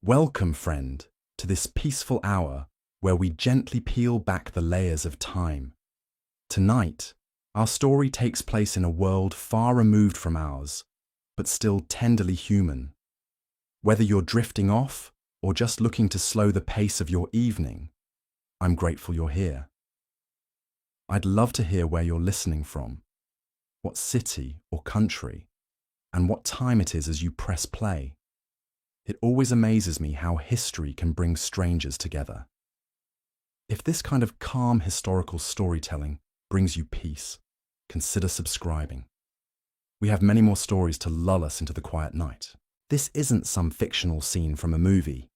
Welcome, friend, to this peaceful hour where we gently peel back the layers of time. Tonight, our story takes place in a world far removed from ours, but still tenderly human. Whether you're drifting off or just looking to slow the pace of your evening, I'm grateful you're here. I'd love to hear where you're listening from, what city or country, and what time it is as you press play. It always amazes me how history can bring strangers together. If this kind of calm historical storytelling brings you peace, consider subscribing. We have many more stories to lull us into the quiet night. This isn't some fictional scene from a movie.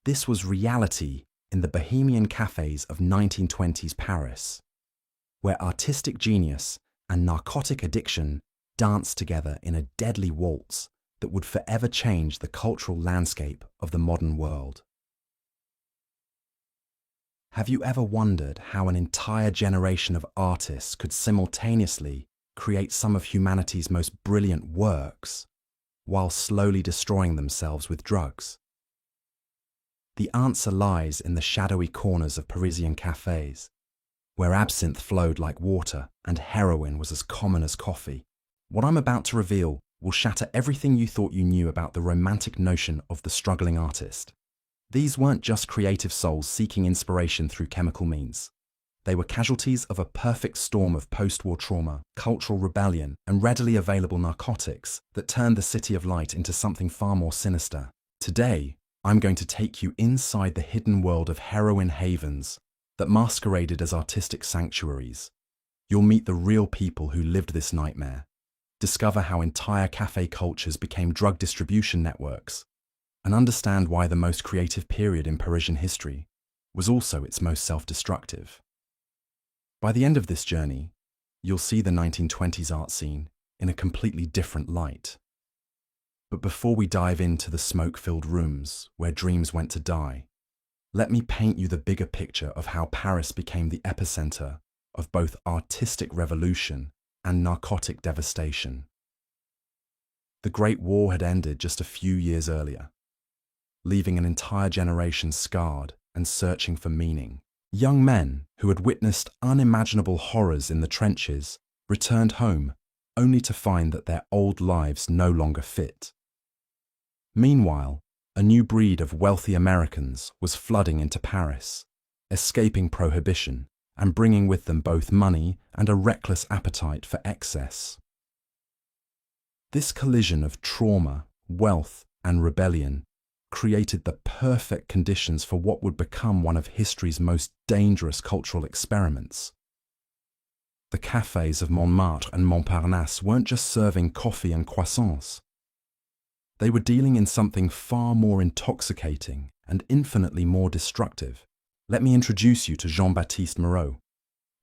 This was reality in the bohemian cafes of 1920s Paris, where artistic genius and narcotic addiction danced together in a deadly waltz that would forever change the cultural landscape of the modern world. Have you ever wondered how an entire generation of artists could simultaneously create some of humanity's most brilliant works while slowly destroying themselves with drugs? The answer lies in the shadowy corners of Parisian cafes, where absinthe flowed like water and heroin was as common as coffee. What I'm about to reveal will shatter everything you thought you knew about the romantic notion of the struggling artist. These weren't just creative souls seeking inspiration through chemical means. They were casualties of a perfect storm of post-war trauma, cultural rebellion, and readily available narcotics that turned the City of Light into something far more sinister. Today, I'm going to take you inside the hidden world of heroin havens that masqueraded as artistic sanctuaries. You'll meet the real people who lived this nightmare, discover how entire cafe cultures became drug distribution networks, and understand why the most creative period in Parisian history was also its most self-destructive. By the end of this journey, you'll see the 1920s art scene in a completely different light. But before we dive into the smoke-filled rooms where dreams went to die, let me paint you the bigger picture of how Paris became the epicenter of both artistic revolution and narcotic devastation. The Great War had ended just a few years earlier, leaving an entire generation scarred and searching for meaning. Young men who had witnessed unimaginable horrors in the trenches returned home only to find that their old lives no longer fit. Meanwhile, a new breed of wealthy Americans was flooding into Paris, escaping prohibition and bringing with them both money and a reckless appetite for excess. This collision of trauma, wealth, and rebellion created the perfect conditions for what would become one of history's most dangerous cultural experiments. The cafes of Montmartre and Montparnasse weren't just serving coffee and croissants. They were dealing in something far more intoxicating and infinitely more destructive. Let me introduce you to Jean-Baptiste Moreau,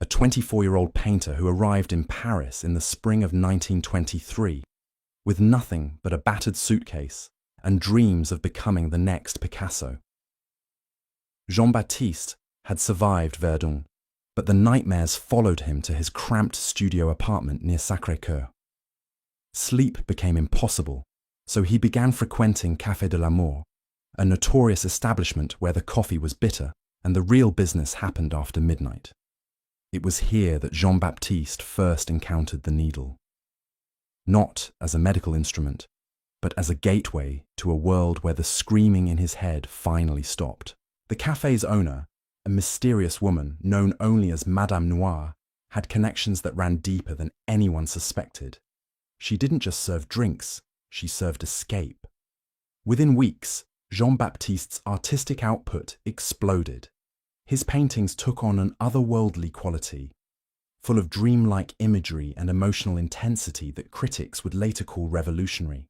a 24-year-old painter who arrived in Paris in the spring of 1923 with nothing but a battered suitcase and dreams of becoming the next Picasso. Jean-Baptiste had survived Verdun, but the nightmares followed him to his cramped studio apartment near Sacré-Cœur. Sleep became impossible, so he began frequenting Café de l'Amour, a notorious establishment where the coffee was bitter and the real business happened after midnight. It was here that Jean-Baptiste first encountered the needle. Not as a medical instrument, but as a gateway to a world where the screaming in his head finally stopped. The cafe's owner, a mysterious woman known only as Madame Noire, had connections that ran deeper than anyone suspected. She didn't just serve drinks, she served escape. Within weeks, Jean-Baptiste's artistic output exploded. His paintings took on an otherworldly quality, full of dreamlike imagery and emotional intensity that critics would later call revolutionary.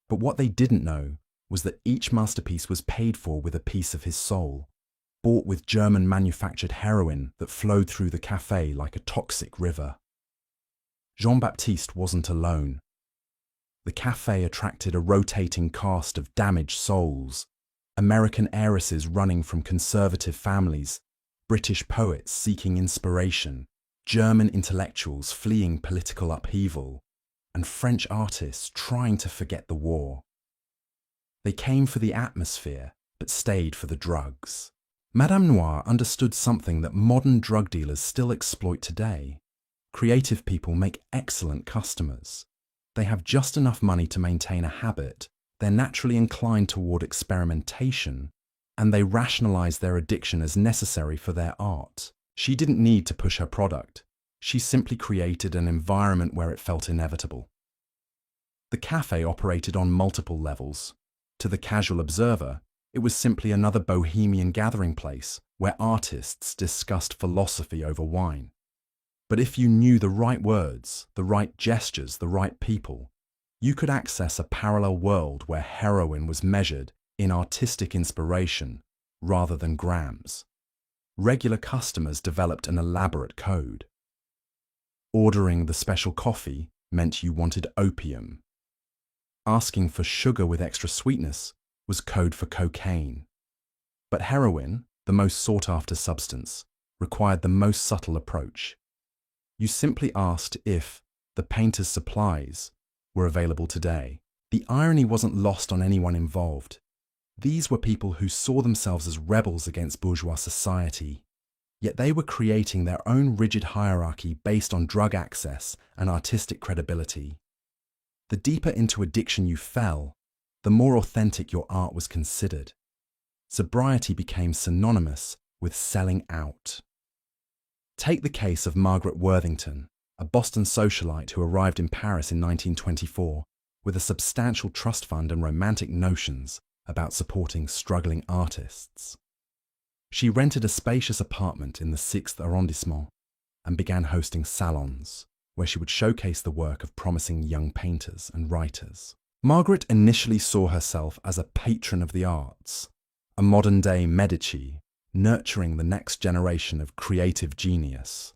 But what they didn't know was that each masterpiece was paid for with a piece of his soul, bought with German-manufactured heroin that flowed through the café like a toxic river. Jean-Baptiste wasn't alone. The café attracted a rotating cast of damaged souls, American heiresses running from conservative families, British poets seeking inspiration, German intellectuals fleeing political upheaval, and French artists trying to forget the war. They came for the atmosphere, but stayed for the drugs. Madame Noir understood something that modern drug dealers still exploit today. Creative people make excellent customers. They have just enough money to maintain a habit, they're naturally inclined toward experimentation, and they rationalize their addiction as necessary for their art. She didn't need to push her product. She simply created an environment where it felt inevitable. The cafe operated on multiple levels. To the casual observer, it was simply another bohemian gathering place where artists discussed philosophy over wine. But if you knew the right words, the right gestures, the right people, you could access a parallel world where heroin was measured in artistic inspiration rather than grams. Regular customers developed an elaborate code. Ordering the special coffee meant you wanted opium. Asking for sugar with extra sweetness was code for cocaine. But heroin, the most sought-after substance, required the most subtle approach. You simply asked if the painter's supplies were available today. The irony wasn't lost on anyone involved. These were people who saw themselves as rebels against bourgeois society, yet they were creating their own rigid hierarchy based on drug access and artistic credibility. The deeper into addiction you fell, the more authentic your art was considered. Sobriety became synonymous with selling out. Take the case of Margaret Worthington, a Boston socialite who arrived in Paris in 1924 with a substantial trust fund and romantic notions about supporting struggling artists. She rented a spacious apartment in the 6th arrondissement and began hosting salons, where she would showcase the work of promising young painters and writers. Margaret initially saw herself as a patron of the arts, a modern-day Medici, nurturing the next generation of creative genius.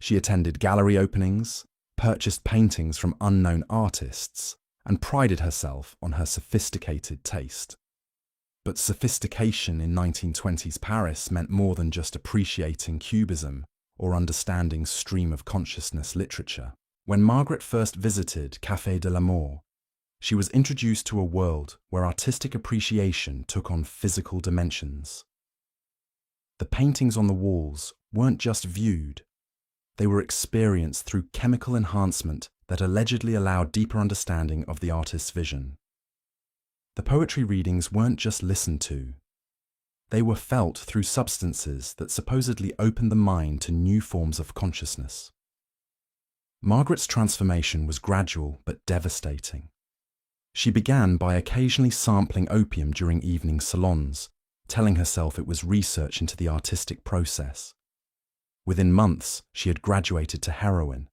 She attended gallery openings, purchased paintings from unknown artists, and prided herself on her sophisticated taste. But sophistication in 1920s Paris meant more than just appreciating cubism or understanding stream of consciousness literature. When Margaret first visited Café de l'Amour, she was introduced to a world where artistic appreciation took on physical dimensions. The paintings on the walls weren't just viewed, they were experienced through chemical enhancement that allegedly allowed deeper understanding of the artist's vision. The poetry readings weren't just listened to, they were felt through substances that supposedly opened the mind to new forms of consciousness. Margaret's transformation was gradual but devastating. She began by occasionally sampling opium during evening salons, telling herself it was research into the artistic process. Within months, she had graduated to heroin,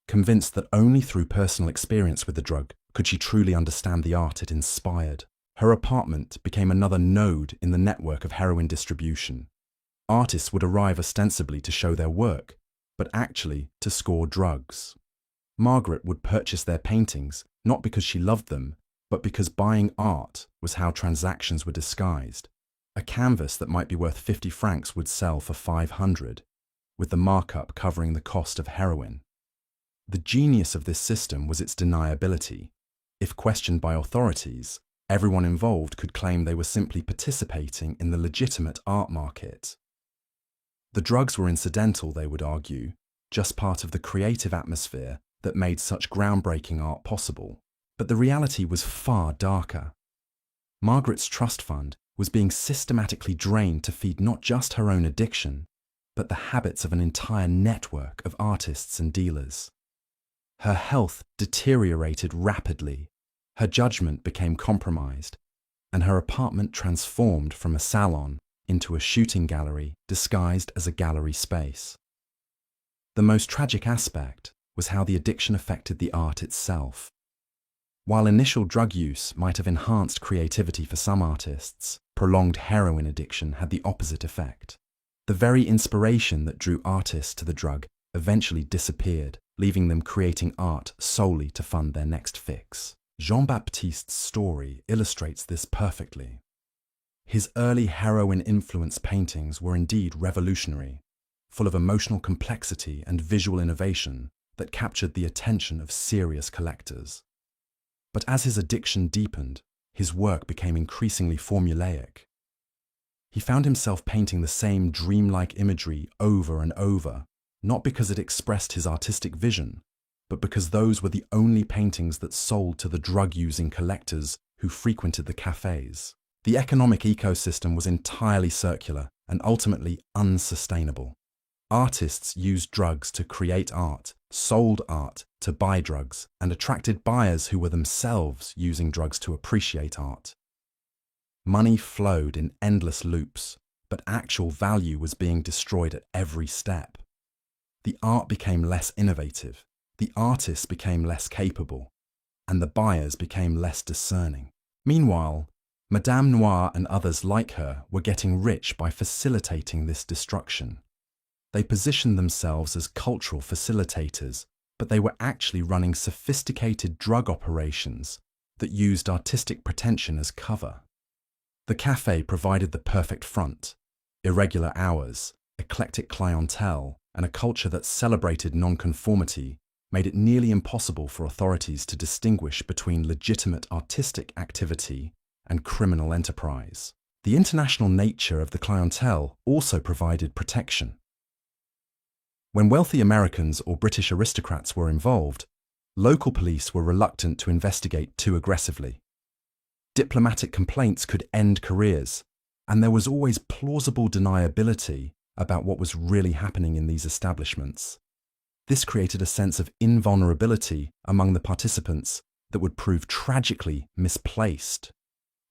convinced that only through personal experience with the drug could she truly understand the art it inspired. Her apartment became another node in the network of heroin distribution. Artists would arrive ostensibly to show their work, but actually to score drugs. Margaret would purchase their paintings not because she loved them, but because buying art was how transactions were disguised. A canvas that might be worth 50 francs would sell for 500, with the markup covering the cost of heroin. The genius of this system was its deniability. If questioned by authorities, everyone involved could claim they were simply participating in the legitimate art market. The drugs were incidental, they would argue, just part of the creative atmosphere that made such groundbreaking art possible. But the reality was far darker. Margaret's trust fund was being systematically drained to feed not just her own addiction, but the habits of an entire network of artists and dealers. Her health deteriorated rapidly, her judgment became compromised, and her apartment transformed from a salon into a shooting gallery disguised as a gallery space. The most tragic aspect was how the addiction affected the art itself. While initial drug use might have enhanced creativity for some artists, prolonged heroin addiction had the opposite effect. The very inspiration that drew artists to the drug eventually disappeared, leaving them creating art solely to fund their next fix. Jean-Baptiste's story illustrates this perfectly. His early heroin-influenced paintings were indeed revolutionary, full of emotional complexity and visual innovation that captured the attention of serious collectors. But as his addiction deepened, his work became increasingly formulaic. He found himself painting the same dreamlike imagery over and over, not because it expressed his artistic vision, but because those were the only paintings that sold to the drug-using collectors who frequented the cafes. The economic ecosystem was entirely circular and ultimately unsustainable. Artists used drugs to create art, sold art to buy drugs, and attracted buyers who were themselves using drugs to appreciate art. Money flowed in endless loops, but actual value was being destroyed at every step. The art became less innovative, the artists became less capable, and the buyers became less discerning. Meanwhile, Madame Noire and others like her were getting rich by facilitating this destruction. They positioned themselves as cultural facilitators, but they were actually running sophisticated drug operations that used artistic pretension as cover. The cafe provided the perfect front: irregular hours, eclectic clientele, and a culture that celebrated nonconformity made it nearly impossible for authorities to distinguish between legitimate artistic activity and criminal enterprise. The international nature of the clientele also provided protection. When wealthy Americans or British aristocrats were involved, local police were reluctant to investigate too aggressively. Diplomatic complaints could end careers, and there was always plausible deniability about what was really happening in these establishments. This created a sense of invulnerability among the participants that would prove tragically misplaced.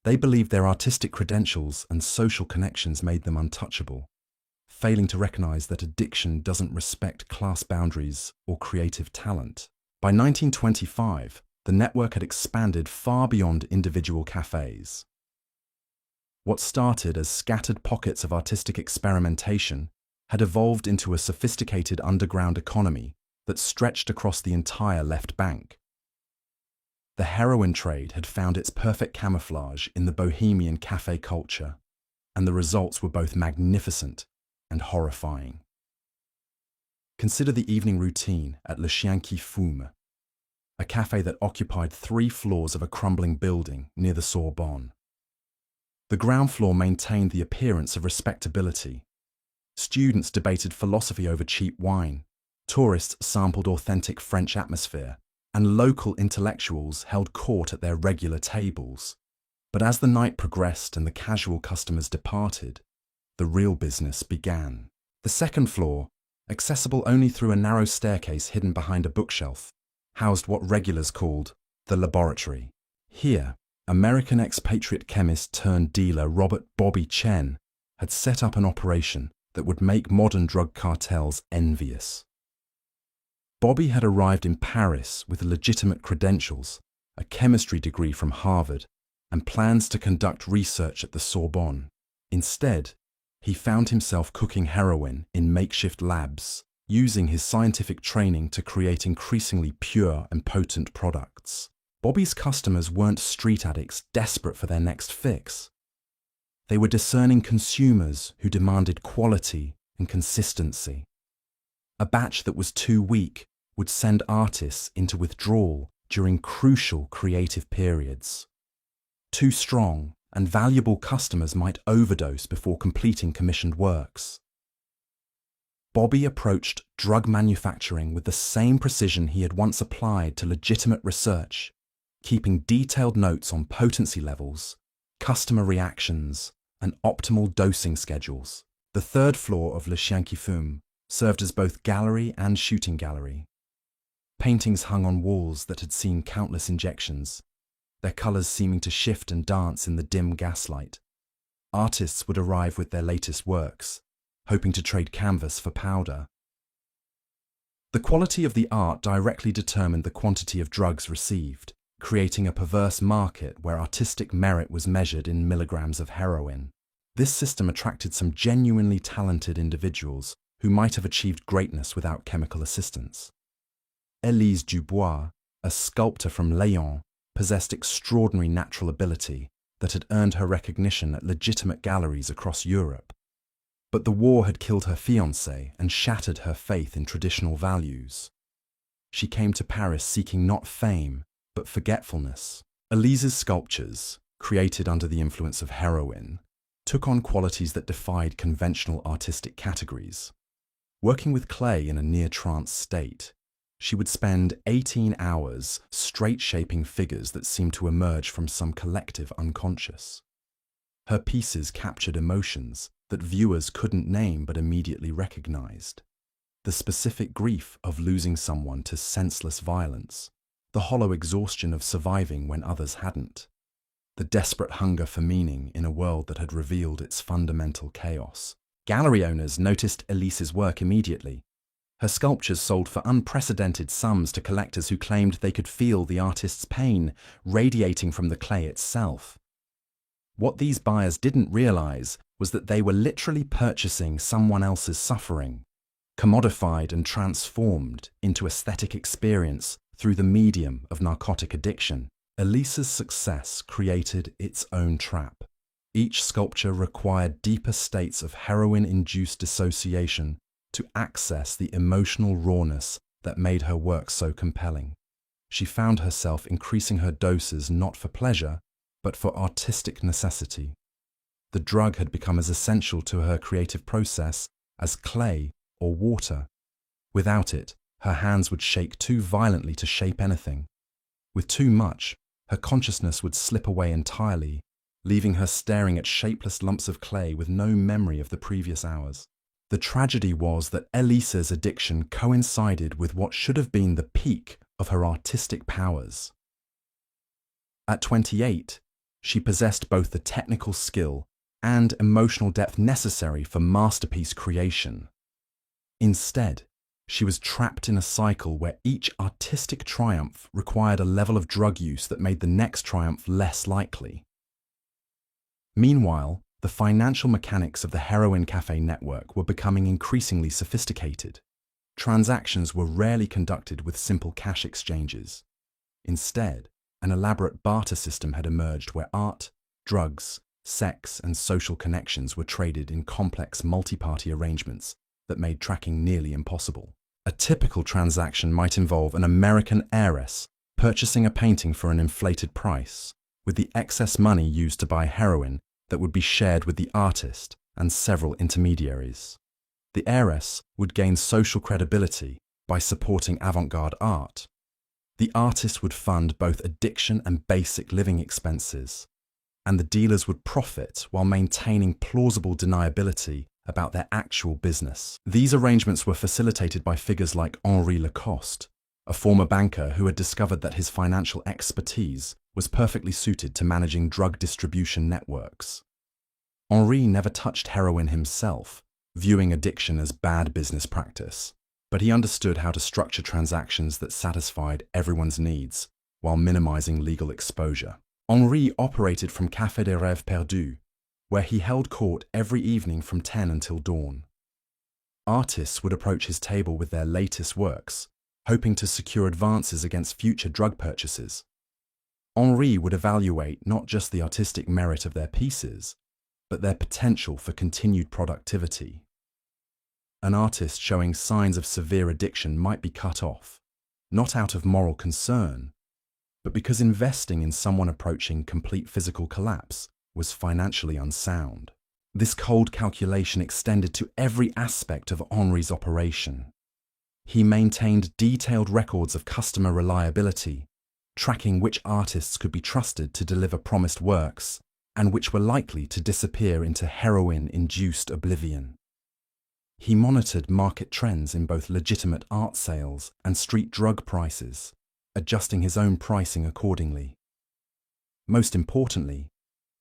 They believed their artistic credentials and social connections made them untouchable, failing to recognize that addiction doesn't respect class boundaries or creative talent. By 1925, the network had expanded far beyond individual cafes. What started as scattered pockets of artistic experimentation had evolved into a sophisticated underground economy that stretched across the entire left bank. The heroin trade had found its perfect camouflage in the bohemian cafe culture, and the results were both magnificent and horrifying. Consider the evening routine at Le Chien qui Fume, a cafe that occupied 3 floors of a crumbling building near the Sorbonne. The ground floor maintained the appearance of respectability. Students debated philosophy over cheap wine, tourists sampled authentic French atmosphere, and local intellectuals held court at their regular tables. But as the night progressed and the casual customers departed, the real business began. The second floor, accessible only through a narrow staircase hidden behind a bookshelf, housed what regulars called the laboratory. Here, American expatriate chemist turned dealer Robert Bobby Chen had set up an operation that would make modern drug cartels envious. Bobby had arrived in Paris with legitimate credentials, a chemistry degree from Harvard, and plans to conduct research at the Sorbonne. Instead, he found himself cooking heroin in makeshift labs, using his scientific training to create increasingly pure and potent products. Bobby's customers weren't street addicts desperate for their next fix. They were discerning consumers who demanded quality and consistency. A batch that was too weak would send artists into withdrawal during crucial creative periods. Too strong and valuable customers might overdose before completing commissioned works. Bobby approached drug manufacturing with the same precision he had once applied to legitimate research, keeping detailed notes on potency levels, customer reactions, and optimal dosing schedules. The third floor of Le Chien qui Fume served as both gallery and shooting gallery. Paintings hung on walls that had seen countless injections, their colors seeming to shift and dance in the dim gaslight. Artists would arrive with their latest works, hoping to trade canvas for powder. The quality of the art directly determined the quantity of drugs received, creating a perverse market where artistic merit was measured in milligrams of heroin. This system attracted some genuinely talented individuals who might have achieved greatness without chemical assistance. Élise Dubois, a sculptor from Lyon, possessed extraordinary natural ability that had earned her recognition at legitimate galleries across Europe. But the war had killed her fiancé and shattered her faith in traditional values. She came to Paris seeking not fame, but forgetfulness. Élise's sculptures, created under the influence of heroin, took on qualities that defied conventional artistic categories. Working with clay in a near-trance state, she would spend 18 hours straight-shaping figures that seemed to emerge from some collective unconscious. Her pieces captured emotions that viewers couldn't name but immediately recognized. The specific grief of losing someone to senseless violence, the hollow exhaustion of surviving when others hadn't, the desperate hunger for meaning in a world that had revealed its fundamental chaos. Gallery owners noticed Elise's work immediately. Her sculptures sold for unprecedented sums to collectors who claimed they could feel the artist's pain radiating from the clay itself. What these buyers didn't realize was that they were literally purchasing someone else's suffering, commodified and transformed into aesthetic experience through the medium of narcotic addiction. Elise's success created its own trap. Each sculpture required deeper states of heroin-induced dissociation to access the emotional rawness that made her work so compelling. She found herself increasing her doses not for pleasure, but for artistic necessity. The drug had become as essential to her creative process as clay or water. Without it, her hands would shake too violently to shape anything. With too much, her consciousness would slip away entirely, leaving her staring at shapeless lumps of clay with no memory of the previous hours. The tragedy was that Elise's addiction coincided with what should have been the peak of her artistic powers. At 28, she possessed both the technical skill and emotional depth necessary for masterpiece creation. Instead, she was trapped in a cycle where each artistic triumph required a level of drug use that made the next triumph less likely. Meanwhile, the financial mechanics of the heroin cafe network were becoming increasingly sophisticated. Transactions were rarely conducted with simple cash exchanges. Instead, an elaborate barter system had emerged where art, drugs, sex, and social connections were traded in complex multi-party arrangements that made tracking nearly impossible. A typical transaction might involve an American heiress purchasing a painting for an inflated price, with the excess money used to buy heroin that would be shared with the artist and several intermediaries. The heiress would gain social credibility by supporting avant-garde art. The artist would fund both addiction and basic living expenses, and the dealers would profit while maintaining plausible deniability about their actual business. These arrangements were facilitated by figures like Henri Lacoste, a former banker who had discovered that his financial expertise was perfectly suited to managing drug distribution networks. Henri never touched heroin himself, viewing addiction as bad business practice, but he understood how to structure transactions that satisfied everyone's needs while minimizing legal exposure. Henri operated from Café des Rêves Perdus, where he held court every evening from 10 until dawn. Artists would approach his table with their latest works, hoping to secure advances against future drug purchases. Henri would evaluate not just the artistic merit of their pieces, but their potential for continued productivity. An artist showing signs of severe addiction might be cut off, not out of moral concern, but because investing in someone approaching complete physical collapse was financially unsound. This cold calculation extended to every aspect of Henri's operation. He maintained detailed records of customer reliability, tracking which artists could be trusted to deliver promised works and which were likely to disappear into heroin-induced oblivion. He monitored market trends in both legitimate art sales and street drug prices, adjusting his own pricing accordingly. Most importantly,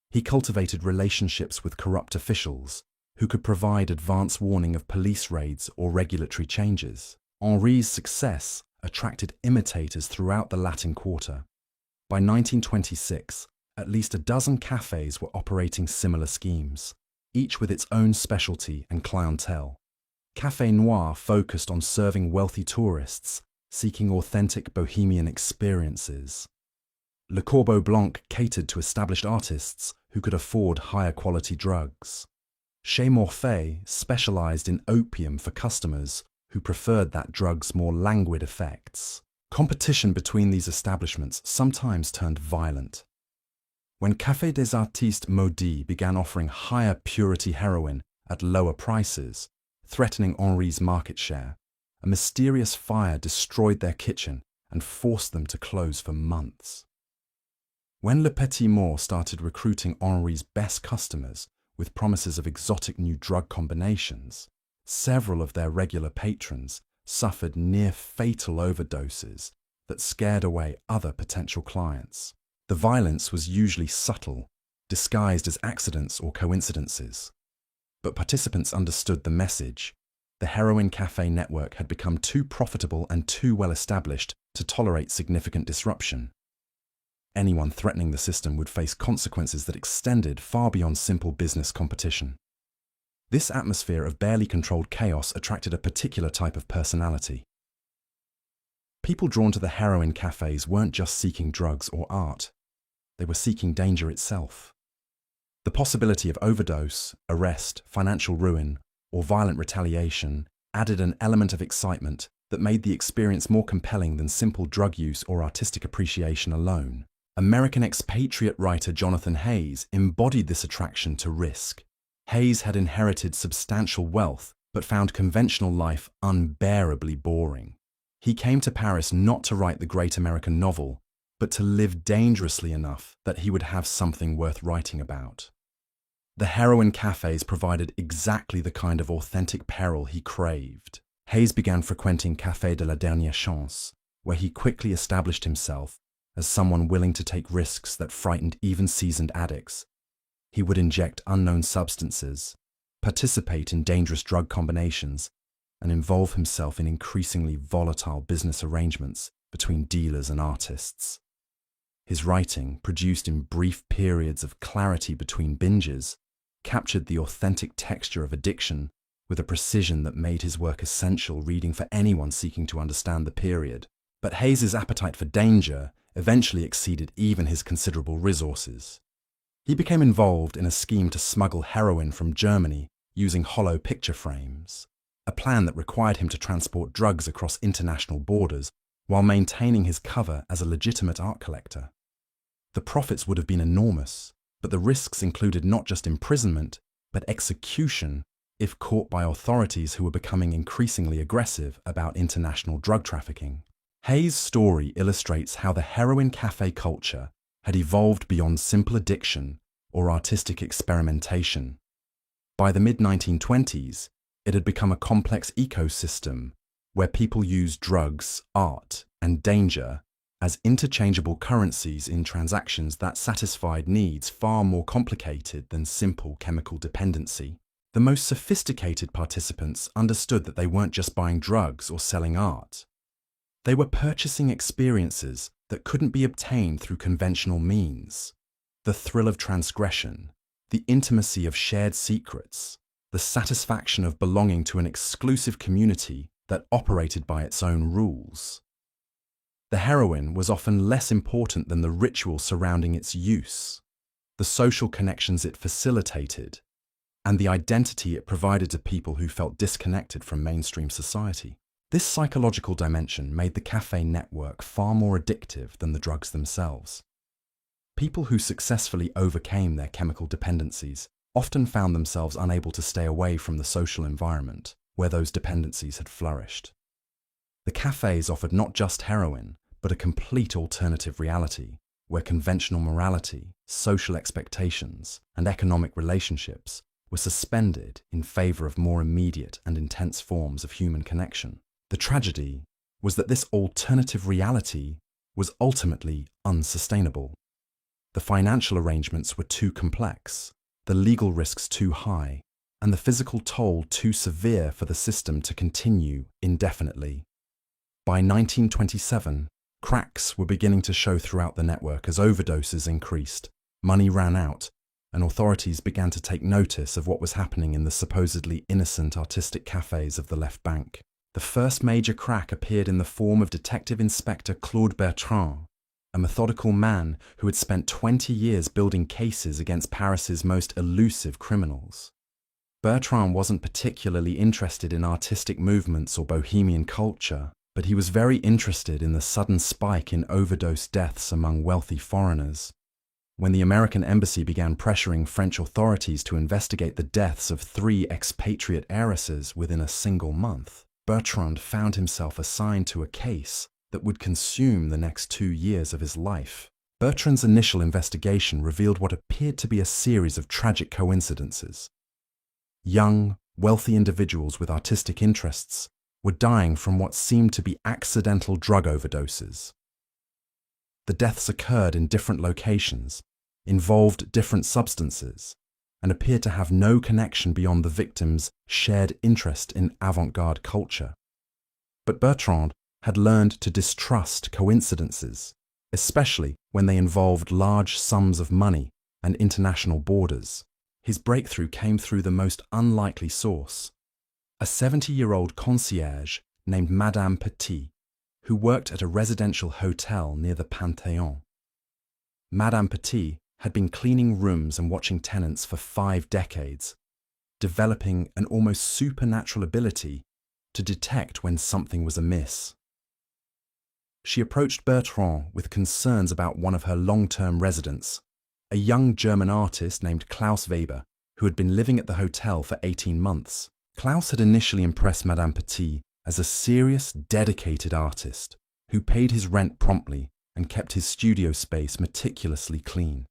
he cultivated relationships with corrupt officials who could provide advance warning of police raids or regulatory changes. Henri's success attracted imitators throughout the Latin Quarter. By 1926, at least a dozen cafes were operating similar schemes, each with its own specialty and clientele. Café Noir focused on serving wealthy tourists seeking authentic bohemian experiences. Le Corbeau Blanc catered to established artists who could afford higher quality drugs. Chez Morphe specialized in opium for customers who preferred that drug's more languid effects. Competition between these establishments sometimes turned violent. When Café des Artistes Maudits began offering higher purity heroin at lower prices, threatening Henri's market share, a mysterious fire destroyed their kitchen and forced them to close for months. When Le Petit Mort started recruiting Henri's best customers with promises of exotic new drug combinations, several of their regular patrons suffered near-fatal overdoses that scared away other potential clients. The violence was usually subtle, disguised as accidents or coincidences. But participants understood the message. The Heroin Café network had become too profitable and too well established to tolerate significant disruption. Anyone threatening the system would face consequences that extended far beyond simple business competition. This atmosphere of barely controlled chaos attracted a particular type of personality. People drawn to the heroin cafes weren't just seeking drugs or art. They were seeking danger itself. The possibility of overdose, arrest, financial ruin, or violent retaliation added an element of excitement that made the experience more compelling than simple drug use or artistic appreciation alone. American expatriate writer Jonathan Hayes embodied this attraction to risk. Hayes had inherited substantial wealth but found conventional life unbearably boring. He came to Paris not to write the great American novel, but to live dangerously enough that he would have something worth writing about. The heroin cafes provided exactly the kind of authentic peril he craved. Hayes began frequenting Café de la Dernière Chance, where he quickly established himself as someone willing to take risks that frightened even seasoned addicts. He would inject unknown substances, participate in dangerous drug combinations, and involve himself in increasingly volatile business arrangements between dealers and artists. His writing, produced in brief periods of clarity between binges, captured the authentic texture of addiction with a precision that made his work essential reading for anyone seeking to understand the period. But Hayes's appetite for danger eventually exceeded even his considerable resources. He became involved in a scheme to smuggle heroin from Germany using hollow picture frames, a plan that required him to transport drugs across international borders while maintaining his cover as a legitimate art collector. The profits would have been enormous, but the risks included not just imprisonment, but execution if caught by authorities who were becoming increasingly aggressive about international drug trafficking. Hayes' story illustrates how the heroin cafe culture had evolved beyond simple addiction or artistic experimentation. By the mid-1920s, it had become a complex ecosystem where people used drugs, art, and danger as interchangeable currencies in transactions that satisfied needs far more complicated than simple chemical dependency. The most sophisticated participants understood that they weren't just buying drugs or selling art. They were purchasing experiences that couldn't be obtained through conventional means. The thrill of transgression, the intimacy of shared secrets, the satisfaction of belonging to an exclusive community that operated by its own rules. The heroin was often less important than the ritual surrounding its use, the social connections it facilitated, and the identity it provided to people who felt disconnected from mainstream society. This psychological dimension made the cafe network far more addictive than the drugs themselves. People who successfully overcame their chemical dependencies often found themselves unable to stay away from the social environment where those dependencies had flourished. The cafes offered not just heroin, but a complete alternative reality where conventional morality, social expectations, and economic relationships were suspended in favor of more immediate and intense forms of human connection. The tragedy was that this alternative reality was ultimately unsustainable. The financial arrangements were too complex, the legal risks too high, and the physical toll too severe for the system to continue indefinitely. By 1927, cracks were beginning to show throughout the network as overdoses increased, money ran out, and authorities began to take notice of what was happening in the supposedly innocent artistic cafes of the left bank. The first major crack appeared in the form of Detective Inspector Claude Bertrand, a methodical man who had spent 20 years building cases against Paris's most elusive criminals. Bertrand wasn't particularly interested in artistic movements or bohemian culture, but he was very interested in the sudden spike in overdose deaths among wealthy foreigners. When the American embassy began pressuring French authorities to investigate the deaths of 3 expatriate heiresses within a single month, Bertrand found himself assigned to a case that would consume the next 2 years of his life. Bertrand's initial investigation revealed what appeared to be a series of tragic coincidences. Young, wealthy individuals with artistic interests were dying from what seemed to be accidental drug overdoses. The deaths occurred in different locations, involved different substances, and appeared to have no connection beyond the victims' shared interest in avant-garde culture. But Bertrand had learned to distrust coincidences, especially when they involved large sums of money and international borders. His breakthrough came through the most unlikely source: a 70-year-old concierge named Madame Petit, who worked at a residential hotel near the Panthéon. Madame Petit had been cleaning rooms and watching tenants for 5 decades, developing an almost supernatural ability to detect when something was amiss. She approached Bertrand with concerns about one of her long-term residents, a young German artist named Klaus Weber, who had been living at the hotel for 18 months. Klaus had initially impressed Madame Petit as a serious, dedicated artist who paid his rent promptly and kept his studio space meticulously clean.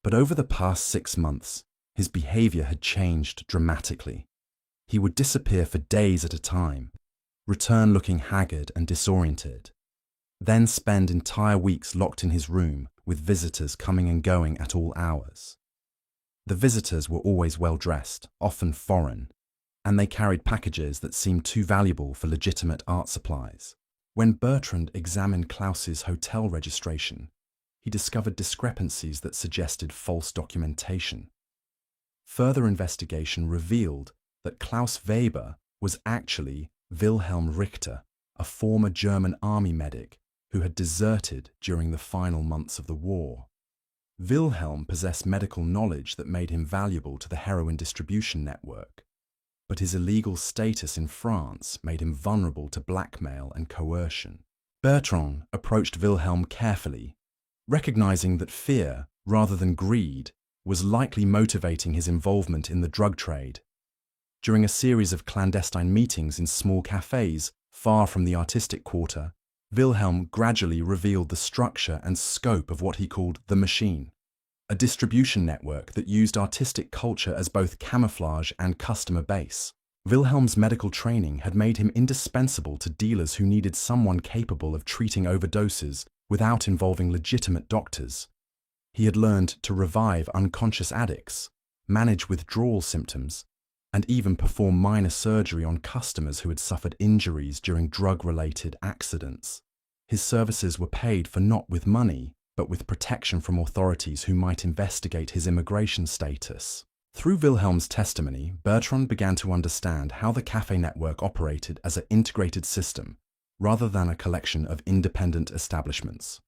But over the past 6 months, his behavior had changed dramatically. He would disappear for days at a time, return looking haggard and disoriented, then spend entire weeks locked in his room with visitors coming and going at all hours. The visitors were always well-dressed, often foreign, and they carried packages that seemed too valuable for legitimate art supplies. When Bertrand examined Klaus's hotel registration, he discovered discrepancies that suggested false documentation. Further investigation revealed that Klaus Weber was actually Wilhelm Richter, a former German army medic who had deserted during the final months of the war. Wilhelm possessed medical knowledge that made him valuable to the heroin distribution network, but his illegal status in France made him vulnerable to blackmail and coercion. Bertrand approached Wilhelm carefully, recognizing that fear, rather than greed, was likely motivating his involvement in the drug trade. During a series of clandestine meetings in small cafes far from the artistic quarter, Wilhelm gradually revealed the structure and scope of what he called the machine, a distribution network that used artistic culture as both camouflage and customer base. Wilhelm's medical training had made him indispensable to dealers who needed someone capable of treating overdoses without involving legitimate doctors. He had learned to revive unconscious addicts, manage withdrawal symptoms, and even perform minor surgery on customers who had suffered injuries during drug-related accidents. His services were paid for not with money, but with protection from authorities who might investigate his immigration status. Through Wilhelm's testimony, Bertrand began to understand how the cafe network operated as an integrated system, rather than a collection of independent establishments.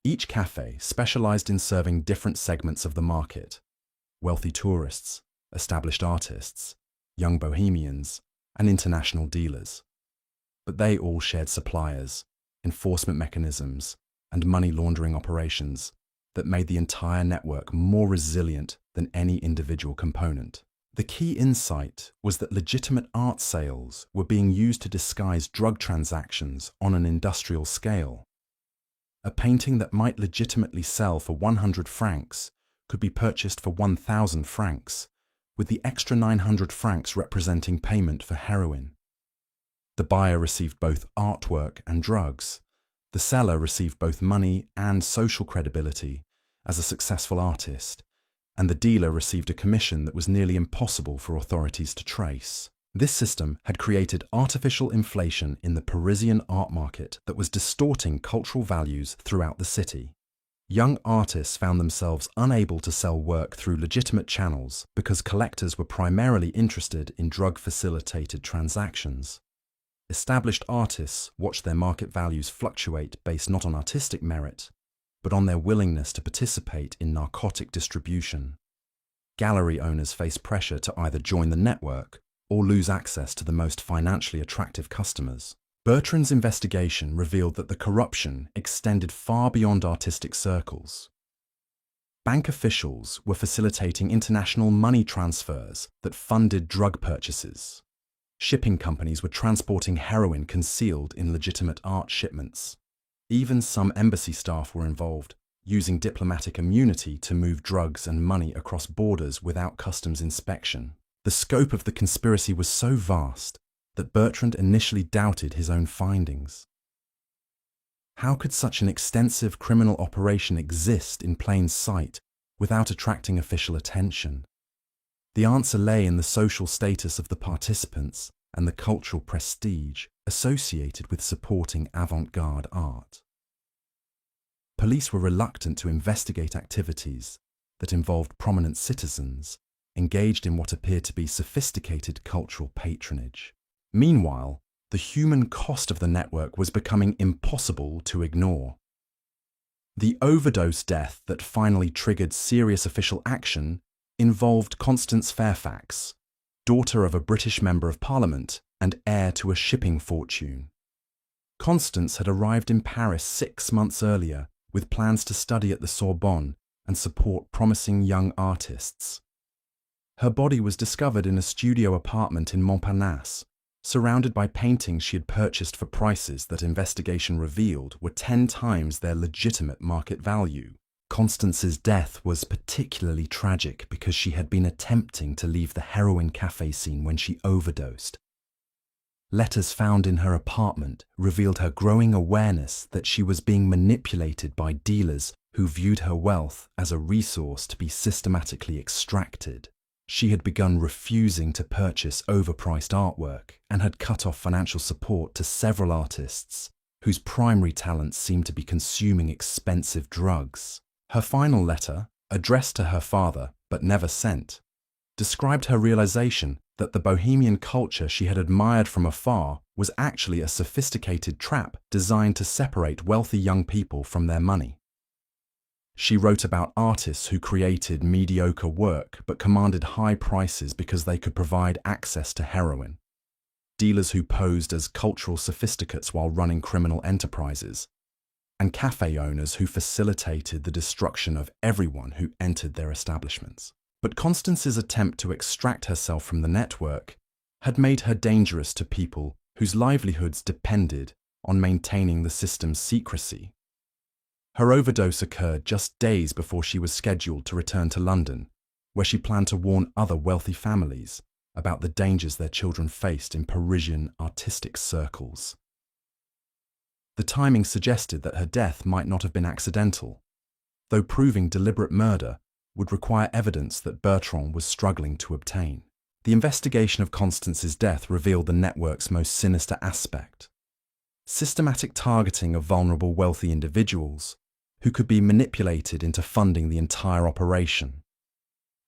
Each cafe specialized in serving different segments of the market: wealthy tourists, established artists, young bohemians, and international dealers. But they all shared suppliers, enforcement mechanisms, and money laundering operations that made the entire network more resilient than any individual component. The key insight was that legitimate art sales were being used to disguise drug transactions on an industrial scale. A painting that might legitimately sell for 100 francs could be purchased for 1,000 francs, with the extra 900 francs representing payment for heroin. The buyer received both artwork and drugs. The seller received both money and social credibility as a successful artist, and the dealer received a commission that was nearly impossible for authorities to trace. This system had created artificial inflation in the Parisian art market that was distorting cultural values throughout the city. Young artists found themselves unable to sell work through legitimate channels because collectors were primarily interested in drug-facilitated transactions. Established artists watched their market values fluctuate based not on artistic merit, but on their willingness to participate in narcotic distribution. Gallery owners faced pressure to either join the network or lose access to the most financially attractive customers. Bertrand's investigation revealed that the corruption extended far beyond artistic circles. Bank officials were facilitating international money transfers that funded drug purchases. Shipping companies were transporting heroin concealed in legitimate art shipments. Even some embassy staff were involved, using diplomatic immunity to move drugs and money across borders without customs inspection. The scope of the conspiracy was so vast that Bertrand initially doubted his own findings. How could such an extensive criminal operation exist in plain sight without attracting official attention? The answer lay in the social status of the participants and the cultural prestige associated with supporting avant-garde art. Police were reluctant to investigate activities that involved prominent citizens engaged in what appeared to be sophisticated cultural patronage. Meanwhile, the human cost of the network was becoming impossible to ignore. The overdose death that finally triggered serious official action involved Constance Fairfax, daughter of a British Member of Parliament and heir to a shipping fortune. Constance had arrived in Paris 6 months earlier with plans to study at the Sorbonne and support promising young artists. Her body was discovered in a studio apartment in Montparnasse, surrounded by paintings she had purchased for prices that investigation revealed were 10 times their legitimate market value. Constance's death was particularly tragic because she had been attempting to leave the heroin cafe scene when she overdosed. Letters found in her apartment revealed her growing awareness that she was being manipulated by dealers who viewed her wealth as a resource to be systematically extracted. She had begun refusing to purchase overpriced artwork and had cut off financial support to several artists whose primary talents seemed to be consuming expensive drugs. Her final letter, addressed to her father but never sent, described her realization that the bohemian culture she had admired from afar was actually a sophisticated trap designed to separate wealthy young people from their money. She wrote about artists who created mediocre work but commanded high prices because they could provide access to heroin, dealers who posed as cultural sophisticates while running criminal enterprises, and cafe owners who facilitated the destruction of everyone who entered their establishments. But Constance's attempt to extract herself from the network had made her dangerous to people whose livelihoods depended on maintaining the system's secrecy. Her overdose occurred just days before she was scheduled to return to London, where she planned to warn other wealthy families about the dangers their children faced in Parisian artistic circles. The timing suggested that her death might not have been accidental, though proving deliberate murder would require evidence that Bertrand was struggling to obtain. The investigation of Constance's death revealed the network's most sinister aspect: systematic targeting of vulnerable wealthy individuals who could be manipulated into funding the entire operation.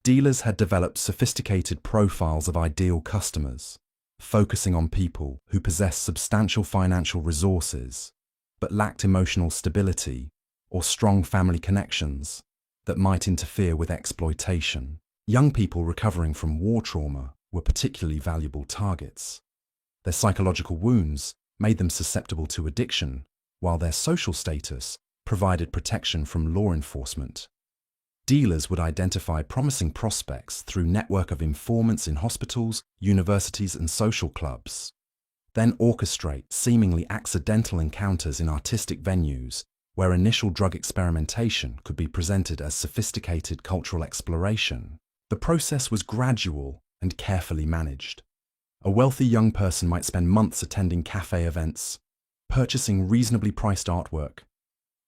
Dealers had developed sophisticated profiles of ideal customers, focusing on people who possessed substantial financial resources but lacked emotional stability or strong family connections that might interfere with exploitation. Young people recovering from war trauma were particularly valuable targets. Their psychological wounds made them susceptible to addiction, while their social status provided protection from law enforcement. Dealers would identify promising prospects through a network of informants in hospitals, universities, and social clubs, then orchestrate seemingly accidental encounters in artistic venues where initial drug experimentation could be presented as sophisticated cultural exploration. The process was gradual and carefully managed. A wealthy young person might spend months attending cafe events, purchasing reasonably priced artwork,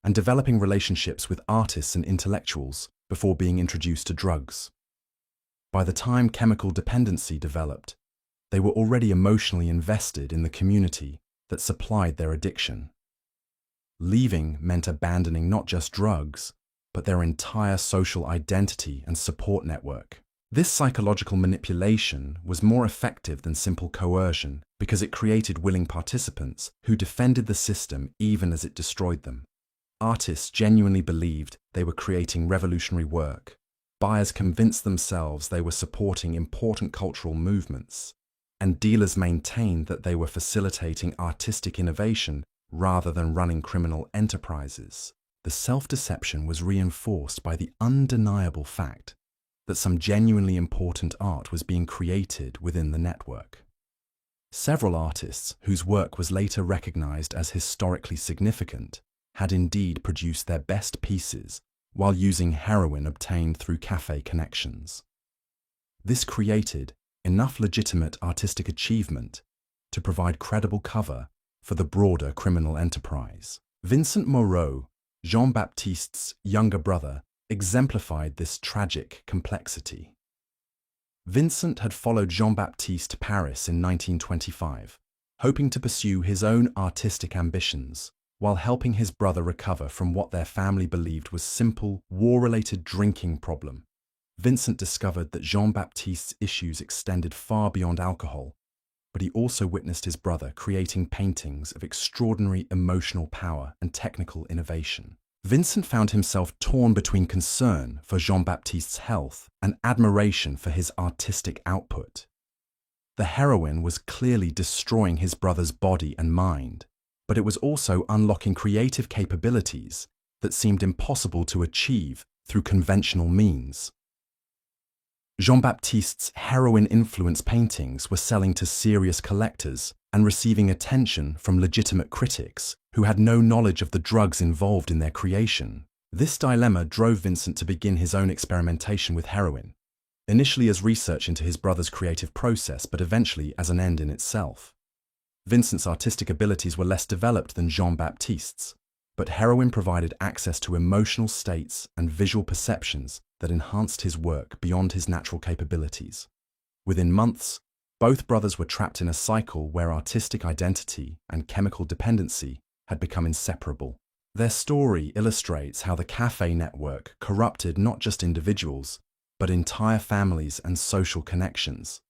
and developing relationships with artists and intellectuals before being introduced to drugs. By the time chemical dependency developed, they were already emotionally invested in the community that supplied their addiction. Leaving meant abandoning not just drugs, but their entire social identity and support network. This psychological manipulation was more effective than simple coercion because it created willing participants who defended the system even as it destroyed them. Artists genuinely believed they were creating revolutionary work. Buyers convinced themselves they were supporting important cultural movements, and dealers maintained that they were facilitating artistic innovation rather than running criminal enterprises. the self-deception was reinforced by the undeniable fact that some genuinely important art was being created within the network. Several artists, whose work was later recognized as historically significant, had indeed produced their best pieces while using heroin obtained through cafe connections. This created enough legitimate artistic achievement to provide credible cover for the broader criminal enterprise. Vincent Moreau, Jean-Baptiste's younger brother, exemplified this tragic complexity. Vincent had followed Jean-Baptiste to Paris in 1925, hoping to pursue his own artistic ambitions while helping his brother recover from what their family believed was simple, war-related drinking problem. Vincent discovered that Jean-Baptiste's issues extended far beyond alcohol, but he also witnessed his brother creating paintings of extraordinary emotional power and technical innovation. Vincent found himself torn between concern for Jean-Baptiste's health and admiration for his artistic output. The heroin was clearly destroying his brother's body and mind, but it was also unlocking creative capabilities that seemed impossible to achieve through conventional means. Jean-Baptiste's heroin-influenced paintings were selling to serious collectors and receiving attention from legitimate critics who had no knowledge of the drugs involved in their creation. This dilemma drove Vincent to begin his own experimentation with heroin, initially as research into his brother's creative process, but eventually as an end in itself. Vincent's artistic abilities were less developed than Jean-Baptiste's, but heroin provided access to emotional states and visual perceptions that enhanced his work beyond his natural capabilities. Within months, both brothers were trapped in a cycle where artistic identity and chemical dependency had become inseparable. Their story illustrates how the cafe network corrupted not just individuals, but entire families and social connections.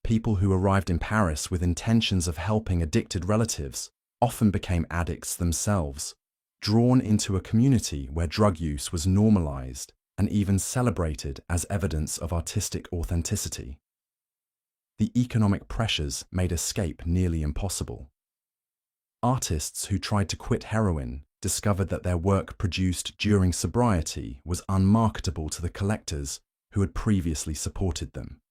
People who arrived in Paris with intentions of helping addicted relatives often became addicts themselves, drawn into a community where drug use was normalized and even celebrated as evidence of artistic authenticity. The economic pressures made escape nearly impossible. Artists who tried to quit heroin discovered that their work produced during sobriety was unmarketable to the collectors who had previously supported them.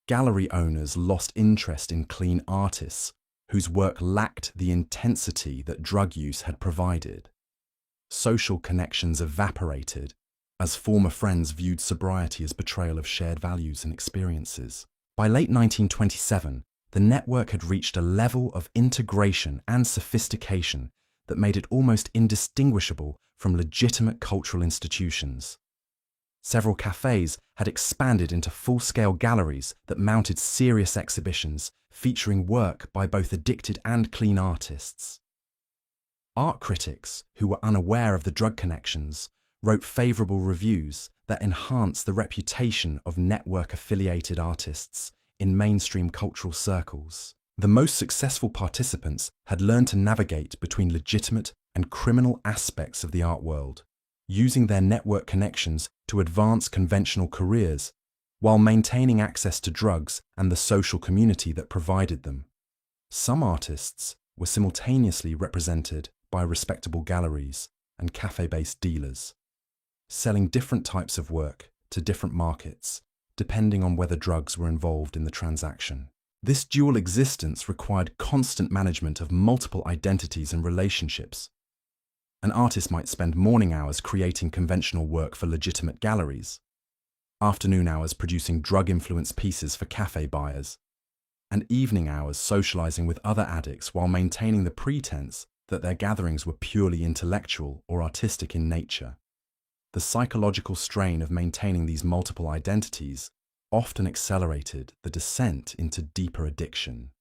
Gallery owners lost interest in clean artists whose work lacked the intensity that drug use had provided. Social connections evaporated as former friends viewed sobriety as betrayal of shared values and experiences. By late 1927, the network had reached a level of integration and sophistication that made it almost indistinguishable from legitimate cultural institutions. Several cafes had expanded into full-scale galleries that mounted serious exhibitions featuring work by both addicted and clean artists. Art critics, who were unaware of the drug connections, wrote favorable reviews that enhanced the reputation of network-affiliated artists in mainstream cultural circles. The most successful participants had learned to navigate between legitimate and criminal aspects of the art world, using their network connections to advance conventional careers while maintaining access to drugs and the social community that provided them. Some artists were simultaneously represented by respectable galleries and cafe-based dealers, selling different types of work to different markets, depending on whether drugs were involved in the transaction. This dual existence required constant management of multiple identities and relationships. An artist might spend morning hours creating conventional work for legitimate galleries, afternoon hours producing drug-influenced pieces for cafe buyers, and evening hours socializing with other addicts while maintaining the pretense that their gatherings were purely intellectual or artistic in nature. The psychological strain of maintaining these multiple identities often accelerated the descent into deeper addiction.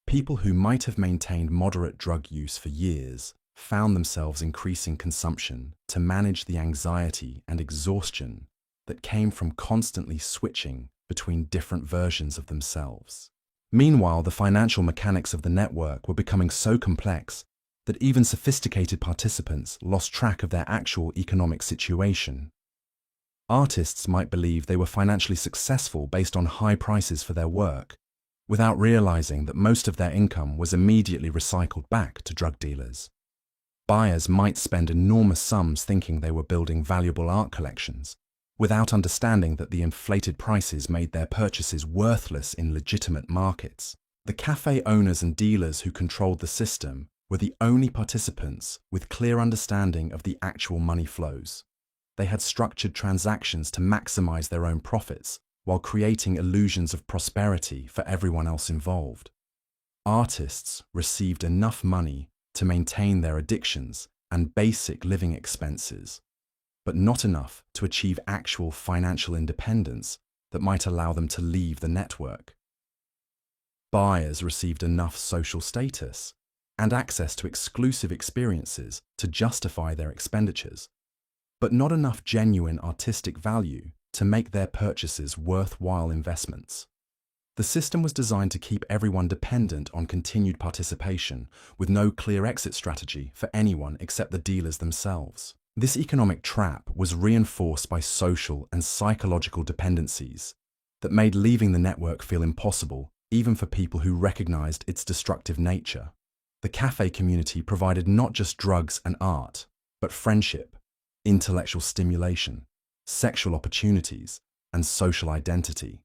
People who might have maintained moderate drug use for years found themselves increasing consumption to manage the anxiety and exhaustion that came from constantly switching between different versions of themselves. Meanwhile, the financial mechanics of the network were becoming so complex that even sophisticated participants lost track of their actual economic situation. Artists might believe they were financially successful based on high prices for their work, without realizing that most of their income was immediately recycled back to drug dealers. Buyers might spend enormous sums thinking they were building valuable art collections, without understanding that the inflated prices made their purchases worthless in legitimate markets. The cafe owners and dealers who controlled the system were the only participants with clear understanding of the actual money flows. They had structured transactions to maximize their own profits while creating illusions of prosperity for everyone else involved. Artists received enough money to maintain their addictions and basic living expenses, but not enough to achieve actual financial independence that might allow them to leave the network. Buyers received enough social status and access to exclusive experiences to justify their expenditures, but not enough genuine artistic value to make their purchases worthwhile investments. The system was designed to keep everyone dependent on continued participation, with no clear exit strategy for anyone except the dealers themselves. This economic trap was reinforced by social and psychological dependencies that made leaving the network feel impossible, even for people who recognized its destructive nature. The cafe community provided not just drugs and art, but friendship, intellectual stimulation, sexual opportunities, and social identity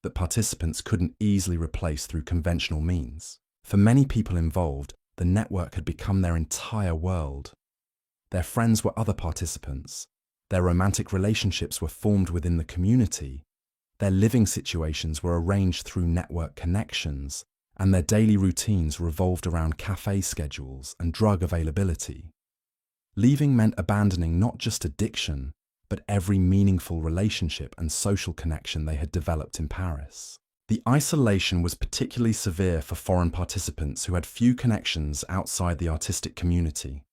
that participants couldn't easily replace through conventional means. For many people involved, the network had become their entire world. Their friends were other participants, their romantic relationships were formed within the community, their living situations were arranged through network connections, and their daily routines revolved around cafe schedules and drug availability. Leaving meant abandoning not just addiction, but every meaningful relationship and social connection they had developed in Paris. The isolation was particularly severe for foreign participants who had few connections outside the artistic community.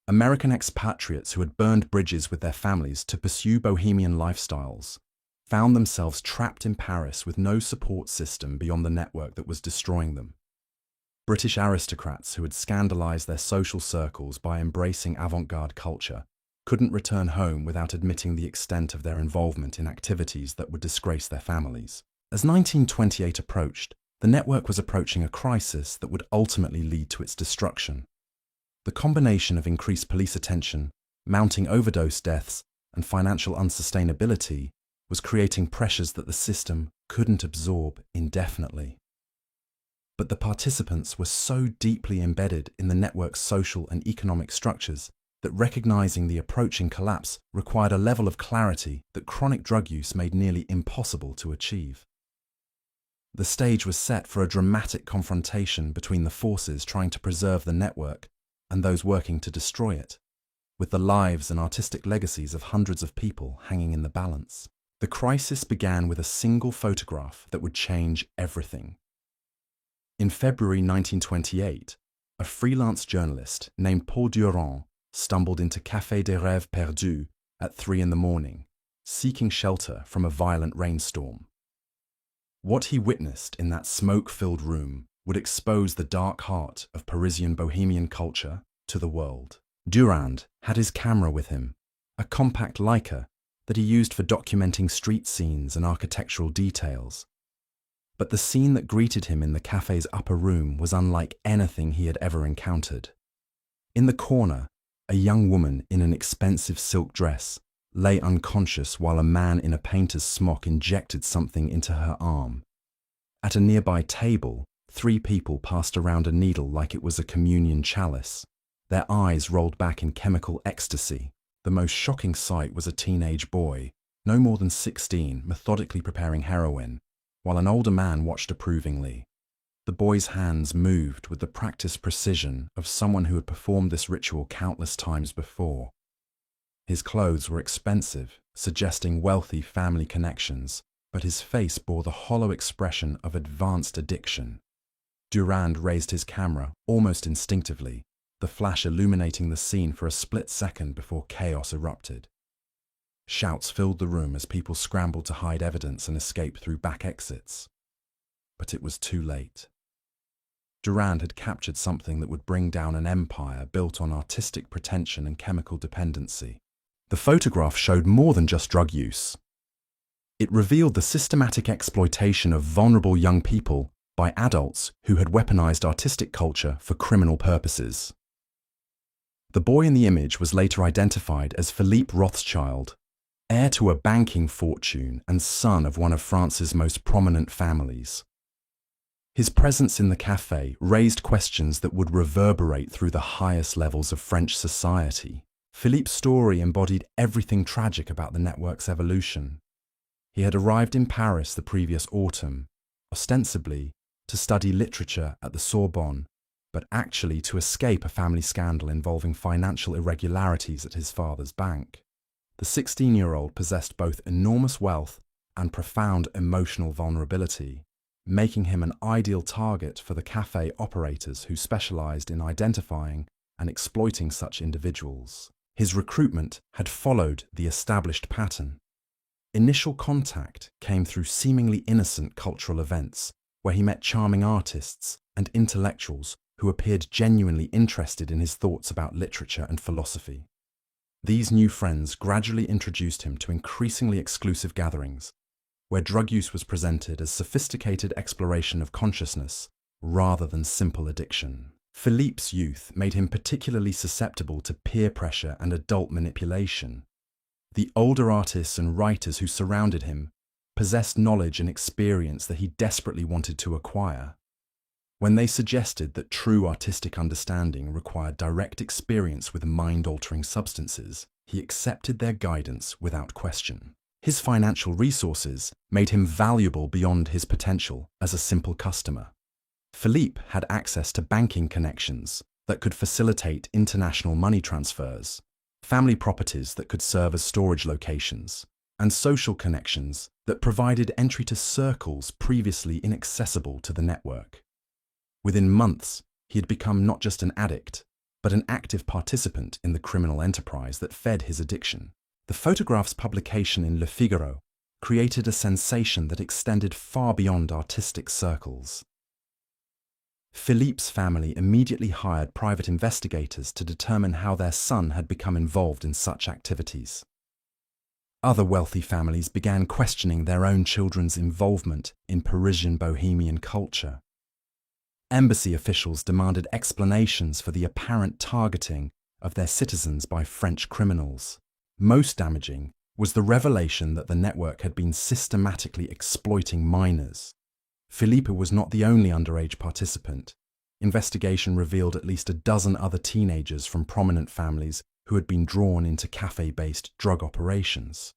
American expatriates who had burned bridges with their families to pursue bohemian lifestyles found themselves trapped in Paris with no support system beyond the network that was destroying them. British aristocrats who had scandalized their social circles by embracing avant-garde culture couldn't return home without admitting the extent of their involvement in activities that would disgrace their families. As 1928 approached, the network was approaching a crisis that would ultimately lead to its destruction. The combination of increased police attention, mounting overdose deaths, and financial unsustainability was creating pressures that the system couldn't absorb indefinitely. But the participants were so deeply embedded in the network's social and economic structures that recognizing the approaching collapse required a level of clarity that chronic drug use made nearly impossible to achieve. The stage was set for a dramatic confrontation between the forces trying to preserve the network and those working to destroy it, with the lives and artistic legacies of hundreds of people hanging in the balance. The crisis began with a single photograph that would change everything. In February 1928, a freelance journalist named Paul Durand stumbled into Café des Rêves Perdus at 3 a.m, seeking shelter from a violent rainstorm. What he witnessed in that smoke-filled room would expose the dark heart of Parisian bohemian culture to the world. Durand had his camera with him, a compact Leica that he used for documenting street scenes and architectural details. But the scene that greeted him in the cafe's upper room was unlike anything he had ever encountered. In the corner, a young woman in an expensive silk dress lay unconscious while a man in a painter's smock injected something into her arm. At a nearby table, 3 people passed around a needle like it was a communion chalice, their eyes rolled back in chemical ecstasy. The most shocking sight was a teenage boy, no more than 16, methodically preparing heroin, while an older man watched approvingly. The boy's hands moved with the practiced precision of someone who had performed this ritual countless times before. His clothes were expensive, suggesting wealthy family connections, but his face bore the hollow expression of advanced addiction. Durand raised his camera almost instinctively, the flash illuminating the scene for a split second before chaos erupted. Shouts filled the room as people scrambled to hide evidence and escape through back exits. But it was too late. Durand had captured something that would bring down an empire built on artistic pretension and chemical dependency. The photograph showed more than just drug use. It revealed the systematic exploitation of vulnerable young people by adults who had weaponized artistic culture for criminal purposes. The boy in the image was later identified as Philippe Rothschild, heir to a banking fortune and son of one of France's most prominent families. His presence in the café raised questions that would reverberate through the highest levels of French society. Philippe's story embodied everything tragic about the network's evolution. He had arrived in Paris the previous autumn, ostensibly to study literature at the Sorbonne, but actually to escape a family scandal involving financial irregularities at his father's bank. The 16-year-old possessed both enormous wealth and profound emotional vulnerability, making him an ideal target for the café operators who specialized in identifying and exploiting such individuals. His recruitment had followed the established pattern. Initial contact came through seemingly innocent cultural events, where he met charming artists and intellectuals who appeared genuinely interested in his thoughts about literature and philosophy. These new friends gradually introduced him to increasingly exclusive gatherings, where drug use was presented as sophisticated exploration of consciousness rather than simple addiction. Philippe's youth made him particularly susceptible to peer pressure and adult manipulation. The older artists and writers who surrounded him possessed knowledge and experience that he desperately wanted to acquire. When they suggested that true artistic understanding required direct experience with mind-altering substances, he accepted their guidance without question. His financial resources made him valuable beyond his potential as a simple customer. Philippe had access to banking connections that could facilitate international money transfers, family properties that could serve as storage locations, and social connections that provided entry to circles previously inaccessible to the network. Within months, he had become not just an addict, but an active participant in the criminal enterprise that fed his addiction. The photograph's publication in Le Figaro created a sensation that extended far beyond artistic circles. Philippe's family immediately hired private investigators to determine how their son had become involved in such activities. Other wealthy families began questioning their own children's involvement in Parisian bohemian culture. Embassy officials demanded explanations for the apparent targeting of their citizens by French criminals. Most damaging was the revelation that the network had been systematically exploiting minors. Philippe was not the only underage participant. Investigation revealed at least a dozen other teenagers from prominent families who had been drawn into café-based drug operations.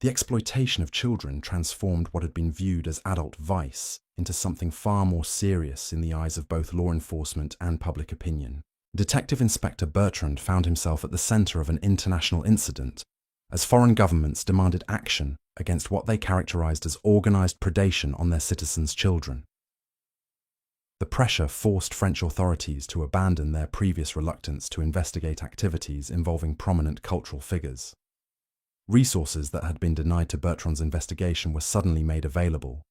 The exploitation of children transformed what had been viewed as adult vice into something far more serious in the eyes of both law enforcement and public opinion. Detective Inspector Bertrand found himself at the center of an international incident, as foreign governments demanded action against what they characterized as organized predation on their citizens' children. The pressure forced French authorities to abandon their previous reluctance to investigate activities involving prominent cultural figures. Resources that had been denied to Bertrand's investigation were suddenly made available,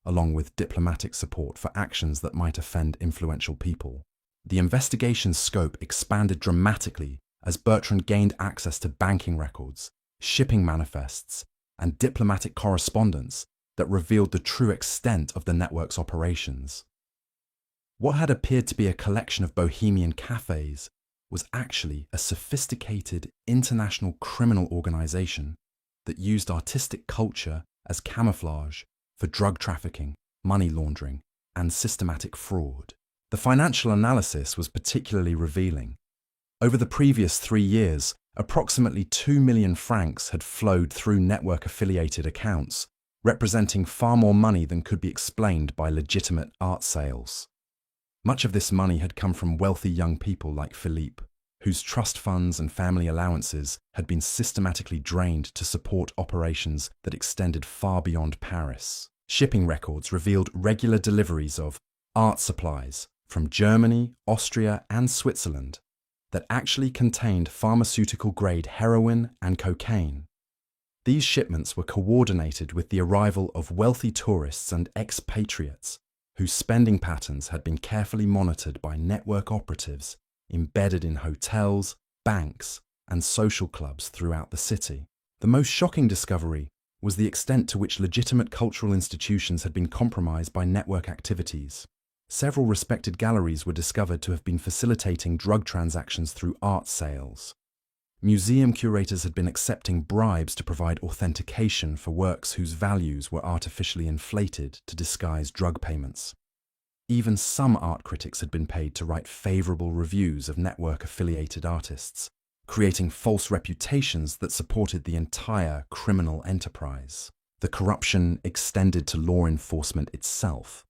along with diplomatic support for actions that might offend influential people. The investigation's scope expanded dramatically as Bertrand gained access to banking records, shipping manifests, and diplomatic correspondence that revealed the true extent of the network's operations. What had appeared to be a collection of bohemian cafes was actually a sophisticated international criminal organization that used artistic culture as camouflage for drug trafficking, money laundering, and systematic fraud. The financial analysis was particularly revealing. Over the previous 3 years, approximately 2 million francs had flowed through network-affiliated accounts, representing far more money than could be explained by legitimate art sales. Much of this money had come from wealthy young people like Philippe, whose trust funds and family allowances had been systematically drained to support operations that extended far beyond Paris. Shipping records revealed regular deliveries of art supplies from Germany, Austria, and Switzerland that actually contained pharmaceutical-grade heroin and cocaine. These shipments were coordinated with the arrival of wealthy tourists and expatriates whose spending patterns had been carefully monitored by network operatives embedded in hotels, banks, and social clubs throughout the city. The most shocking discovery was the extent to which legitimate cultural institutions had been compromised by network activities. Several respected galleries were discovered to have been facilitating drug transactions through art sales. Museum curators had been accepting bribes to provide authentication for works whose values were artificially inflated to disguise drug payments. Even some art critics had been paid to write favorable reviews of network-affiliated artists, creating false reputations that supported the entire criminal enterprise. The corruption extended to law enforcement itself.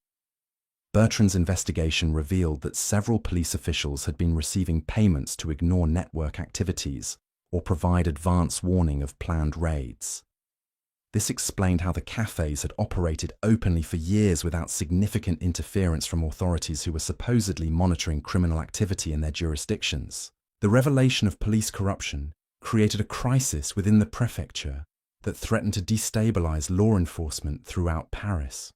Bertrand's investigation revealed that several police officials had been receiving payments to ignore network activities or provide advance warning of planned raids. This explained how the cafes had operated openly for years without significant interference from authorities who were supposedly monitoring criminal activity in their jurisdictions. The revelation of police corruption created a crisis within the prefecture that threatened to destabilize law enforcement throughout Paris.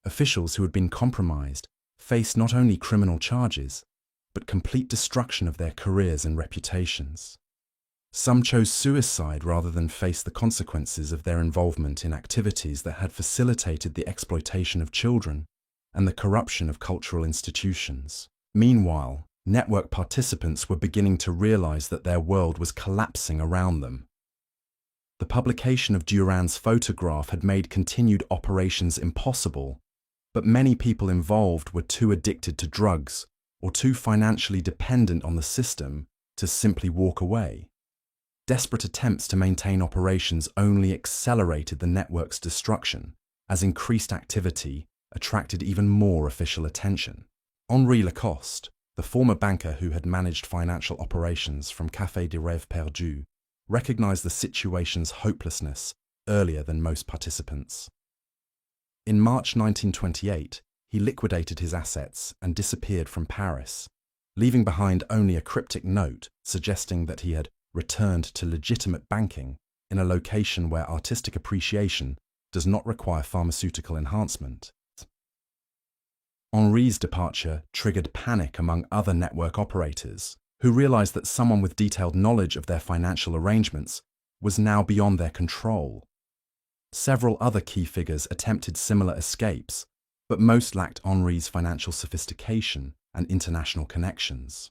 Officials who had been compromised faced not only criminal charges, but complete destruction of their careers and reputations. Some chose suicide rather than face the consequences of their involvement in activities that had facilitated the exploitation of children and the corruption of cultural institutions. Meanwhile, network participants were beginning to realize that their world was collapsing around them. The publication of Durand's photograph had made continued operations impossible, but many people involved were too addicted to drugs or too financially dependent on the system to simply walk away. Desperate attempts to maintain operations only accelerated the network's destruction, as increased activity attracted even more official attention. Henri Lacoste, the former banker who had managed financial operations from Café des Rêves Perdus, recognized the situation's hopelessness earlier than most participants. In March 1928, he liquidated his assets and disappeared from Paris, leaving behind only a cryptic note suggesting that he had returned to legitimate banking in a location where artistic appreciation does not require pharmaceutical enhancement. Henri's departure triggered panic among other network operators, who realized that someone with detailed knowledge of their financial arrangements was now beyond their control. Several other key figures attempted similar escapes, but most lacked Henri's financial sophistication and international connections.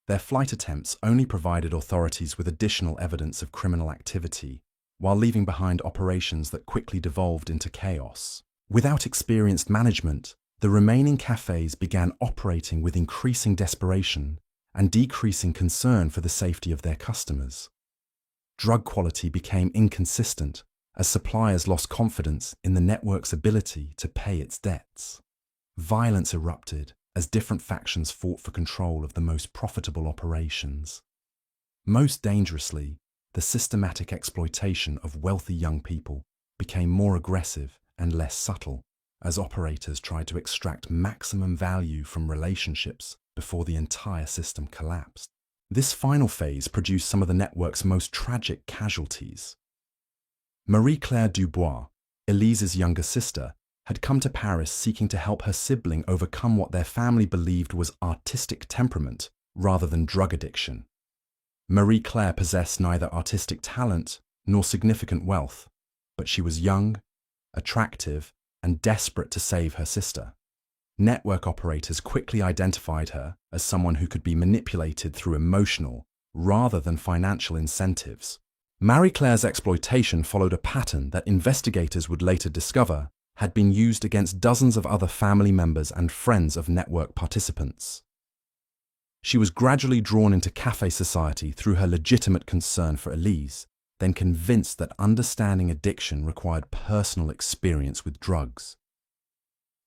Their flight attempts only provided authorities with additional evidence of criminal activity, while leaving behind operations that quickly devolved into chaos. Without experienced management, the remaining cafes began operating with increasing desperation and decreasing concern for the safety of their customers. Drug quality became inconsistent as suppliers lost confidence in the network's ability to pay its debts. Violence erupted as different factions fought for control of the most profitable operations. Most dangerously, the systematic exploitation of wealthy young people became more aggressive and less subtle, as operators tried to extract maximum value from relationships before the entire system collapsed. This final phase produced some of the network's most tragic casualties. Marie-Claire Dubois, Elise's younger sister, had come to Paris seeking to help her sibling overcome what their family believed was artistic temperament rather than drug addiction. Marie-Claire possessed neither artistic talent nor significant wealth, but she was young, attractive, and desperate to save her sister. Network operators quickly identified her as someone who could be manipulated through emotional rather than financial incentives. Marie-Claire's exploitation followed a pattern that investigators would later discover had been used against dozens of other family members and friends of network participants. She was gradually drawn into cafe society through her legitimate concern for Elise, then convinced that understanding addiction required personal experience with drugs.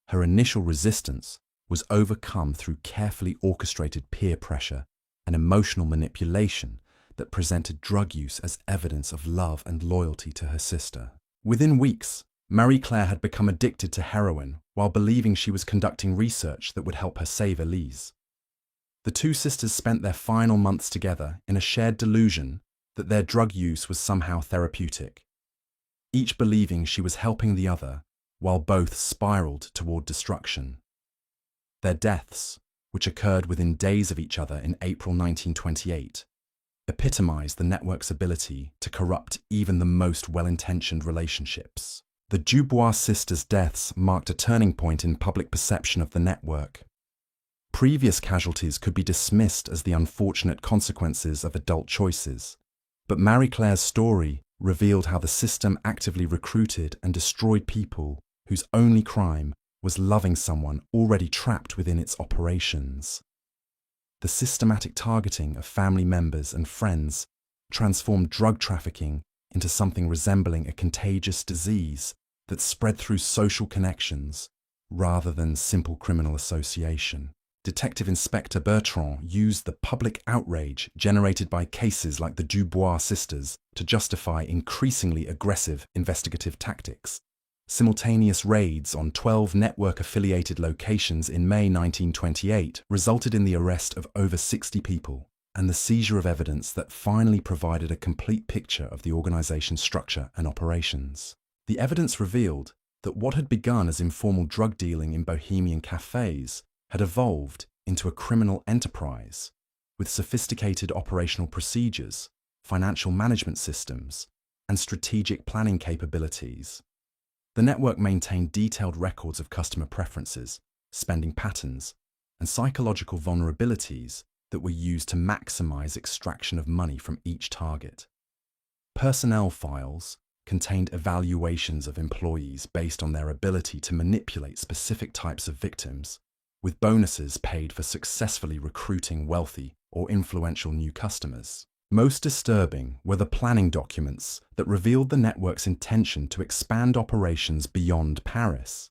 Her initial resistance was overcome through carefully orchestrated peer pressure and emotional manipulation that presented drug use as evidence of love and loyalty to her sister. Within weeks, Marie-Claire had become addicted to heroin while believing she was conducting research that would help her save Elise. The two sisters spent their final months together in a shared delusion that their drug use was somehow therapeutic, each believing she was helping the other while both spiraled toward destruction. Their deaths, which occurred within days of each other in April 1928, epitomized the network's ability to corrupt even the most well-intentioned relationships. The Dubois sisters' deaths marked a turning point in public perception of the network. Previous casualties could be dismissed as the unfortunate consequences of adult choices, but Marie-Claire's story revealed how the system actively recruited and destroyed people whose only crime was loving someone already trapped within its operations. The systematic targeting of family members and friends transformed drug trafficking into something resembling a contagious disease that spread through social connections rather than simple criminal association. Detective Inspector Bertrand used the public outrage generated by cases like the Dubois sisters to justify increasingly aggressive investigative tactics. Simultaneous raids on 12 network-affiliated locations in May 1928 resulted in the arrest of over 60 people and the seizure of evidence that finally provided a complete picture of the organization's structure and operations. The evidence revealed that what had begun as informal drug dealing in bohemian cafes had evolved into a criminal enterprise with sophisticated operational procedures, financial management systems, and strategic planning capabilities. The network maintained detailed records of customer preferences, spending patterns, and psychological vulnerabilities that were used to maximize extraction of money from each target. Personnel files contained evaluations of employees based on their ability to manipulate specific types of victims, with bonuses paid for successfully recruiting wealthy or influential new customers. Most disturbing were the planning documents that revealed the network's intention to expand operations beyond Paris.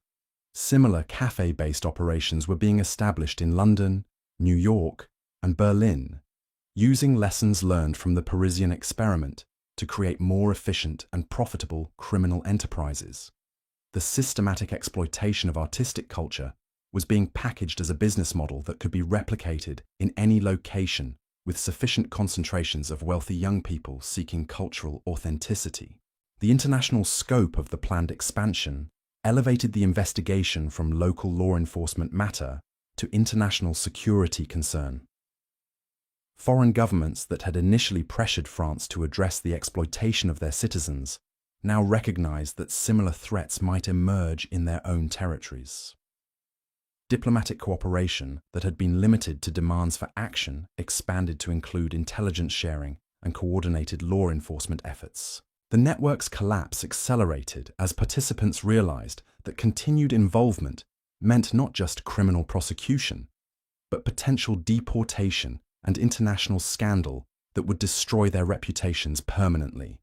Similar cafe-based operations were being established in London, New York, and Berlin, using lessons learned from the Parisian experiment to create more efficient and profitable criminal enterprises. The systematic exploitation of artistic culture was being packaged as a business model that could be replicated in any location with sufficient concentrations of wealthy young people seeking cultural authenticity. The international scope of the planned expansion elevated the investigation from local law enforcement matter to international security concern. Foreign governments that had initially pressured France to address the exploitation of their citizens now recognized that similar threats might emerge in their own territories. Diplomatic cooperation that had been limited to demands for action expanded to include intelligence sharing and coordinated law enforcement efforts. The network's collapse accelerated as participants realized that continued involvement meant not just criminal prosecution, but potential deportation and international scandal that would destroy their reputations permanently.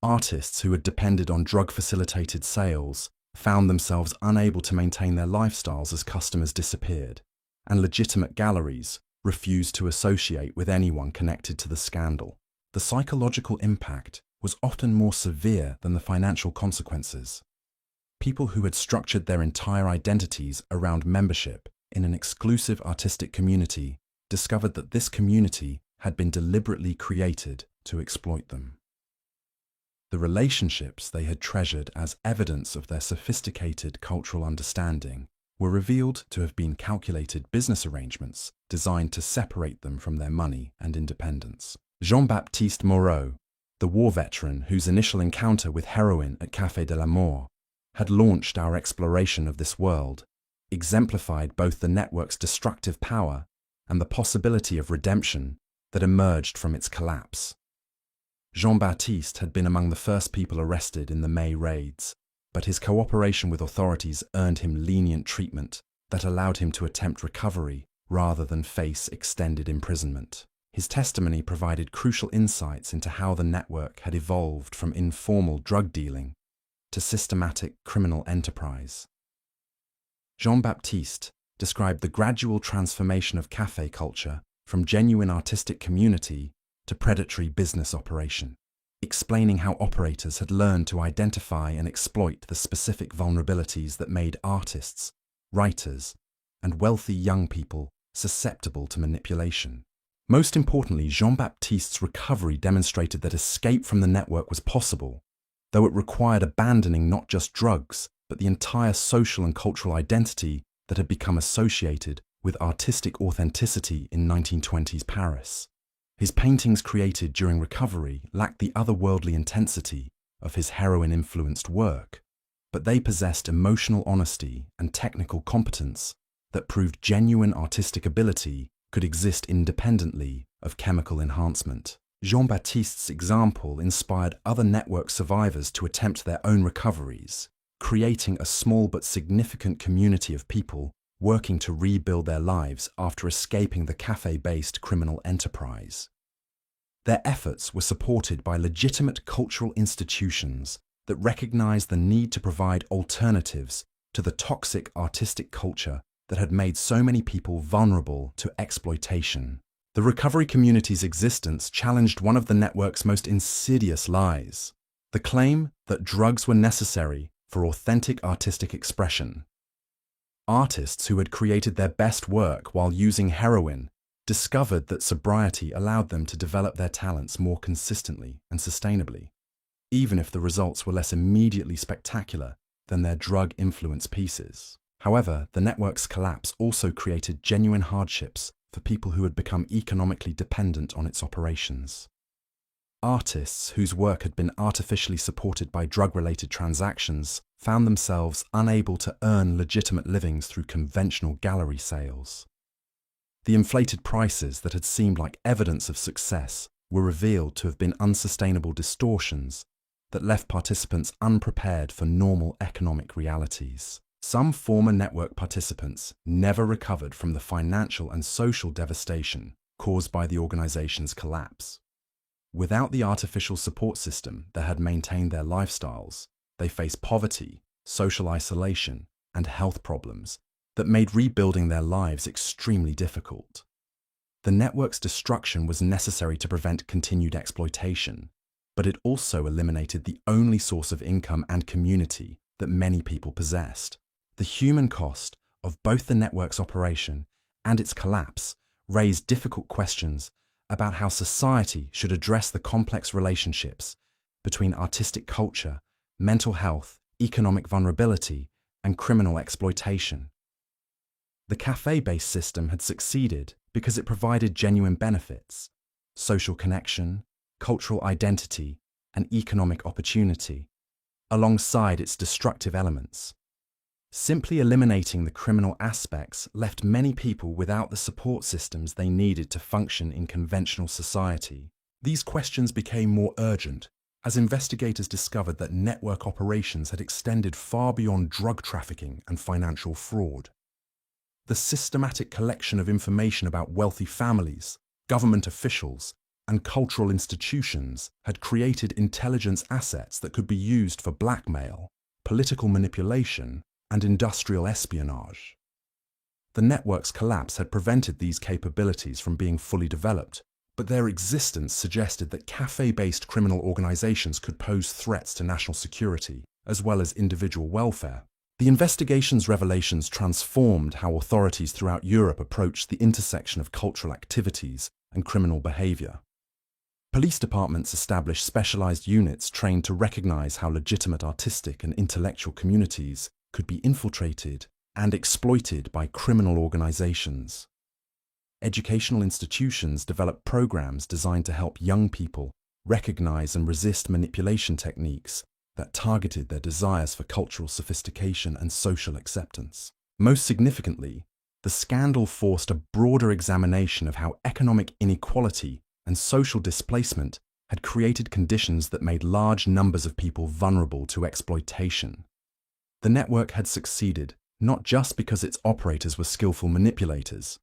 Artists who had depended on drug-facilitated sales found themselves unable to maintain their lifestyles as customers disappeared, and legitimate galleries refused to associate with anyone connected to the scandal. The psychological impact was often more severe than the financial consequences. People who had structured their entire identities around membership in an exclusive artistic community discovered that this community had been deliberately created to exploit them. The relationships they had treasured as evidence of their sophisticated cultural understanding were revealed to have been calculated business arrangements designed to separate them from their money and independence. Jean-Baptiste Moreau, the war veteran whose initial encounter with heroin at Café de la Mort had launched our exploration of this world, exemplified both the network's destructive power and the possibility of redemption that emerged from its collapse. Jean-Baptiste had been among the first people arrested in the May raids, but his cooperation with authorities earned him lenient treatment that allowed him to attempt recovery rather than face extended imprisonment. His testimony provided crucial insights into how the network had evolved from informal drug dealing to systematic criminal enterprise. Jean-Baptiste described the gradual transformation of café culture from genuine artistic community to predatory business operation, explaining how operators had learned to identify and exploit the specific vulnerabilities that made artists, writers, and wealthy young people susceptible to manipulation. Most importantly, Jean-Baptiste's recovery demonstrated that escape from the network was possible, though it required abandoning not just drugs, but the entire social and cultural identity that had become associated with artistic authenticity in 1920s Paris. His paintings created during recovery lacked the otherworldly intensity of his heroin-influenced work, but they possessed emotional honesty and technical competence that proved genuine artistic ability could exist independently of chemical enhancement. Jean-Baptiste's example inspired other network survivors to attempt their own recoveries, creating a small but significant community of people working to rebuild their lives after escaping the cafe-based criminal enterprise. Their efforts were supported by legitimate cultural institutions that recognized the need to provide alternatives to the toxic artistic culture that had made so many people vulnerable to exploitation. The recovery community's existence challenged one of the network's most insidious lies, the claim that drugs were necessary for authentic artistic expression. Artists who had created their best work while using heroin discovered that sobriety allowed them to develop their talents more consistently and sustainably, even if the results were less immediately spectacular than their drug-influenced pieces. However, the network's collapse also created genuine hardships for people who had become economically dependent on its operations. Artists whose work had been artificially supported by drug-related transactions found themselves unable to earn legitimate livings through conventional gallery sales. The inflated prices that had seemed like evidence of success were revealed to have been unsustainable distortions that left participants unprepared for normal economic realities. Some former network participants never recovered from the financial and social devastation caused by the organization's collapse. Without the artificial support system that had maintained their lifestyles, they faced poverty, social isolation, and health problems that made rebuilding their lives extremely difficult. The network's destruction was necessary to prevent continued exploitation, but it also eliminated the only source of income and community that many people possessed. The human cost of both the network's operation and its collapse raised difficult questions about how society should address the complex relationships between artistic culture, mental health, economic vulnerability, and criminal exploitation. The cafe-based system had succeeded because it provided genuine benefits, social connection, cultural identity, and economic opportunity, alongside its destructive elements. Simply eliminating the criminal aspects left many people without the support systems they needed to function in conventional society. These questions became more urgent as investigators discovered that network operations had extended far beyond drug trafficking and financial fraud. The systematic collection of information about wealthy families, government officials, and cultural institutions had created intelligence assets that could be used for blackmail, political manipulation, and industrial espionage. The network's collapse had prevented these capabilities from being fully developed, but their existence suggested that cafe-based criminal organizations could pose threats to national security, as well as individual welfare. The investigation's revelations transformed how authorities throughout Europe approached the intersection of cultural activities and criminal behavior. Police departments established specialized units trained to recognize how legitimate artistic and intellectual communities could be infiltrated and exploited by criminal organizations. Educational institutions developed programs designed to help young people recognize and resist manipulation techniques that targeted their desires for cultural sophistication and social acceptance. Most significantly, the scandal forced a broader examination of how economic inequality and social displacement had created conditions that made large numbers of people vulnerable to exploitation. The network had succeeded not just because its operators were skillful manipulators,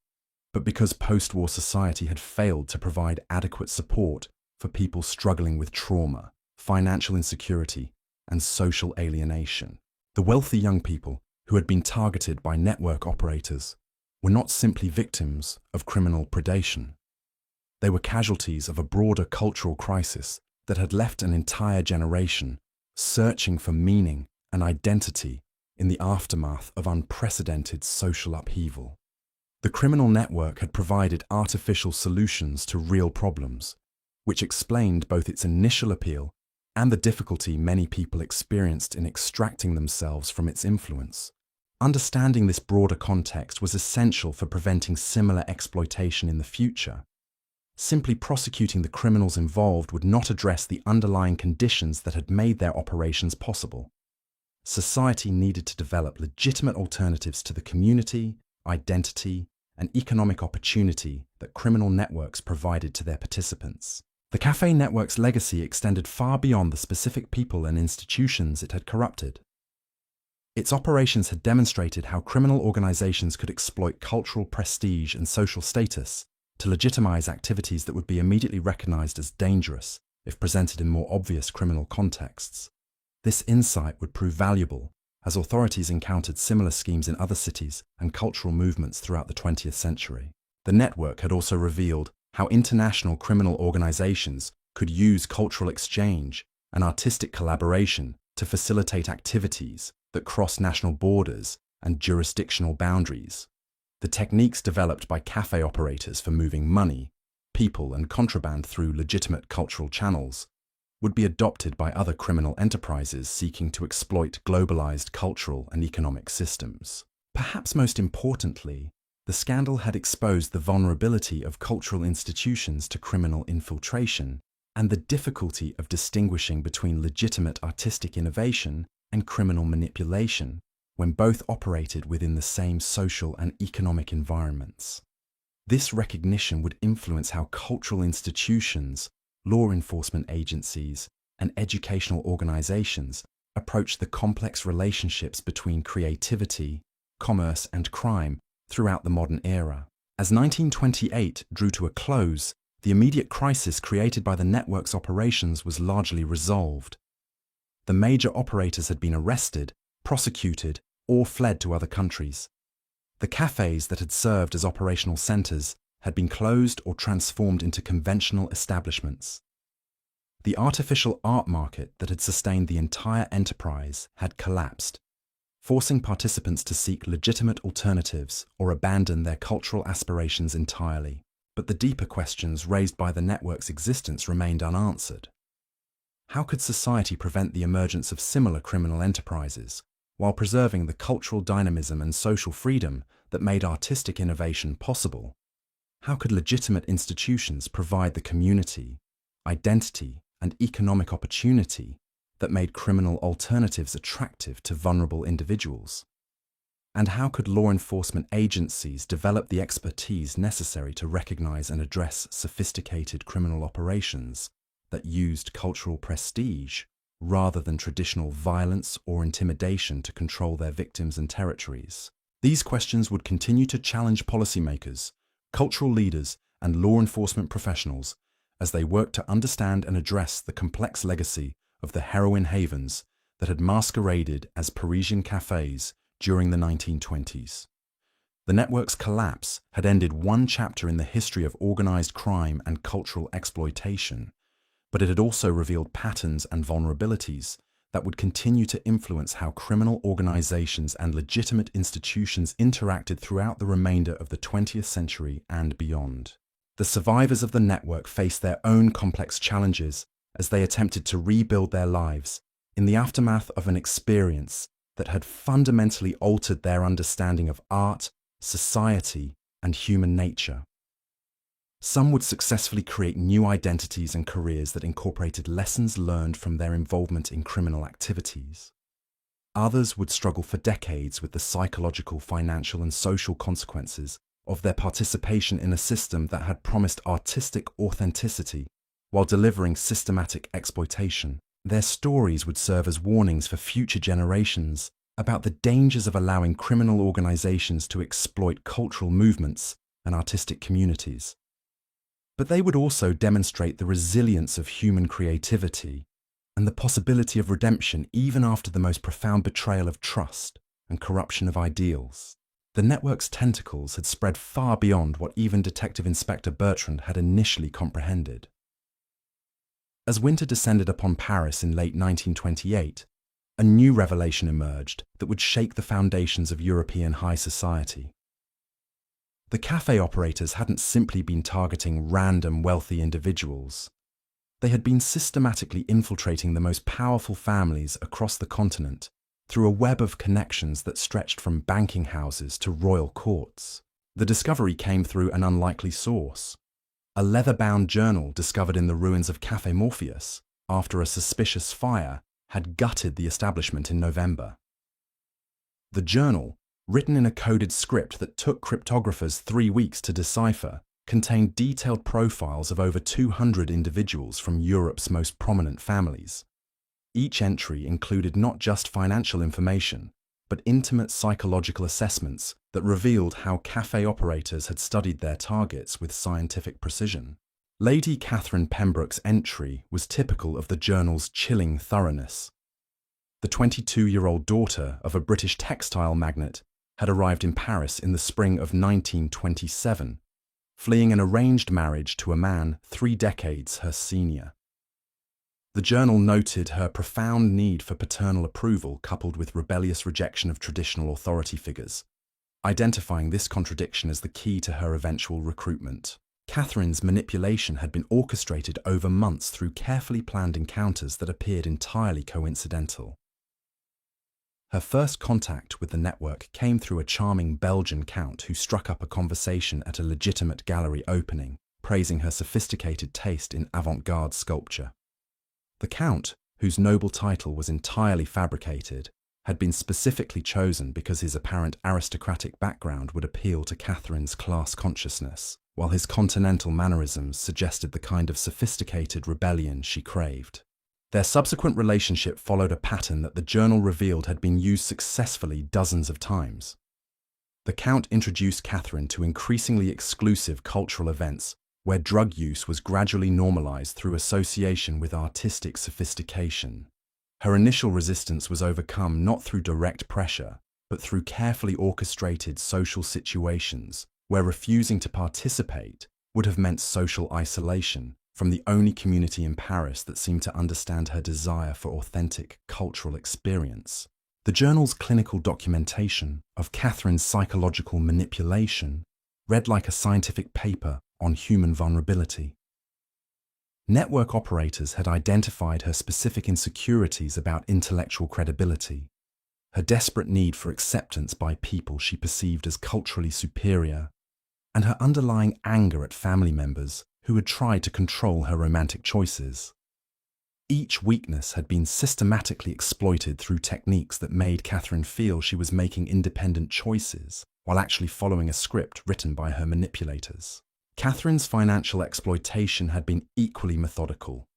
but because post-war society had failed to provide adequate support for people struggling with trauma, financial insecurity, and social alienation. The wealthy young people who had been targeted by network operators were not simply victims of criminal predation. They were casualties of a broader cultural crisis that had left an entire generation searching for meaning and identity in the aftermath of unprecedented social upheaval. The criminal network had provided artificial solutions to real problems, which explained both its initial appeal and the difficulty many people experienced in extracting themselves from its influence. Understanding this broader context was essential for preventing similar exploitation in the future. Simply prosecuting the criminals involved would not address the underlying conditions that had made their operations possible. society needed to develop legitimate alternatives to the community, identity, and economic opportunity that criminal networks provided to their participants. The cafe network's legacy extended far beyond the specific people and institutions it had corrupted. Its operations had demonstrated how criminal organizations could exploit cultural prestige and social status to legitimize activities that would be immediately recognized as dangerous if presented in more obvious criminal contexts. This insight would prove valuable as authorities encountered similar schemes in other cities and cultural movements throughout the 20th century. The network had also revealed how international criminal organizations could use cultural exchange and artistic collaboration to facilitate activities that cross national borders and jurisdictional boundaries. The techniques developed by cafe operators for moving money, people, and contraband through legitimate cultural channels would be adopted by other criminal enterprises seeking to exploit globalized cultural and economic systems. Perhaps most importantly, the scandal had exposed the vulnerability of cultural institutions to criminal infiltration and the difficulty of distinguishing between legitimate artistic innovation and criminal manipulation when both operated within the same social and economic environments. This recognition would influence how cultural institutions, law enforcement agencies, and educational organizations approach the complex relationships between creativity, commerce, and crime throughout the modern era. As 1928 drew to a close, the immediate crisis created by the network's operations was largely resolved. The major operators had been arrested, prosecuted, or fled to other countries. The cafes that had served as operational centers had been closed or transformed into conventional establishments. The artificial art market that had sustained the entire enterprise had collapsed, forcing participants to seek legitimate alternatives or abandon their cultural aspirations entirely. But the deeper questions raised by the network's existence remained unanswered. How could society prevent the emergence of similar criminal enterprises while preserving the cultural dynamism and social freedom that made artistic innovation possible? How could legitimate institutions provide the community, identity, and economic opportunity that made criminal alternatives attractive to vulnerable individuals? And how could law enforcement agencies develop the expertise necessary to recognize and address sophisticated criminal operations that used cultural prestige rather than traditional violence or intimidation to control their victims and territories? These questions would continue to challenge policymakers, cultural leaders, and law enforcement professionals as they worked to understand and address the complex legacy of the heroin havens that had masqueraded as Parisian cafes during the 1920s. The network's collapse had ended one chapter in the history of organized crime and cultural exploitation, but it had also revealed patterns and vulnerabilities that would continue to influence how criminal organizations and legitimate institutions interacted throughout the remainder of the 20th century and beyond. The survivors of the network faced their own complex challenges as they attempted to rebuild their lives in the aftermath of an experience that had fundamentally altered their understanding of art, society, and human nature. Some would successfully create new identities and careers that incorporated lessons learned from their involvement in criminal activities. Others would struggle for decades with the psychological, financial, and social consequences of their participation in a system that had promised artistic authenticity while delivering systematic exploitation. Their stories would serve as warnings for future generations about the dangers of allowing criminal organizations to exploit cultural movements and artistic communities. But they would also demonstrate the resilience of human creativity and the possibility of redemption even after the most profound betrayal of trust and corruption of ideals. The network's tentacles had spread far beyond what even Detective Inspector Bertrand had initially comprehended. As winter descended upon Paris in late 1928, a new revelation emerged that would shake the foundations of European high society. The cafe operators hadn't simply been targeting random wealthy individuals. They had been systematically infiltrating the most powerful families across the continent through a web of connections that stretched from banking houses to royal courts. The discovery came through an unlikely source: a leather-bound journal discovered in the ruins of Café Morpheus after a suspicious fire had gutted the establishment in November. The journal, written in a coded script that took cryptographers 3 weeks to decipher, contained detailed profiles of over 200 individuals from Europe's most prominent families. Each entry included not just financial information, but intimate psychological assessments that revealed how cafe operators had studied their targets with scientific precision. Lady Catherine Pembroke's entry was typical of the journal's chilling thoroughness. The 22-year-old daughter of a British textile magnate had arrived in Paris in the spring of 1927, fleeing an arranged marriage to a man 3 decades her senior. The journal noted her profound need for paternal approval coupled with rebellious rejection of traditional authority figures, identifying this contradiction as the key to her eventual recruitment. Catherine's manipulation had been orchestrated over months through carefully planned encounters that appeared entirely coincidental. Her first contact with the network came through a charming Belgian count who struck up a conversation at a legitimate gallery opening, praising her sophisticated taste in avant-garde sculpture. The count, whose noble title was entirely fabricated, had been specifically chosen because his apparent aristocratic background would appeal to Catherine's class consciousness, while his continental mannerisms suggested the kind of sophisticated rebellion she craved. Their subsequent relationship followed a pattern that the journal revealed had been used successfully dozens of times. The Count introduced Catherine to increasingly exclusive cultural events where drug use was gradually normalized through association with artistic sophistication. Her initial resistance was overcome not through direct pressure, but through carefully orchestrated social situations where refusing to participate would have meant social isolation from the only community in Paris that seemed to understand her desire for authentic cultural experience. The journal's clinical documentation of Catherine's psychological manipulation read like a scientific paper on human vulnerability. Network operators had identified her specific insecurities about intellectual credibility, her desperate need for acceptance by people she perceived as culturally superior, and her underlying anger at family members who had tried to control her romantic choices. Each weakness had been systematically exploited through techniques that made Catherine feel she was making independent choices while actually following a script written by her manipulators. Catherine's financial exploitation had been equally methodical.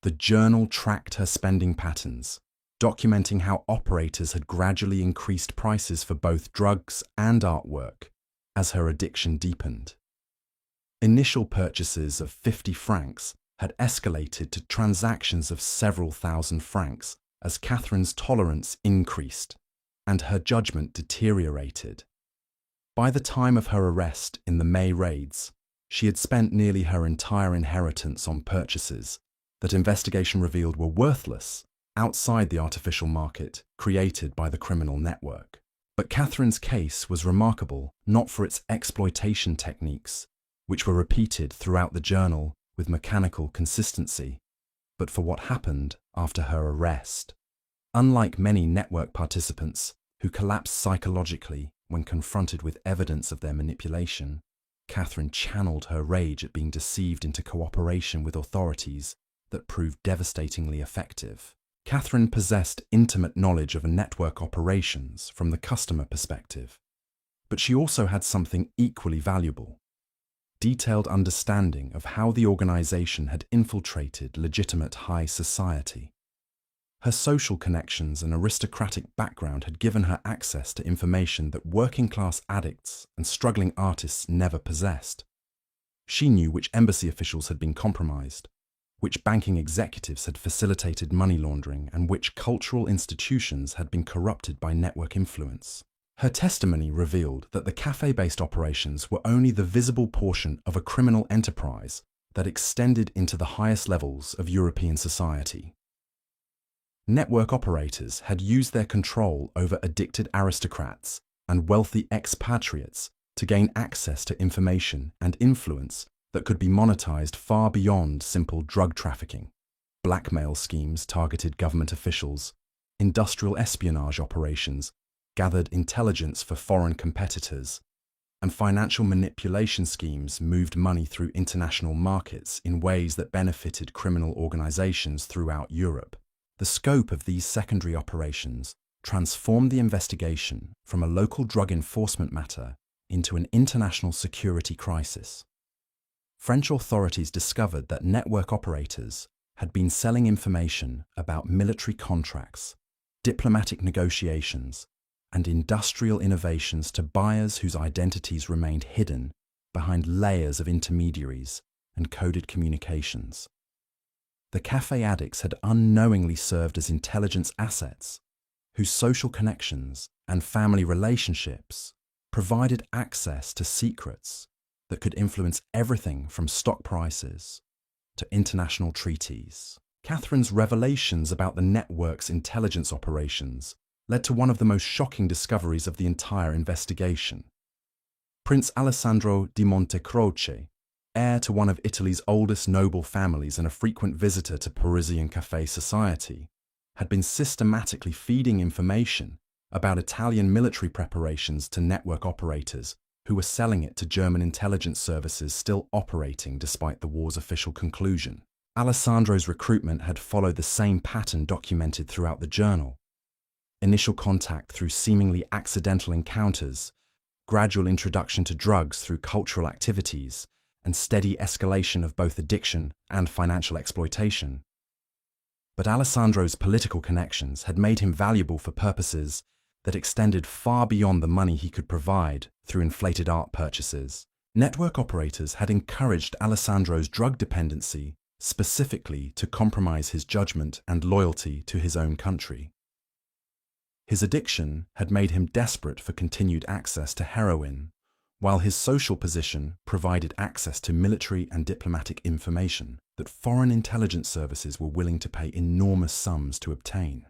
The journal tracked her spending patterns, documenting how operators had gradually increased prices for both drugs and artwork as her addiction deepened. Initial purchases of 50 francs had escalated to transactions of several thousand francs as Catherine's tolerance increased and her judgment deteriorated. By the time of her arrest in the May raids, she had spent nearly her entire inheritance on purchases that investigation revealed were worthless outside the artificial market created by the criminal network. But Catherine's case was remarkable not for its exploitation techniques, which were repeated throughout the journal with mechanical consistency, but for what happened after her arrest. Unlike many network participants who collapsed psychologically when confronted with evidence of their manipulation, Catherine channeled her rage at being deceived into cooperation with authorities that proved devastatingly effective. Catherine possessed intimate knowledge of network operations from the customer perspective, but she also had something equally valuable: detailed understanding of how the organization had infiltrated legitimate high society. Her social connections and aristocratic background had given her access to information that working-class addicts and struggling artists never possessed. She knew which embassy officials had been compromised, which banking executives had facilitated money laundering, and which cultural institutions had been corrupted by network influence. Her testimony revealed that the cafe-based operations were only the visible portion of a criminal enterprise that extended into the highest levels of European society. Network operators had used their control over addicted aristocrats and wealthy expatriates to gain access to information and influence that could be monetized far beyond simple drug trafficking. Blackmail schemes targeted government officials, industrial espionage operations gathered intelligence for foreign competitors, and financial manipulation schemes moved money through international markets in ways that benefited criminal organizations throughout Europe. The scope of these secondary operations transformed the investigation from a local drug enforcement matter into an international security crisis. French authorities discovered that network operators had been selling information about military contracts, diplomatic negotiations, and industrial innovations to buyers whose identities remained hidden behind layers of intermediaries and coded communications. The cafe addicts had unknowingly served as intelligence assets, whose social connections and family relationships provided access to secrets that could influence everything from stock prices to international treaties. Catherine's revelations about the network's intelligence operations led to one of the most shocking discoveries of the entire investigation. Prince Alessandro di Montecroce, heir to one of Italy's oldest noble families and a frequent visitor to Parisian café society, had been systematically feeding information about Italian military preparations to network operators who were selling it to German intelligence services still operating despite the war's official conclusion. Alessandro's recruitment had followed the same pattern documented throughout the journal. Initial contact through seemingly accidental encounters, gradual introduction to drugs through cultural activities, and steady escalation of both addiction and financial exploitation. But Alessandro's political connections had made him valuable for purposes that extended far beyond the money he could provide through inflated art purchases. Network operators had encouraged Alessandro's drug dependency specifically to compromise his judgment and loyalty to his own country. His addiction had made him desperate for continued access to heroin, while his social position provided access to military and diplomatic information that foreign intelligence services were willing to pay enormous sums to obtain.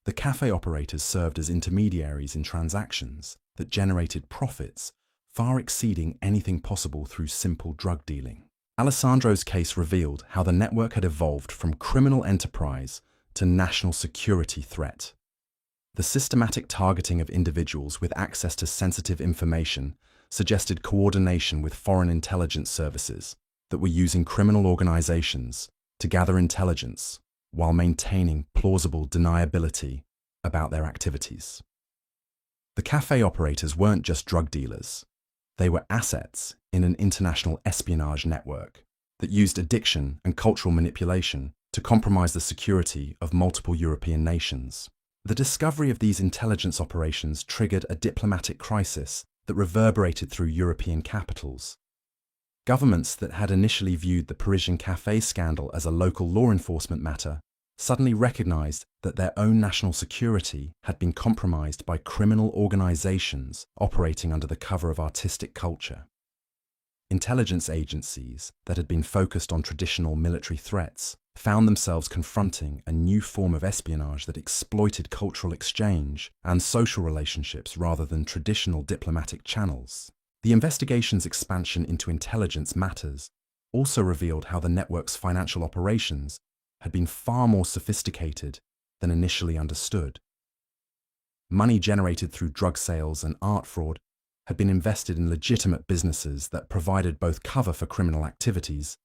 The cafe operators served as intermediaries in transactions that generated profits far exceeding anything possible through simple drug dealing. Alessandro's case revealed how the network had evolved from criminal enterprise to national security threat. The systematic targeting of individuals with access to sensitive information suggested coordination with foreign intelligence services that were using criminal organizations to gather intelligence while maintaining plausible deniability about their activities. The cafe operators weren't just drug dealers. They were assets in an international espionage network that used addiction and cultural manipulation to compromise the security of multiple European nations. The discovery of these intelligence operations triggered a diplomatic crisis that reverberated through European capitals. Governments that had initially viewed the Parisian café scandal as a local law enforcement matter suddenly recognized that their own national security had been compromised by criminal organizations operating under the cover of artistic culture. Intelligence agencies that had been focused on traditional military threats found themselves confronting a new form of espionage that exploited cultural exchange and social relationships rather than traditional diplomatic channels. The investigation's expansion into intelligence matters also revealed how the network's financial operations had been far more sophisticated than initially understood. Money generated through drug sales and art fraud had been invested in legitimate businesses that provided both cover for criminal activities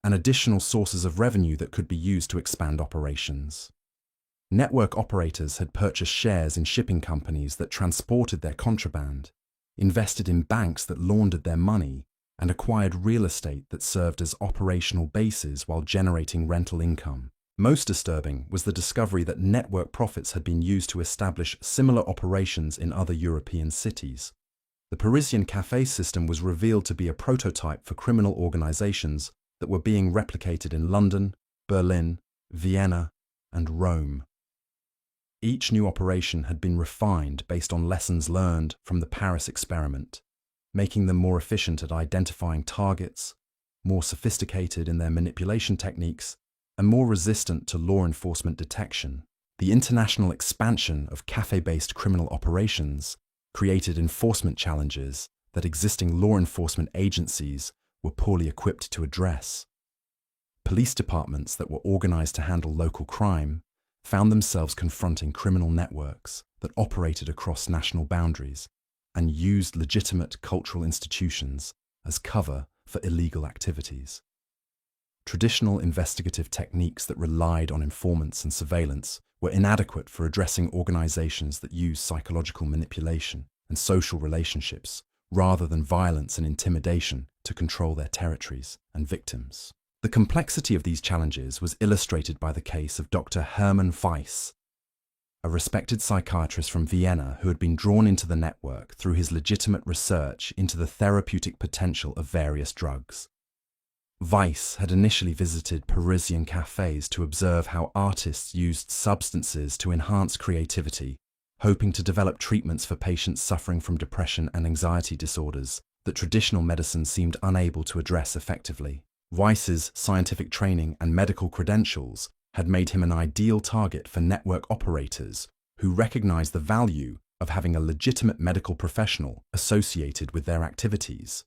and additional sources of revenue that could be used to expand operations. Network operators had purchased shares in shipping companies that transported their contraband, invested in banks that laundered their money, and acquired real estate that served as operational bases while generating rental income. Most disturbing was the discovery that network profits had been used to establish similar operations in other European cities. The Parisian café system was revealed to be a prototype for criminal organizations that were being replicated in London, Berlin, Vienna, and Rome. Each new operation had been refined based on lessons learned from the Paris experiment, making them more efficient at identifying targets, more sophisticated in their manipulation techniques, and more resistant to law enforcement detection. The international expansion of café-based criminal operations created enforcement challenges that existing law enforcement agencies were poorly equipped to address. Police departments that were organized to handle local crime found themselves confronting criminal networks that operated across national boundaries and used legitimate cultural institutions as cover for illegal activities. Traditional investigative techniques that relied on informants and surveillance were inadequate for addressing organizations that use psychological manipulation and social relationships rather than violence and intimidation to control their territories and victims. The complexity of these challenges was illustrated by the case of Dr. Hermann Weiss, a respected psychiatrist from Vienna who had been drawn into the network through his legitimate research into the therapeutic potential of various drugs. Weiss had initially visited Parisian cafes to observe how artists used substances to enhance creativity, hoping to develop treatments for patients suffering from depression and anxiety disorders that traditional medicine seemed unable to address effectively. Weiss's scientific training and medical credentials had made him an ideal target for network operators who recognized the value of having a legitimate medical professional associated with their activities.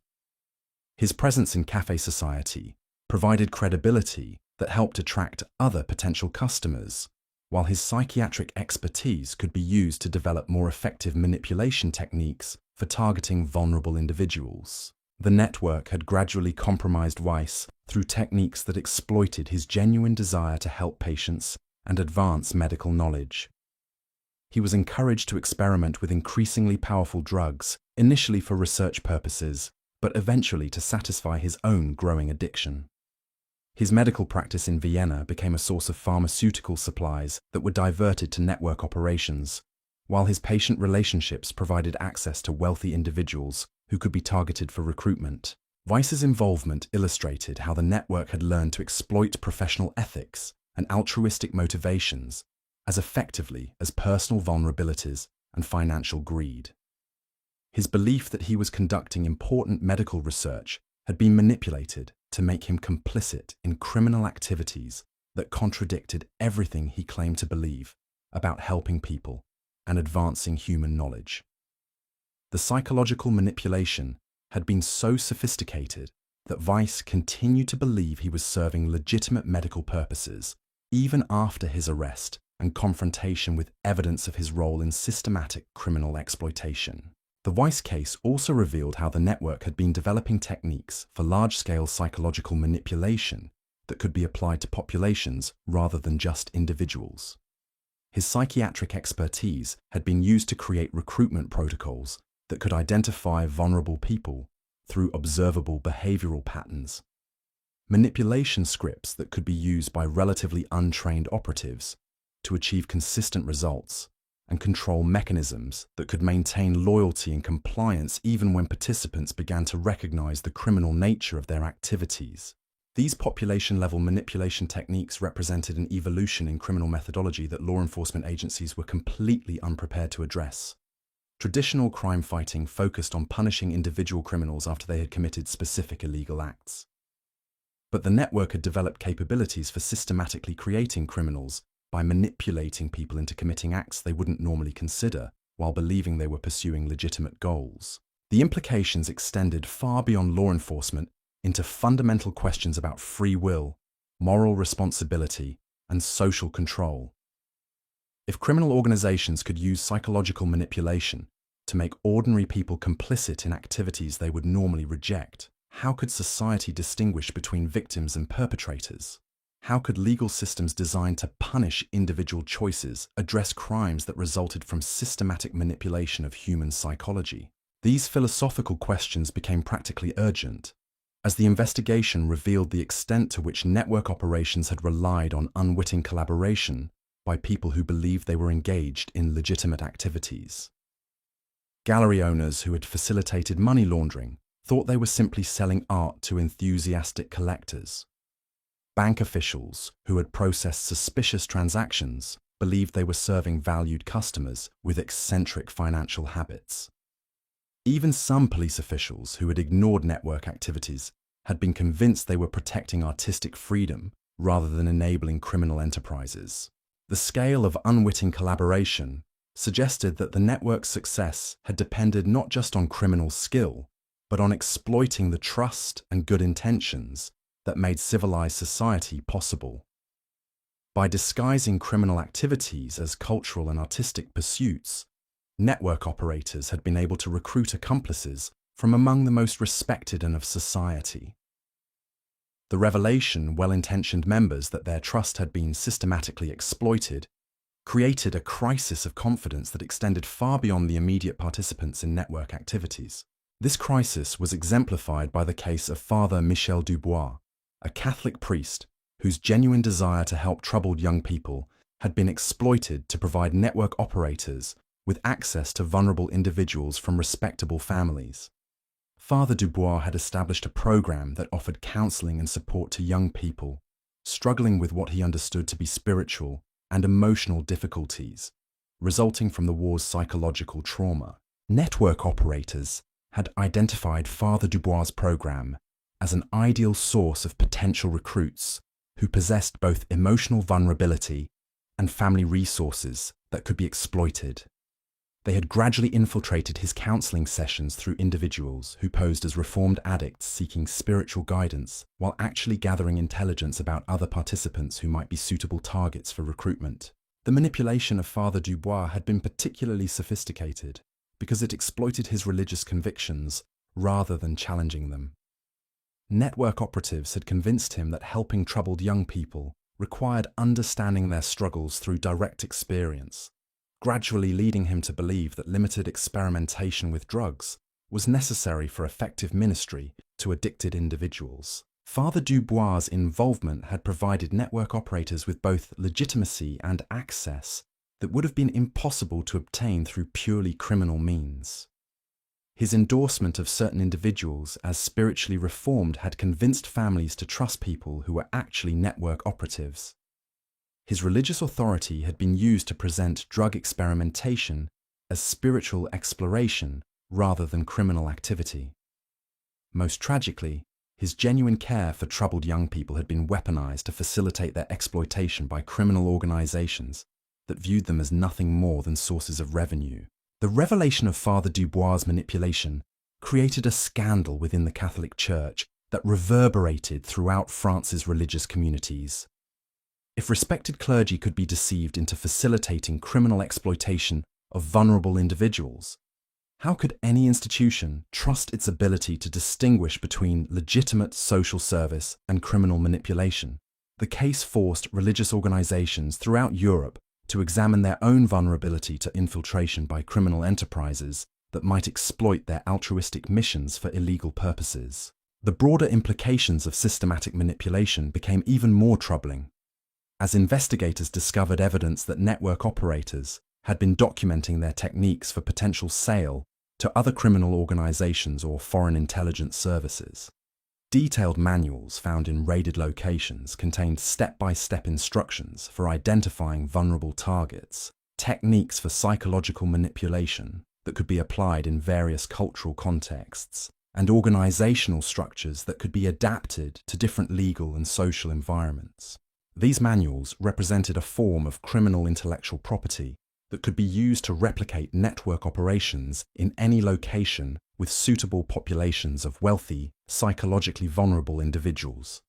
His presence in cafe society provided credibility that helped attract other potential customers, while his psychiatric expertise could be used to develop more effective manipulation techniques for targeting vulnerable individuals. The network had gradually compromised Weiss through techniques that exploited his genuine desire to help patients and advance medical knowledge. He was encouraged to experiment with increasingly powerful drugs, initially for research purposes, but eventually to satisfy his own growing addiction. His medical practice in Vienna became a source of pharmaceutical supplies that were diverted to network operations, while his patient relationships provided access to wealthy individuals who could be targeted for recruitment. Weiss's involvement illustrated how the network had learned to exploit professional ethics and altruistic motivations as effectively as personal vulnerabilities and financial greed. His belief that he was conducting important medical research had been manipulated to make him complicit in criminal activities that contradicted everything he claimed to believe about helping people and advancing human knowledge. The psychological manipulation had been so sophisticated that Weiss continued to believe he was serving legitimate medical purposes even after his arrest and confrontation with evidence of his role in systematic criminal exploitation. The Weiss case also revealed how the network had been developing techniques for large-scale psychological manipulation that could be applied to populations rather than just individuals. His psychiatric expertise had been used to create recruitment protocols that could identify vulnerable people through observable behavioral patterns, manipulation scripts that could be used by relatively untrained operatives to achieve consistent results, and control mechanisms that could maintain loyalty and compliance even when participants began to recognize the criminal nature of their activities. These population-level manipulation techniques represented an evolution in criminal methodology that law enforcement agencies were completely unprepared to address. Traditional crime fighting focused on punishing individual criminals after they had committed specific illegal acts. But the network had developed capabilities for systematically creating criminals by manipulating people into committing acts they wouldn't normally consider while believing they were pursuing legitimate goals. The implications extended far beyond law enforcement into fundamental questions about free will, moral responsibility, and social control. If criminal organizations could use psychological manipulation to make ordinary people complicit in activities they would normally reject, how could society distinguish between victims and perpetrators? How could legal systems designed to punish individual choices address crimes that resulted from systematic manipulation of human psychology? These philosophical questions became practically urgent, as the investigation revealed the extent to which network operations had relied on unwitting collaboration by people who believed they were engaged in legitimate activities. Gallery owners who had facilitated money laundering thought they were simply selling art to enthusiastic collectors. Bank officials who had processed suspicious transactions believed they were serving valued customers with eccentric financial habits. Even some police officials who had ignored network activities had been convinced they were protecting artistic freedom rather than enabling criminal enterprises. The scale of unwitting collaboration suggested that the network's success had depended not just on criminal skill, but on exploiting the trust and good intentions that made civilized society possible. By disguising criminal activities as cultural and artistic pursuits, network operators had been able to recruit accomplices from among the most respected and of society. The revelation well-intentioned members that their trust had been systematically exploited created a crisis of confidence that extended far beyond the immediate participants in network activities. This crisis was exemplified by the case of Father Michel Dubois, a Catholic priest whose genuine desire to help troubled young people had been exploited to provide network operators with access to vulnerable individuals from respectable families. Father Dubois had established a program that offered counseling and support to young people struggling with what he understood to be spiritual and emotional difficulties resulting from the war's psychological trauma. Network operators had identified Father Dubois' program as an ideal source of potential recruits who possessed both emotional vulnerability and family resources that could be exploited. They had gradually infiltrated his counseling sessions through individuals who posed as reformed addicts seeking spiritual guidance while actually gathering intelligence about other participants who might be suitable targets for recruitment. The manipulation of Father Dubois had been particularly sophisticated because it exploited his religious convictions rather than challenging them. Network operatives had convinced him that helping troubled young people required understanding their struggles through direct experience, gradually leading him to believe that limited experimentation with drugs was necessary for effective ministry to addicted individuals. Father Dubois' involvement had provided network operators with both legitimacy and access that would have been impossible to obtain through purely criminal means. His endorsement of certain individuals as spiritually reformed had convinced families to trust people who were actually network operatives. His religious authority had been used to present drug experimentation as spiritual exploration rather than criminal activity. Most tragically, his genuine care for troubled young people had been weaponized to facilitate their exploitation by criminal organizations that viewed them as nothing more than sources of revenue. The revelation of Father Dubois' manipulation created a scandal within the Catholic Church that reverberated throughout France's religious communities. If respected clergy could be deceived into facilitating criminal exploitation of vulnerable individuals, how could any institution trust its ability to distinguish between legitimate social service and criminal manipulation? The case forced religious organizations throughout Europe to examine their own vulnerability to infiltration by criminal enterprises that might exploit their altruistic missions for illegal purposes. The broader implications of systematic manipulation became even more troubling, as investigators discovered evidence that network operators had been documenting their techniques for potential sale to other criminal organizations or foreign intelligence services. Detailed manuals found in raided locations contained step-by-step instructions for identifying vulnerable targets, techniques for psychological manipulation that could be applied in various cultural contexts, and organizational structures that could be adapted to different legal and social environments. These manuals represented a form of criminal intellectual property that could be used to replicate network operations in any location with suitable populations of wealthy, psychologically vulnerable individuals.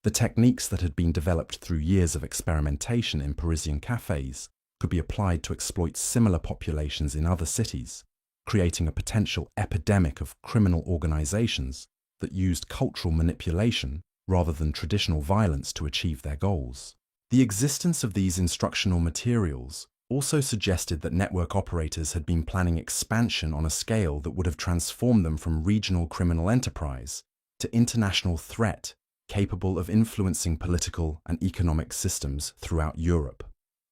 The techniques that had been developed through years of experimentation in Parisian cafes could be applied to exploit similar populations in other cities, creating a potential epidemic of criminal organizations that used cultural manipulation rather than traditional violence to achieve their goals. The existence of these instructional materials also suggested that network operators had been planning expansion on a scale that would have transformed them from regional criminal enterprise to international threat capable of influencing political and economic systems throughout Europe.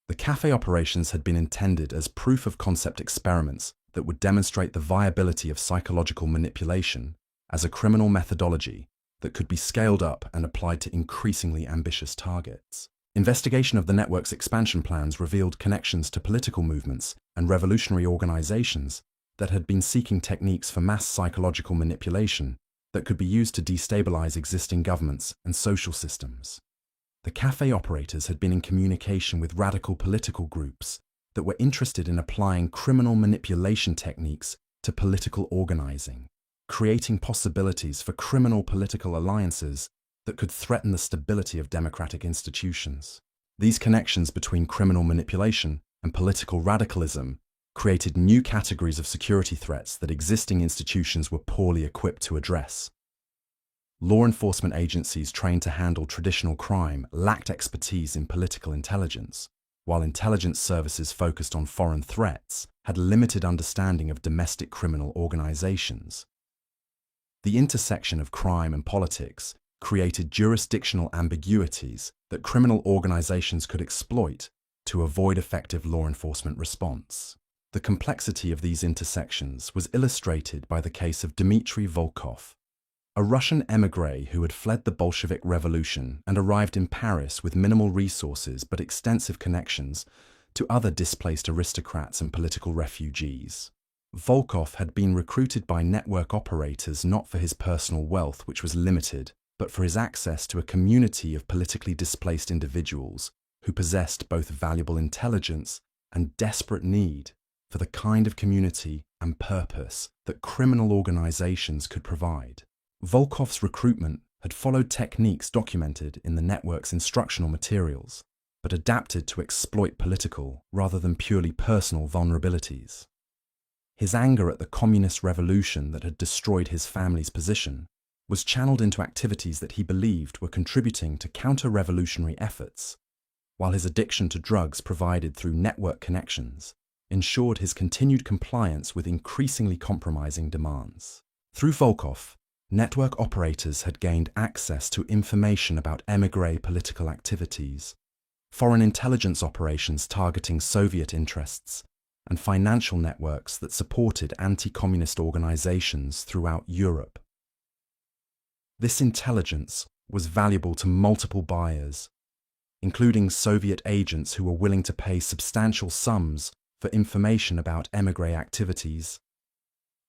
The cafe operations had been intended as proof-of-concept experiments that would demonstrate the viability of psychological manipulation as a criminal methodology that could be scaled up and applied to increasingly ambitious targets. Investigation of the network's expansion plans revealed connections to political movements and revolutionary organizations that had been seeking techniques for mass psychological manipulation that could be used to destabilize existing governments and social systems. The cafe operators had been in communication with radical political groups that were interested in applying criminal manipulation techniques to political organizing, creating possibilities for criminal political alliances that could threaten the stability of democratic institutions. These connections between criminal manipulation and political radicalism created new categories of security threats that existing institutions were poorly equipped to address. Law enforcement agencies trained to handle traditional crime lacked expertise in political intelligence, while intelligence services focused on foreign threats had limited understanding of domestic criminal organizations. The intersection of crime and politics created jurisdictional ambiguities that criminal organizations could exploit to avoid effective law enforcement response. The complexity of these intersections was illustrated by the case of Dmitry Volkov, a Russian émigré who had fled the Bolshevik Revolution and arrived in Paris with minimal resources but extensive connections to other displaced aristocrats and political refugees. Volkov had been recruited by network operators not for his personal wealth, which was limited, but for his access to a community of politically displaced individuals who possessed both valuable intelligence and desperate need for the kind of community and purpose that criminal organizations could provide. Volkov's recruitment had followed techniques documented in the network's instructional materials, but adapted to exploit political rather than purely personal vulnerabilities. His anger at the communist revolution that had destroyed his family's position was channeled into activities that he believed were contributing to counter-revolutionary efforts, while his addiction to drugs provided through network connections ensured his continued compliance with increasingly compromising demands. Through Volkov, network operators had gained access to information about émigré political activities, foreign intelligence operations targeting Soviet interests, and financial networks that supported anti-communist organizations throughout Europe. This intelligence was valuable to multiple buyers, including Soviet agents who were willing to pay substantial sums for information about émigré activities,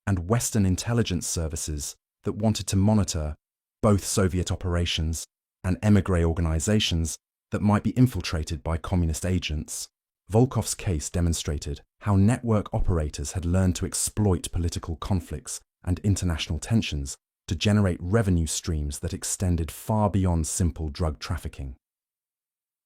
and Western intelligence services that wanted to monitor both Soviet operations and émigré organizations that might be infiltrated by communist agents. Volkov's case demonstrated how network operators had learned to exploit political conflicts and international tensions to generate revenue streams that extended far beyond simple drug trafficking.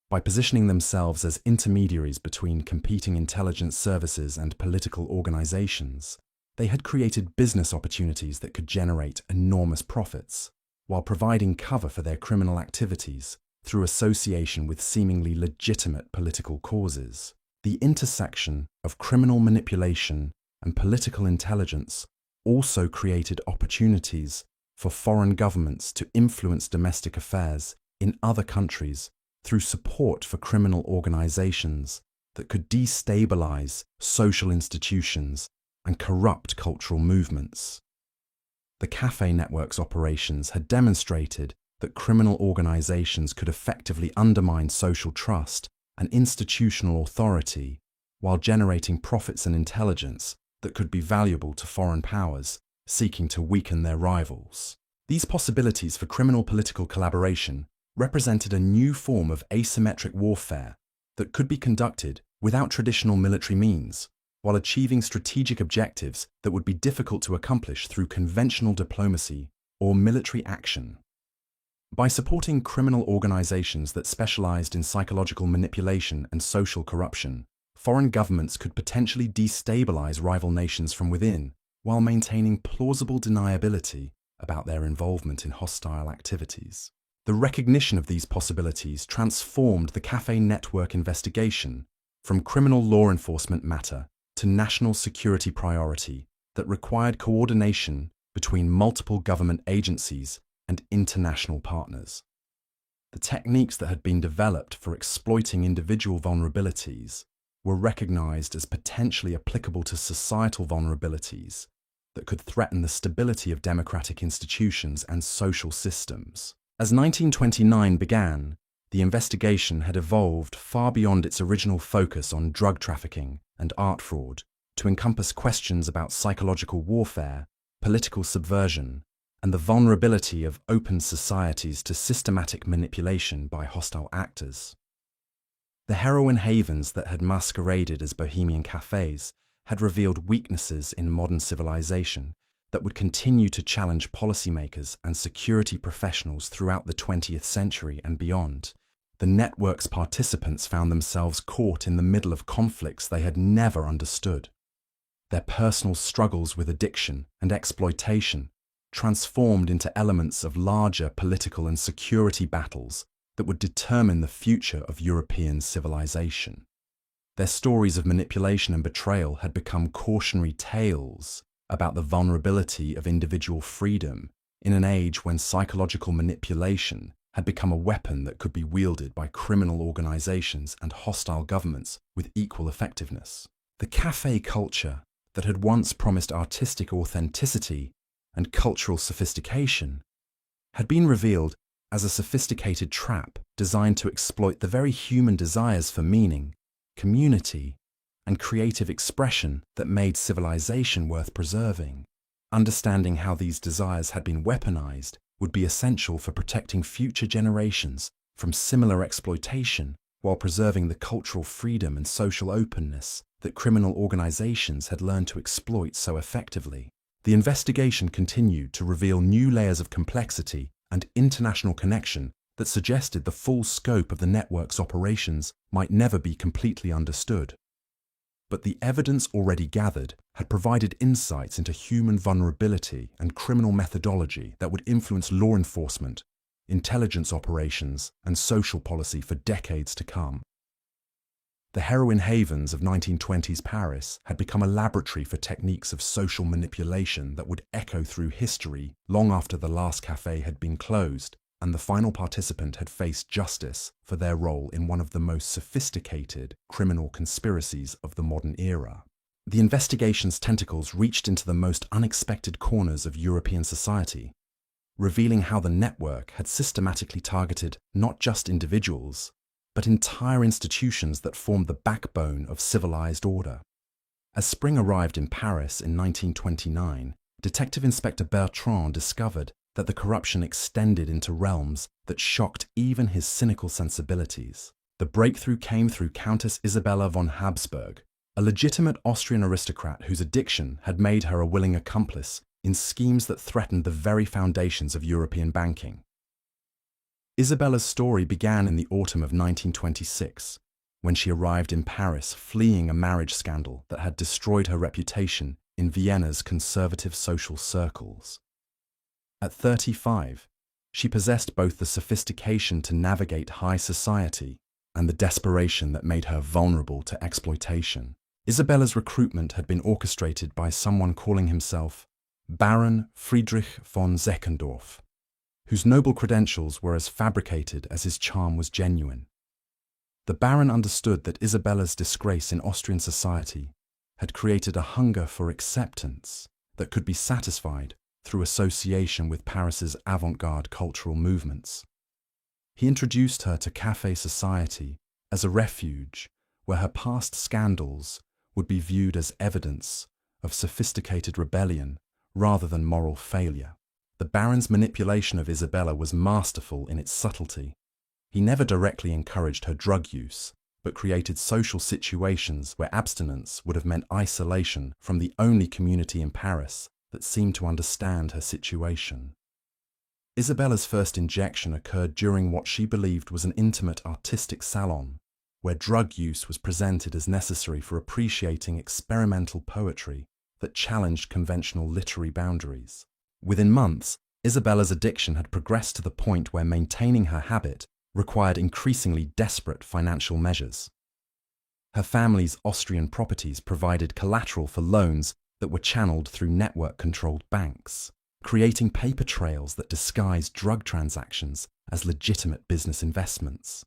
By positioning themselves as intermediaries between competing intelligence services and political organizations, they had created business opportunities that could generate enormous profits, while providing cover for their criminal activities through association with seemingly legitimate political causes. The intersection of criminal manipulation and political intelligence also created opportunities for foreign governments to influence domestic affairs in other countries through support for criminal organizations that could destabilize social institutions and corrupt cultural movements. The cafe network's operations had demonstrated that criminal organizations could effectively undermine social trust and institutional authority while generating profits and intelligence that could be valuable to foreign powers seeking to weaken their rivals. These possibilities for criminal political collaboration represented a new form of asymmetric warfare that could be conducted without traditional military means, while achieving strategic objectives that would be difficult to accomplish through conventional diplomacy or military action. By supporting criminal organizations that specialized in psychological manipulation and social corruption, foreign governments could potentially destabilize rival nations from within while maintaining plausible deniability about their involvement in hostile activities. The recognition of these possibilities transformed the cafe network investigation from criminal law enforcement matter to national security priority that required coordination between multiple government agencies and international partners. The techniques that had been developed for exploiting individual vulnerabilities were recognized as potentially applicable to societal vulnerabilities that could threaten the stability of democratic institutions and social systems. As 1929 began, the investigation had evolved far beyond its original focus on drug trafficking and art fraud to encompass questions about psychological warfare, political subversion, and the vulnerability of open societies to systematic manipulation by hostile actors. The heroin havens that had masqueraded as bohemian cafes had revealed weaknesses in modern civilization that would continue to challenge policymakers and security professionals throughout the 20th century and beyond. The network's participants found themselves caught in the middle of conflicts they had never understood. Their personal struggles with addiction and exploitation transformed into elements of larger political and security battles that would determine the future of European civilization. Their stories of manipulation and betrayal had become cautionary tales about the vulnerability of individual freedom in an age when psychological manipulation had become a weapon that could be wielded by criminal organizations and hostile governments with equal effectiveness. The cafe culture that had once promised artistic authenticity and cultural sophistication had been revealed as a sophisticated trap designed to exploit the very human desires for meaning, community, and creative expression that made civilization worth preserving. Understanding how these desires had been weaponized would be essential for protecting future generations from similar exploitation while preserving the cultural freedom and social openness that criminal organizations had learned to exploit so effectively. The investigation continued to reveal new layers of complexity and international connection that suggested the full scope of the network's operations might never be completely understood. But the evidence already gathered had provided insights into human vulnerability and criminal methodology that would influence law enforcement, intelligence operations, and social policy for decades to come. The heroin havens of 1920s Paris had become a laboratory for techniques of social manipulation that would echo through history long after the last cafe had been closed and the final participant had faced justice for their role in one of the most sophisticated criminal conspiracies of the modern era. The investigation's tentacles reached into the most unexpected corners of European society, revealing how the network had systematically targeted not just individuals, but entire institutions that formed the backbone of civilized order. As spring arrived in Paris in 1929, Detective Inspector Bertrand discovered that the corruption extended into realms that shocked even his cynical sensibilities. The breakthrough came through Countess Isabella von Habsburg, a legitimate Austrian aristocrat whose addiction had made her a willing accomplice in schemes that threatened the very foundations of European banking. Isabella's story began in the autumn of 1926, when she arrived in Paris fleeing a marriage scandal that had destroyed her reputation in Vienna's conservative social circles. At 35, she possessed both the sophistication to navigate high society and the desperation that made her vulnerable to exploitation. Isabella's recruitment had been orchestrated by someone calling himself Baron Friedrich von Zeckendorf, whose noble credentials were as fabricated as his charm was genuine. The Baron understood that Isabella's disgrace in Austrian society had created a hunger for acceptance that could be satisfied through association with Paris's avant-garde cultural movements. He introduced her to café society as a refuge where her past scandals would be viewed as evidence of sophisticated rebellion rather than moral failure. The Baron's manipulation of Isabella was masterful in its subtlety. He never directly encouraged her drug use, but created social situations where abstinence would have meant isolation from the only community in Paris that seemed to understand her situation. Isabella's first injection occurred during what she believed was an intimate artistic salon, where drug use was presented as necessary for appreciating experimental poetry that challenged conventional literary boundaries. Within months, Isabella's addiction had progressed to the point where maintaining her habit required increasingly desperate financial measures. Her family's Austrian properties provided collateral for loans that were channeled through network-controlled banks, creating paper trails that disguised drug transactions as legitimate business investments.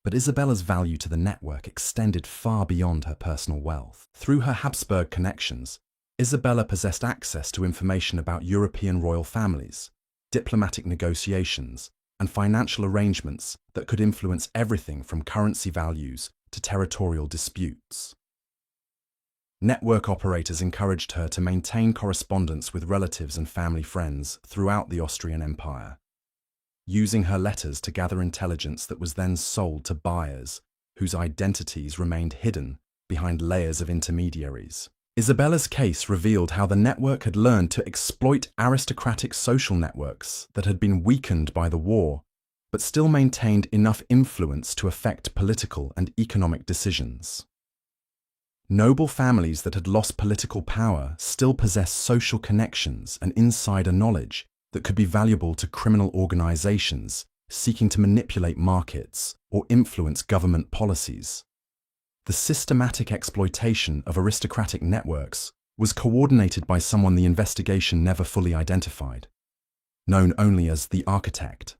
But Isabella's value to the network extended far beyond her personal wealth. Through her Habsburg connections, Isabella possessed access to information about European royal families, diplomatic negotiations, and financial arrangements that could influence everything from currency values to territorial disputes. Network operators encouraged her to maintain correspondence with relatives and family friends throughout the Austrian Empire, using her letters to gather intelligence that was then sold to buyers whose identities remained hidden behind layers of intermediaries. Isabella's case revealed how the network had learned to exploit aristocratic social networks that had been weakened by the war, but still maintained enough influence to affect political and economic decisions. Noble families that had lost political power still possessed social connections and insider knowledge that could be valuable to criminal organizations seeking to manipulate markets or influence government policies. The systematic exploitation of aristocratic networks was coordinated by someone the investigation never fully identified, known only as the architect.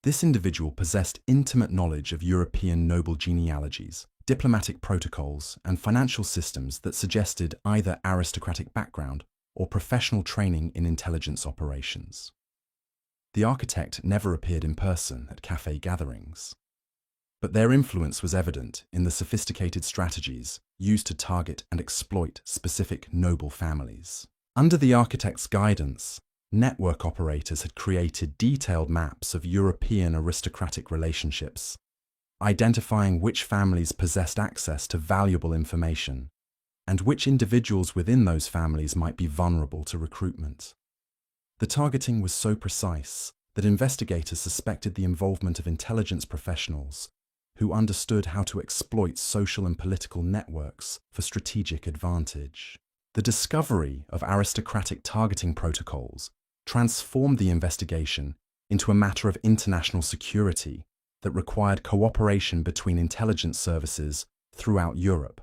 This individual possessed intimate knowledge of European noble genealogies, diplomatic protocols, and financial systems that suggested either aristocratic background or professional training in intelligence operations. The architect never appeared in person at cafe gatherings, but their influence was evident in the sophisticated strategies used to target and exploit specific noble families. Under the architect's guidance, network operators had created detailed maps of European aristocratic relationships, identifying which families possessed access to valuable information and which individuals within those families might be vulnerable to recruitment. The targeting was so precise that investigators suspected the involvement of intelligence professionals who understood how to exploit social and political networks for strategic advantage. The discovery of aristocratic targeting protocols transformed the investigation into a matter of international security that required cooperation between intelligence services throughout Europe.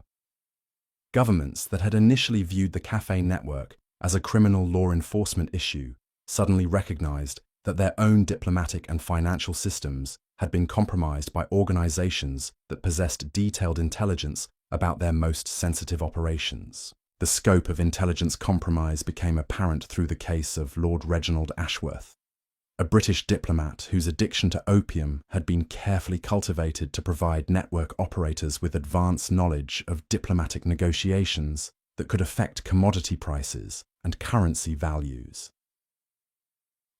Governments that had initially viewed the cafe network as a criminal law enforcement issue suddenly recognized that their own diplomatic and financial systems had been compromised by organizations that possessed detailed intelligence about their most sensitive operations. The scope of intelligence compromise became apparent through the case of Lord Reginald Ashworth, a British diplomat whose addiction to opium had been carefully cultivated to provide network operators with advanced knowledge of diplomatic negotiations that could affect commodity prices and currency values.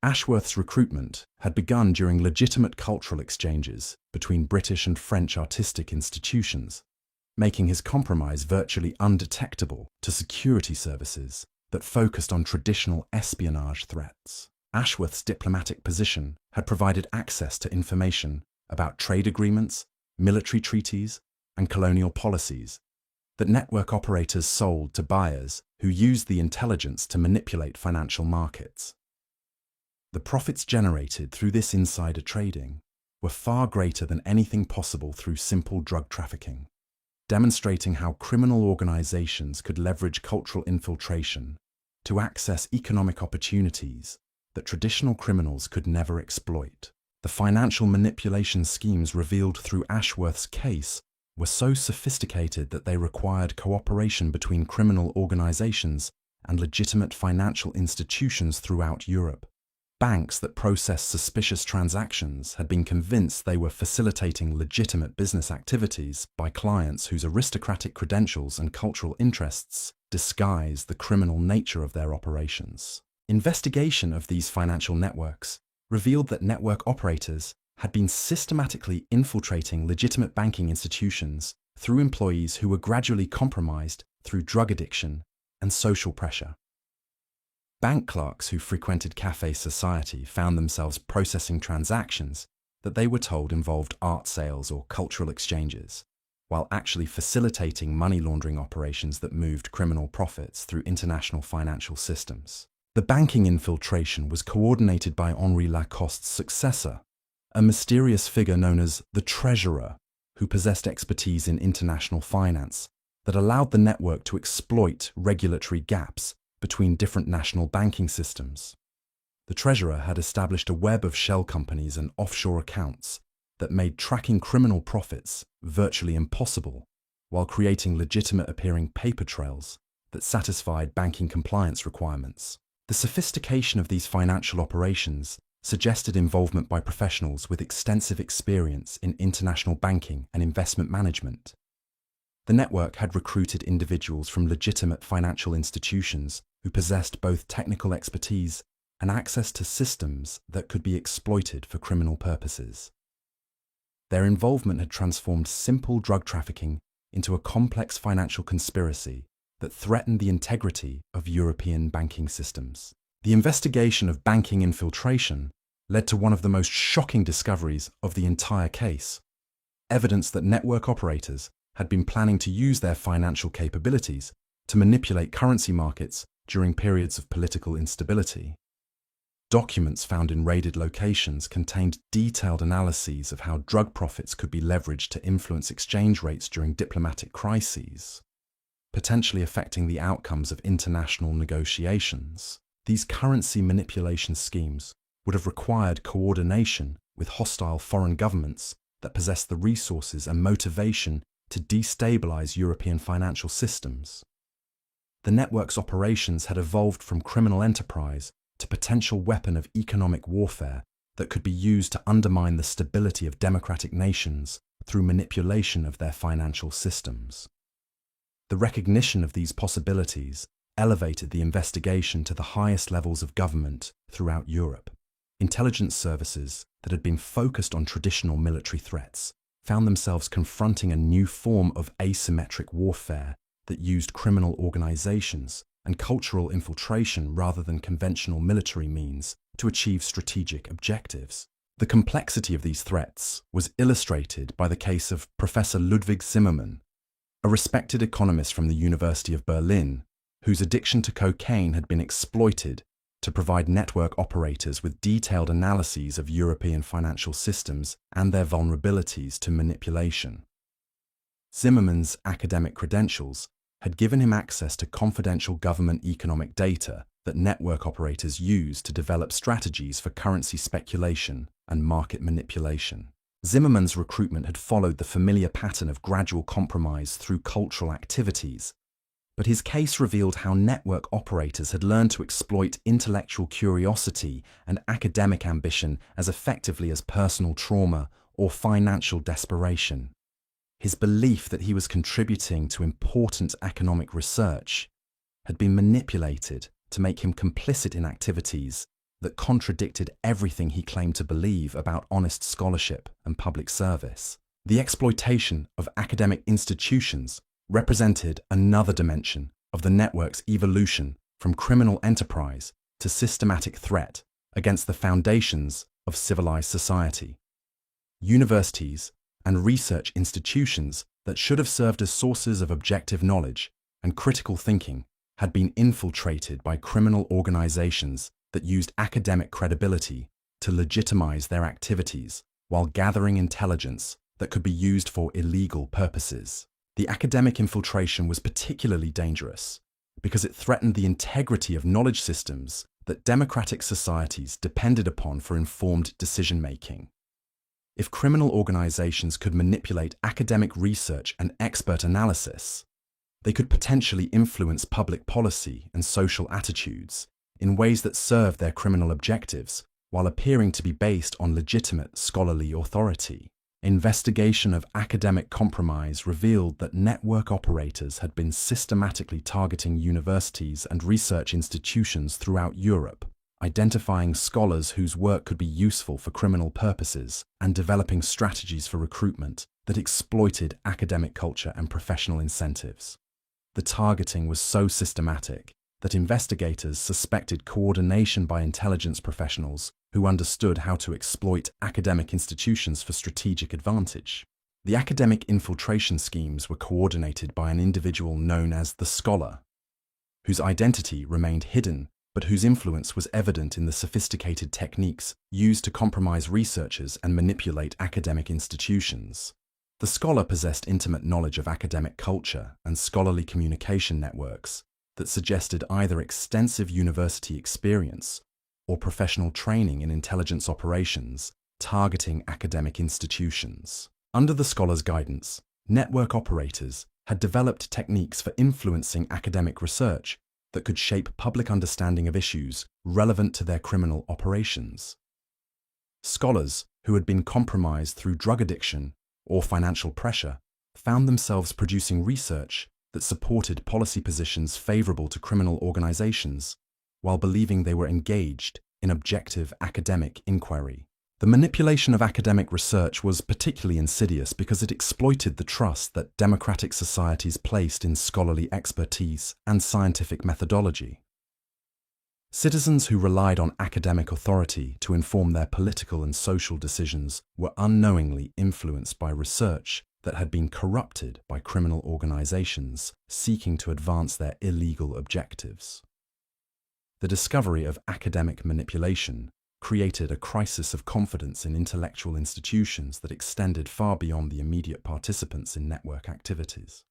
Ashworth's recruitment had begun during legitimate cultural exchanges between British and French artistic institutions, making his compromise virtually undetectable to security services that focused on traditional espionage threats. Ashworth's diplomatic position had provided access to information about trade agreements, military treaties, and colonial policies that network operators sold to buyers who used the intelligence to manipulate financial markets. The profits generated through this insider trading were far greater than anything possible through simple drug trafficking, demonstrating how criminal organizations could leverage cultural infiltration to access economic opportunities that traditional criminals could never exploit. The financial manipulation schemes revealed through Ashworth's case were so sophisticated that they required cooperation between criminal organizations and legitimate financial institutions throughout Europe. Banks that processed suspicious transactions had been convinced they were facilitating legitimate business activities by clients whose aristocratic credentials and cultural interests disguised the criminal nature of their operations. Investigation of these financial networks revealed that network operators had been systematically infiltrating legitimate banking institutions through employees who were gradually compromised through drug addiction and social pressure. Bank clerks who frequented cafe society found themselves processing transactions that they were told involved art sales or cultural exchanges, while actually facilitating money laundering operations that moved criminal profits through international financial systems. The banking infiltration was coordinated by Henri Lacoste's successor, a mysterious figure known as the Treasurer, who possessed expertise in international finance that allowed the network to exploit regulatory gaps between different national banking systems. The Treasurer had established a web of shell companies and offshore accounts that made tracking criminal profits virtually impossible, while creating legitimate-appearing paper trails that satisfied banking compliance requirements. The sophistication of these financial operations suggested involvement by professionals with extensive experience in international banking and investment management. The network had recruited individuals from legitimate financial institutions who possessed both technical expertise and access to systems that could be exploited for criminal purposes. Their involvement had transformed simple drug trafficking into a complex financial conspiracy that threatened the integrity of European banking systems. The investigation of banking infiltration led to one of the most shocking discoveries of the entire case: evidence that network operators had been planning to use their financial capabilities to manipulate currency markets during periods of political instability. Documents found in raided locations contained detailed analyses of how drug profits could be leveraged to influence exchange rates during diplomatic crises, potentially affecting the outcomes of international negotiations. These currency manipulation schemes would have required coordination with hostile foreign governments that possess the resources and motivation to destabilize European financial systems. The network's operations had evolved from criminal enterprise to potential weapon of economic warfare that could be used to undermine the stability of democratic nations through manipulation of their financial systems. The recognition of these possibilities elevated the investigation to the highest levels of government throughout Europe. Intelligence services that had been focused on traditional military threats found themselves confronting a new form of asymmetric warfare that used criminal organizations and cultural infiltration rather than conventional military means to achieve strategic objectives. The complexity of these threats was illustrated by the case of Professor Ludwig Zimmermann, a respected economist from the University of Berlin, whose addiction to cocaine had been exploited to provide network operators with detailed analyses of European financial systems and their vulnerabilities to manipulation. Zimmermann's academic credentials had given him access to confidential government economic data that network operators used to develop strategies for currency speculation and market manipulation. Zimmermann's recruitment had followed the familiar pattern of gradual compromise through cultural activities, but his case revealed how network operators had learned to exploit intellectual curiosity and academic ambition as effectively as personal trauma or financial desperation. His belief that he was contributing to important economic research had been manipulated to make him complicit in activities that contradicted everything he claimed to believe about honest scholarship and public service. The exploitation of academic institutions represented another dimension of the network's evolution from criminal enterprise to systematic threat against the foundations of civilized society. Universities and research institutions that should have served as sources of objective knowledge and critical thinking had been infiltrated by criminal organizations that used academic credibility to legitimize their activities while gathering intelligence that could be used for illegal purposes. The academic infiltration was particularly dangerous because it threatened the integrity of knowledge systems that democratic societies depended upon for informed decision-making. If criminal organizations could manipulate academic research and expert analysis, they could potentially influence public policy and social attitudes in ways that served their criminal objectives while appearing to be based on legitimate scholarly authority. Investigation of academic compromise revealed that network operators had been systematically targeting universities and research institutions throughout Europe, identifying scholars whose work could be useful for criminal purposes and developing strategies for recruitment that exploited academic culture and professional incentives. The targeting was so systematic that investigators suspected coordination by intelligence professionals who understood how to exploit academic institutions for strategic advantage. The academic infiltration schemes were coordinated by an individual known as the scholar, whose identity remained hidden but whose influence was evident in the sophisticated techniques used to compromise researchers and manipulate academic institutions. The scholar possessed intimate knowledge of academic culture and scholarly communication networks that suggested either extensive university experience or professional training in intelligence operations targeting academic institutions. Under the scholar's guidance, network operators had developed techniques for influencing academic research that could shape public understanding of issues relevant to their criminal operations. Scholars who had been compromised through drug addiction or financial pressure found themselves producing research that supported policy positions favorable to criminal organizations while believing they were engaged in objective academic inquiry. The manipulation of academic research was particularly insidious because it exploited the trust that democratic societies placed in scholarly expertise and scientific methodology. Citizens who relied on academic authority to inform their political and social decisions were unknowingly influenced by research that had been corrupted by criminal organizations seeking to advance their illegal objectives. The discovery of academic manipulation created a crisis of confidence in intellectual institutions that extended far beyond the immediate participants in network activities.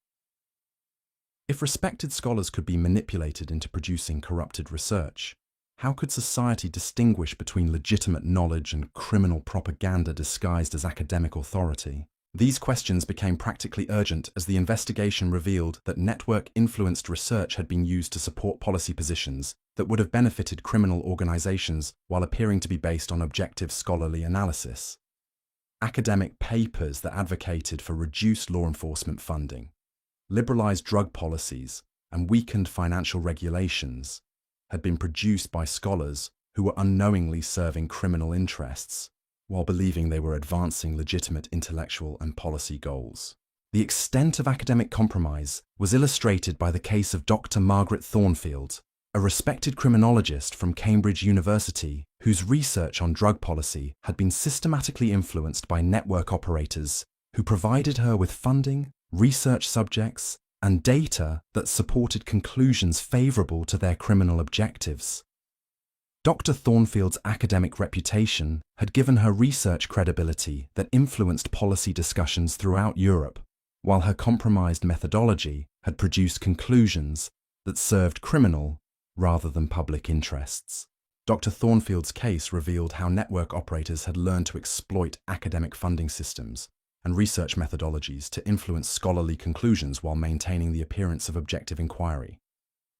If respected scholars could be manipulated into producing corrupted research, how could society distinguish between legitimate knowledge and criminal propaganda disguised as academic authority? These questions became practically urgent as the investigation revealed that network-influenced research had been used to support policy positions that would have benefited criminal organizations while appearing to be based on objective scholarly analysis. Academic papers that advocated for reduced law enforcement funding, liberalized drug policies, and weakened financial regulations had been produced by scholars who were unknowingly serving criminal interests while believing they were advancing legitimate intellectual and policy goals. The extent of academic compromise was illustrated by the case of Dr. Margaret Thornfield, a respected criminologist from Cambridge University whose research on drug policy had been systematically influenced by network operators who provided her with funding, research subjects, and data that supported conclusions favorable to their criminal objectives. Dr. Thornfield's academic reputation had given her research credibility that influenced policy discussions throughout Europe, while her compromised methodology had produced conclusions that served criminal rather than public interests. Dr. Thornfield's case revealed how network operators had learned to exploit academic funding systems and research methodologies to influence scholarly conclusions while maintaining the appearance of objective inquiry.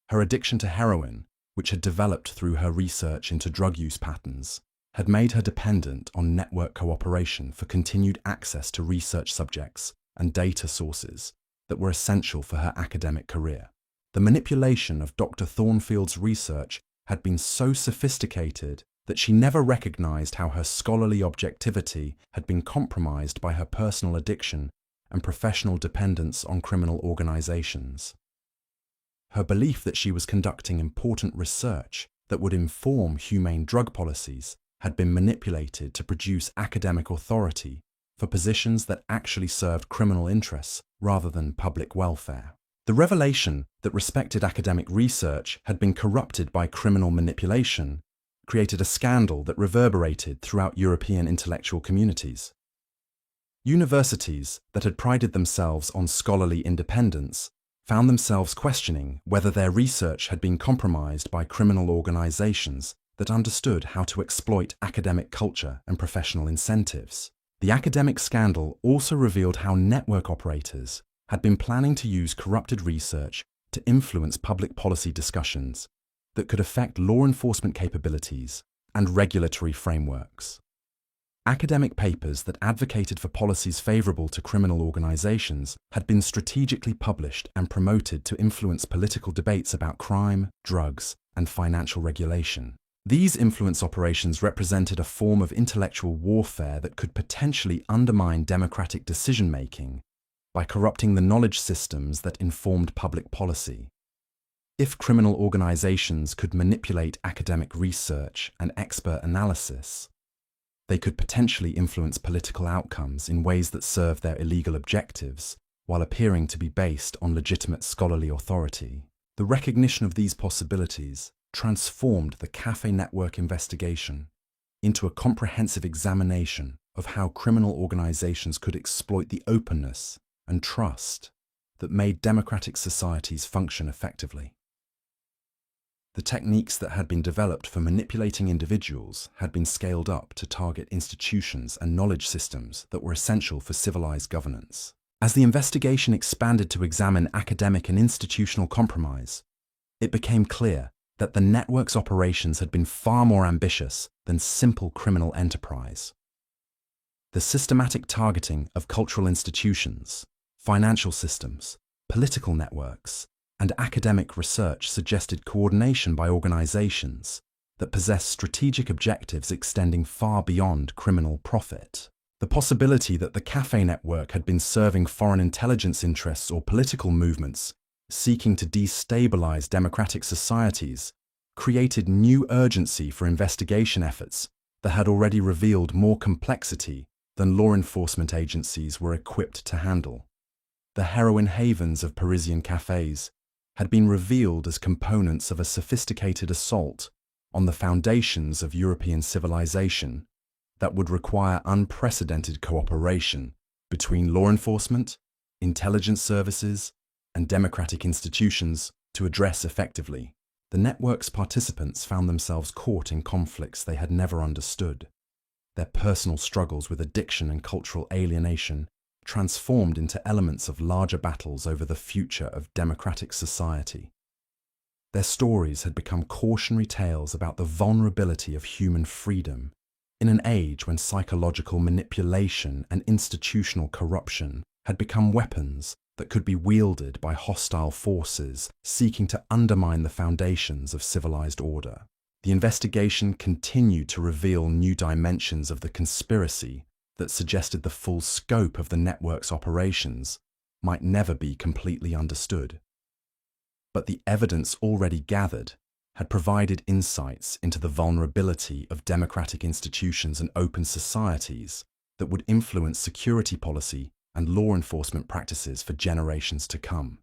Her addiction to heroin, which had developed through her research into drug use patterns, had made her dependent on network cooperation for continued access to research subjects and data sources that were essential for her academic career. The manipulation of Dr. Thornfield's research had been so sophisticated that she never recognized how her scholarly objectivity had been compromised by her personal addiction and professional dependence on criminal organizations. Her belief that she was conducting important research that would inform humane drug policies had been manipulated to produce academic authority for positions that actually served criminal interests rather than public welfare. The revelation that respected academic research had been corrupted by criminal manipulation created a scandal that reverberated throughout European intellectual communities. Universities that had prided themselves on scholarly independence found themselves questioning whether their research had been compromised by criminal organizations that understood how to exploit academic culture and professional incentives. The academic scandal also revealed how network operators had been planning to use corrupted research to influence public policy discussions that could affect law enforcement capabilities and regulatory frameworks. Academic papers that advocated for policies favorable to criminal organizations had been strategically published and promoted to influence political debates about crime, drugs, and financial regulation. These influence operations represented a form of intellectual warfare that could potentially undermine democratic decision-making by corrupting the knowledge systems that informed public policy. If criminal organizations could manipulate academic research and expert analysis, they could potentially influence political outcomes in ways that serve their illegal objectives while appearing to be based on legitimate scholarly authority. The recognition of these possibilities transformed the Cafe Network investigation into a comprehensive examination of how criminal organizations could exploit the openness and trust that made democratic societies function effectively. The techniques that had been developed for manipulating individuals had been scaled up to target institutions and knowledge systems that were essential for civilized governance. As the investigation expanded to examine academic and institutional compromise, it became clear that the network's operations had been far more ambitious than simple criminal enterprise. The systematic targeting of cultural institutions, financial systems, political networks, and academic research suggested coordination by organizations that possess strategic objectives extending far beyond criminal profit. The possibility that the Cafe Network had been serving foreign intelligence interests or political movements seeking to destabilize democratic societies created new urgency for investigation efforts that had already revealed more complexity than law enforcement agencies were equipped to handle. The heroin havens of Parisian cafes had been revealed as components of a sophisticated assault on the foundations of European civilization that would require unprecedented cooperation between law enforcement, intelligence services, and democratic institutions to address effectively. The network's participants found themselves caught in conflicts they had never understood. Their personal struggles with addiction and cultural alienation transformed into elements of larger battles over the future of democratic society. Their stories had become cautionary tales about the vulnerability of human freedom in an age when psychological manipulation and institutional corruption had become weapons that could be wielded by hostile forces seeking to undermine the foundations of civilized order. The investigation continued to reveal new dimensions of the conspiracy that suggested the full scope of the network's operations might never be completely understood. But the evidence already gathered had provided insights into the vulnerability of democratic institutions and open societies that would influence security policy and law enforcement practices for generations to come.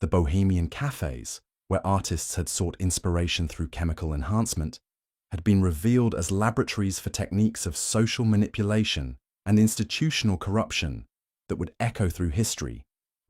The bohemian cafes, where artists had sought inspiration through chemical enhancement, had been revealed as laboratories for techniques of social manipulation and institutional corruption that would echo through history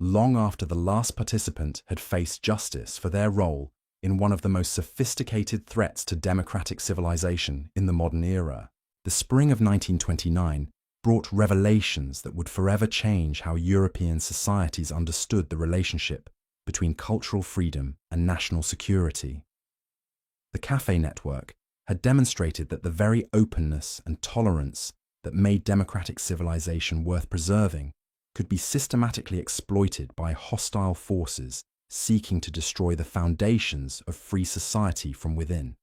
long after the last participant had faced justice for their role in one of the most sophisticated threats to democratic civilization in the modern era. The spring of 1929 brought revelations that would forever change how European societies understood the relationship between cultural freedom and national security. The cafe network had demonstrated that the very openness and tolerance that made democratic civilization worth preserving could be systematically exploited by hostile forces seeking to destroy the foundations of free society from within.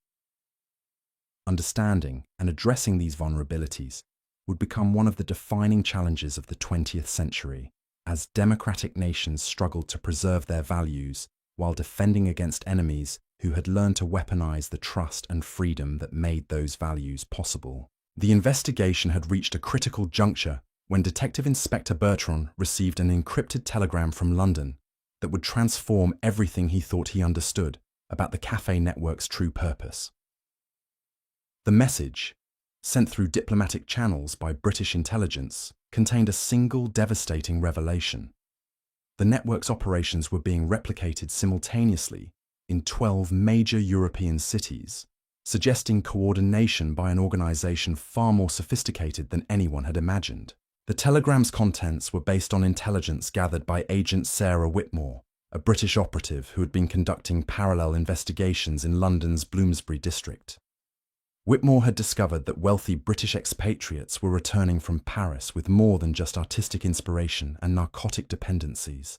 Understanding and addressing these vulnerabilities would become one of the defining challenges of the 20th century, as democratic nations struggled to preserve their values while defending against enemies who had learned to weaponize the trust and freedom that made those values possible. The investigation had reached a critical juncture when Detective Inspector Bertrand received an encrypted telegram from London that would transform everything he thought he understood about the cafe network's true purpose. The message, sent through diplomatic channels by British intelligence, contained a single devastating revelation. The network's operations were being replicated simultaneously in 12 major European cities, suggesting coordination by an organization far more sophisticated than anyone had imagined. The telegram's contents were based on intelligence gathered by Agent Sarah Whitmore, a British operative who had been conducting parallel investigations in London's Bloomsbury district. Whitmore had discovered that wealthy British expatriates were returning from Paris with more than just artistic inspiration and narcotic dependencies.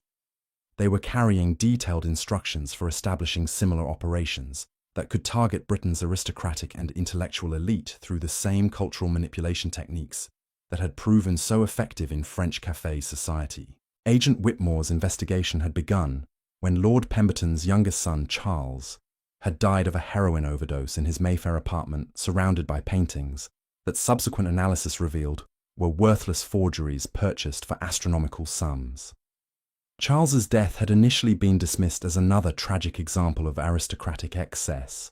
They were carrying detailed instructions for establishing similar operations that could target Britain's aristocratic and intellectual elite through the same cultural manipulation techniques that had proven so effective in French café society. Agent Whitmore's investigation had begun when Lord Pemberton's youngest son, Charles, had died of a heroin overdose in his Mayfair apartment surrounded by paintings that subsequent analysis revealed were worthless forgeries purchased for astronomical sums. Charles's death had initially been dismissed as another tragic example of aristocratic excess,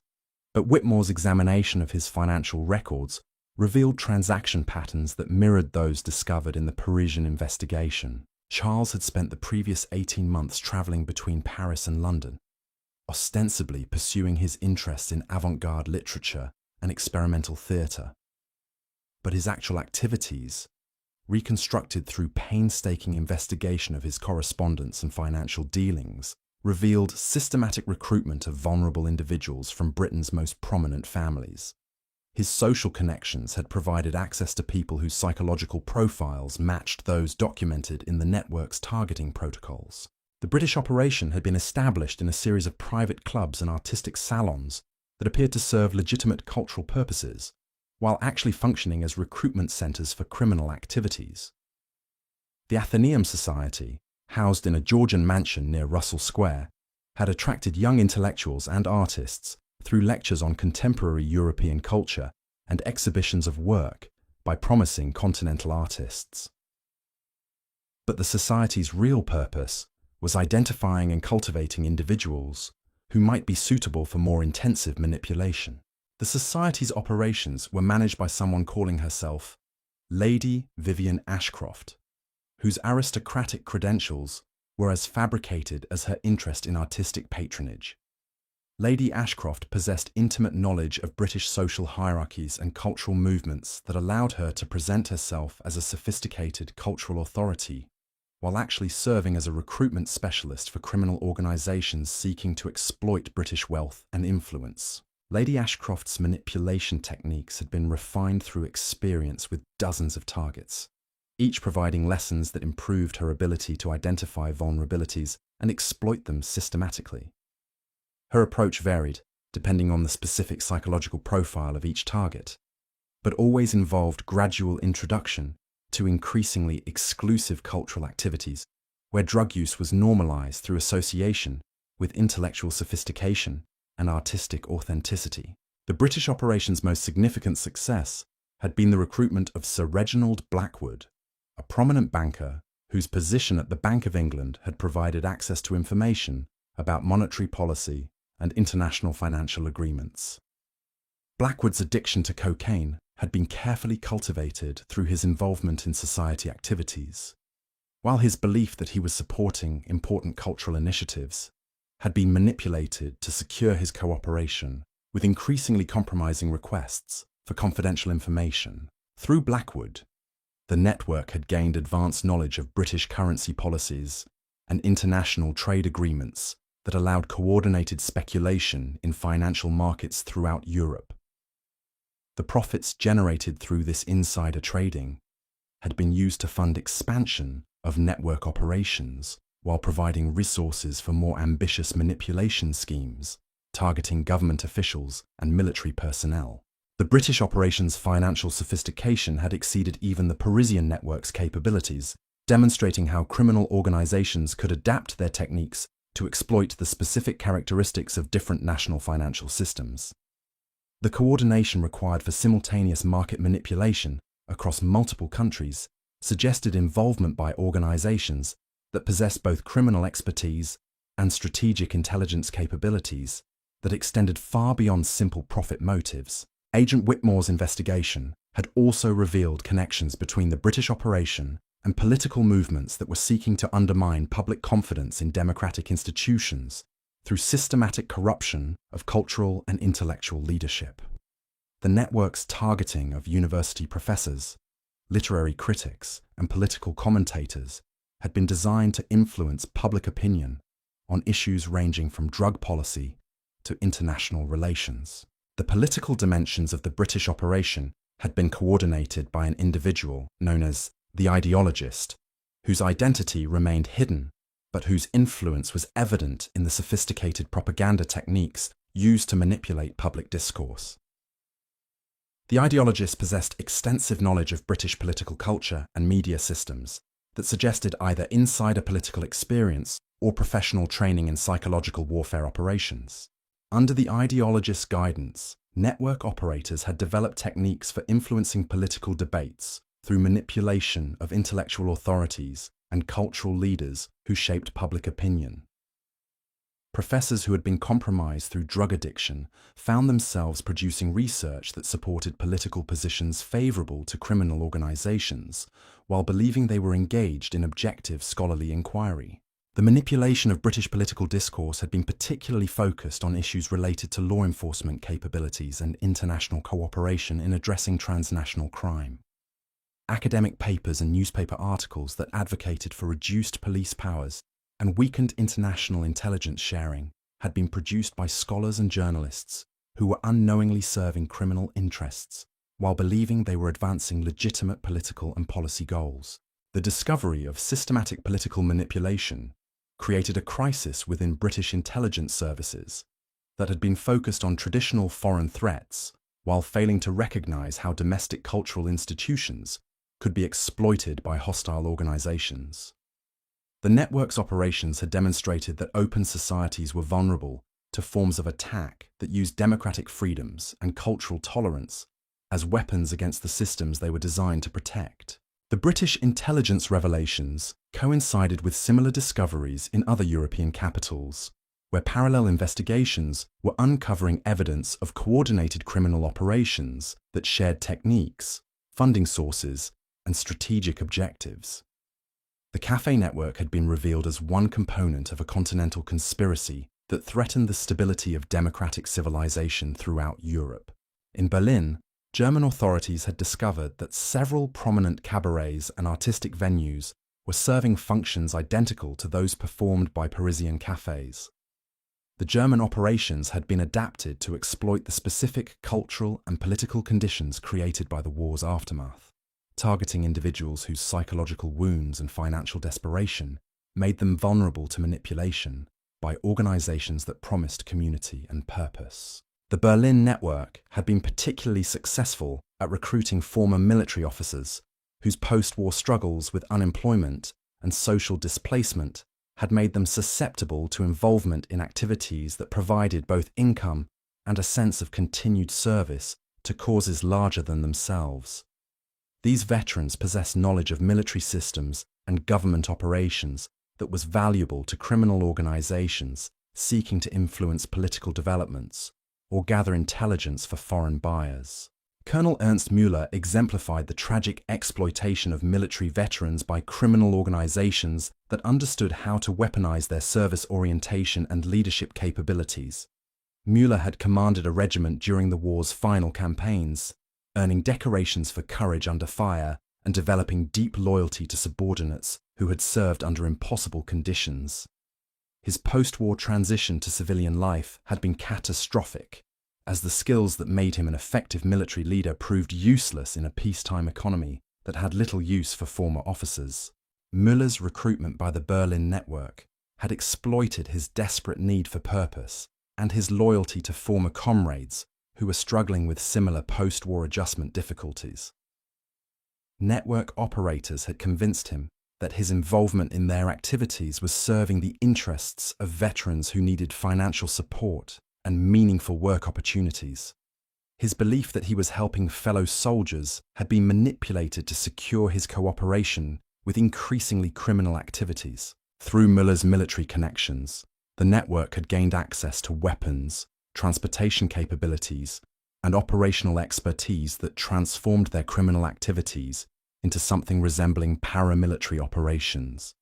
but Whitmore's examination of his financial records revealed transaction patterns that mirrored those discovered in the Parisian investigation. Charles had spent the previous 18 months travelling between Paris and London, ostensibly pursuing his interests in avant-garde literature and experimental theatre. But his actual activities, reconstructed through painstaking investigation of his correspondence and financial dealings, revealed systematic recruitment of vulnerable individuals from Britain's most prominent families. His social connections had provided access to people whose psychological profiles matched those documented in the network's targeting protocols. The British operation had been established in a series of private clubs and artistic salons that appeared to serve legitimate cultural purposes, while actually functioning as recruitment centres for criminal activities. The Athenaeum Society, housed in a Georgian mansion near Russell Square, had attracted young intellectuals and artists through lectures on contemporary European culture and exhibitions of work by promising continental artists. But the Society's real purpose was identifying and cultivating individuals who might be suitable for more intensive manipulation. The society's operations were managed by someone calling herself Lady Vivian Ashcroft, whose aristocratic credentials were as fabricated as her interest in artistic patronage. Lady Ashcroft possessed intimate knowledge of British social hierarchies and cultural movements that allowed her to present herself as a sophisticated cultural authority, while actually serving as a recruitment specialist for criminal organisations seeking to exploit British wealth and influence. Lady Ashcroft's manipulation techniques had been refined through experience with dozens of targets, each providing lessons that improved her ability to identify vulnerabilities and exploit them systematically. Her approach varied, depending on the specific psychological profile of each target, but always involved gradual introduction to increasingly exclusive cultural activities, where drug use was normalized through association with intellectual sophistication and artistic authenticity. The British operation's most significant success had been the recruitment of Sir Reginald Blackwood, a prominent banker whose position at the Bank of England had provided access to information about monetary policy and international financial agreements. Blackwood's addiction to cocaine had been carefully cultivated through his involvement in society activities, while his belief that he was supporting important cultural initiatives had been manipulated to secure his cooperation with increasingly compromising requests for confidential information. Through Blackwood, the network had gained advanced knowledge of British currency policies and international trade agreements that allowed coordinated speculation in financial markets throughout Europe. The profits generated through this insider trading had been used to fund expansion of network operations while providing resources for more ambitious manipulation schemes targeting government officials and military personnel. The British operation's financial sophistication had exceeded even the Parisian network's capabilities, demonstrating how criminal organizations could adapt their techniques to exploit the specific characteristics of different national financial systems. The coordination required for simultaneous market manipulation across multiple countries suggested involvement by organizations that possessed both criminal expertise and strategic intelligence capabilities that extended far beyond simple profit motives. Agent Whitmore's investigation had also revealed connections between the British operation and political movements that were seeking to undermine public confidence in democratic institutions through systematic corruption of cultural and intellectual leadership. The network's targeting of university professors, literary critics, and political commentators had been designed to influence public opinion on issues ranging from drug policy to international relations. The political dimensions of the British operation had been coordinated by an individual known as the ideologist, whose identity remained hidden, but whose influence was evident in the sophisticated propaganda techniques used to manipulate public discourse. The ideologist possessed extensive knowledge of British political culture and media systems that suggested either insider political experience or professional training in psychological warfare operations. Under the ideologist's guidance, network operators had developed techniques for influencing political debates through manipulation of intellectual authorities and cultural leaders who shaped public opinion. Professors who had been compromised through drug addiction found themselves producing research that supported political positions favorable to criminal organizations, while believing they were engaged in objective scholarly inquiry. The manipulation of British political discourse had been particularly focused on issues related to law enforcement capabilities and international cooperation in addressing transnational crime. Academic papers and newspaper articles that advocated for reduced police powers and weakened international intelligence sharing had been produced by scholars and journalists who were unknowingly serving criminal interests while believing they were advancing legitimate political and policy goals. The discovery of systematic political manipulation created a crisis within British intelligence services that had been focused on traditional foreign threats while failing to recognize how domestic cultural institutions could be exploited by hostile organizations. The network's operations had demonstrated that open societies were vulnerable to forms of attack that used democratic freedoms and cultural tolerance as weapons against the systems they were designed to protect. The British intelligence revelations coincided with similar discoveries in other European capitals, where parallel investigations were uncovering evidence of coordinated criminal operations that shared techniques, funding sources, and strategic objectives. The cafe network had been revealed as one component of a continental conspiracy that threatened the stability of democratic civilization throughout Europe. In Berlin, German authorities had discovered that several prominent cabarets and artistic venues were serving functions identical to those performed by Parisian cafes. The German operations had been adapted to exploit the specific cultural and political conditions created by the war's aftermath, targeting individuals whose psychological wounds and financial desperation made them vulnerable to manipulation by organizations that promised community and purpose. The Berlin network had been particularly successful at recruiting former military officers whose post-war struggles with unemployment and social displacement had made them susceptible to involvement in activities that provided both income and a sense of continued service to causes larger than themselves. These veterans possessed knowledge of military systems and government operations that was valuable to criminal organizations seeking to influence political developments or gather intelligence for foreign buyers. Colonel Ernst Müller exemplified the tragic exploitation of military veterans by criminal organizations that understood how to weaponize their service orientation and leadership capabilities. Müller had commanded a regiment during the war's final campaigns, earning decorations for courage under fire and developing deep loyalty to subordinates who had served under impossible conditions. His post-war transition to civilian life had been catastrophic, as the skills that made him an effective military leader proved useless in a peacetime economy that had little use for former officers. Müller's recruitment by the Berlin network had exploited his desperate need for purpose and his loyalty to former comrades who were struggling with similar post-war adjustment difficulties. Network operators had convinced him that his involvement in their activities was serving the interests of veterans who needed financial support and meaningful work opportunities. His belief that he was helping fellow soldiers had been manipulated to secure his cooperation with increasingly criminal activities. Through Müller's military connections, the network had gained access to weapons, transportation capabilities, and operational expertise that transformed their criminal activities into something resembling paramilitary operations.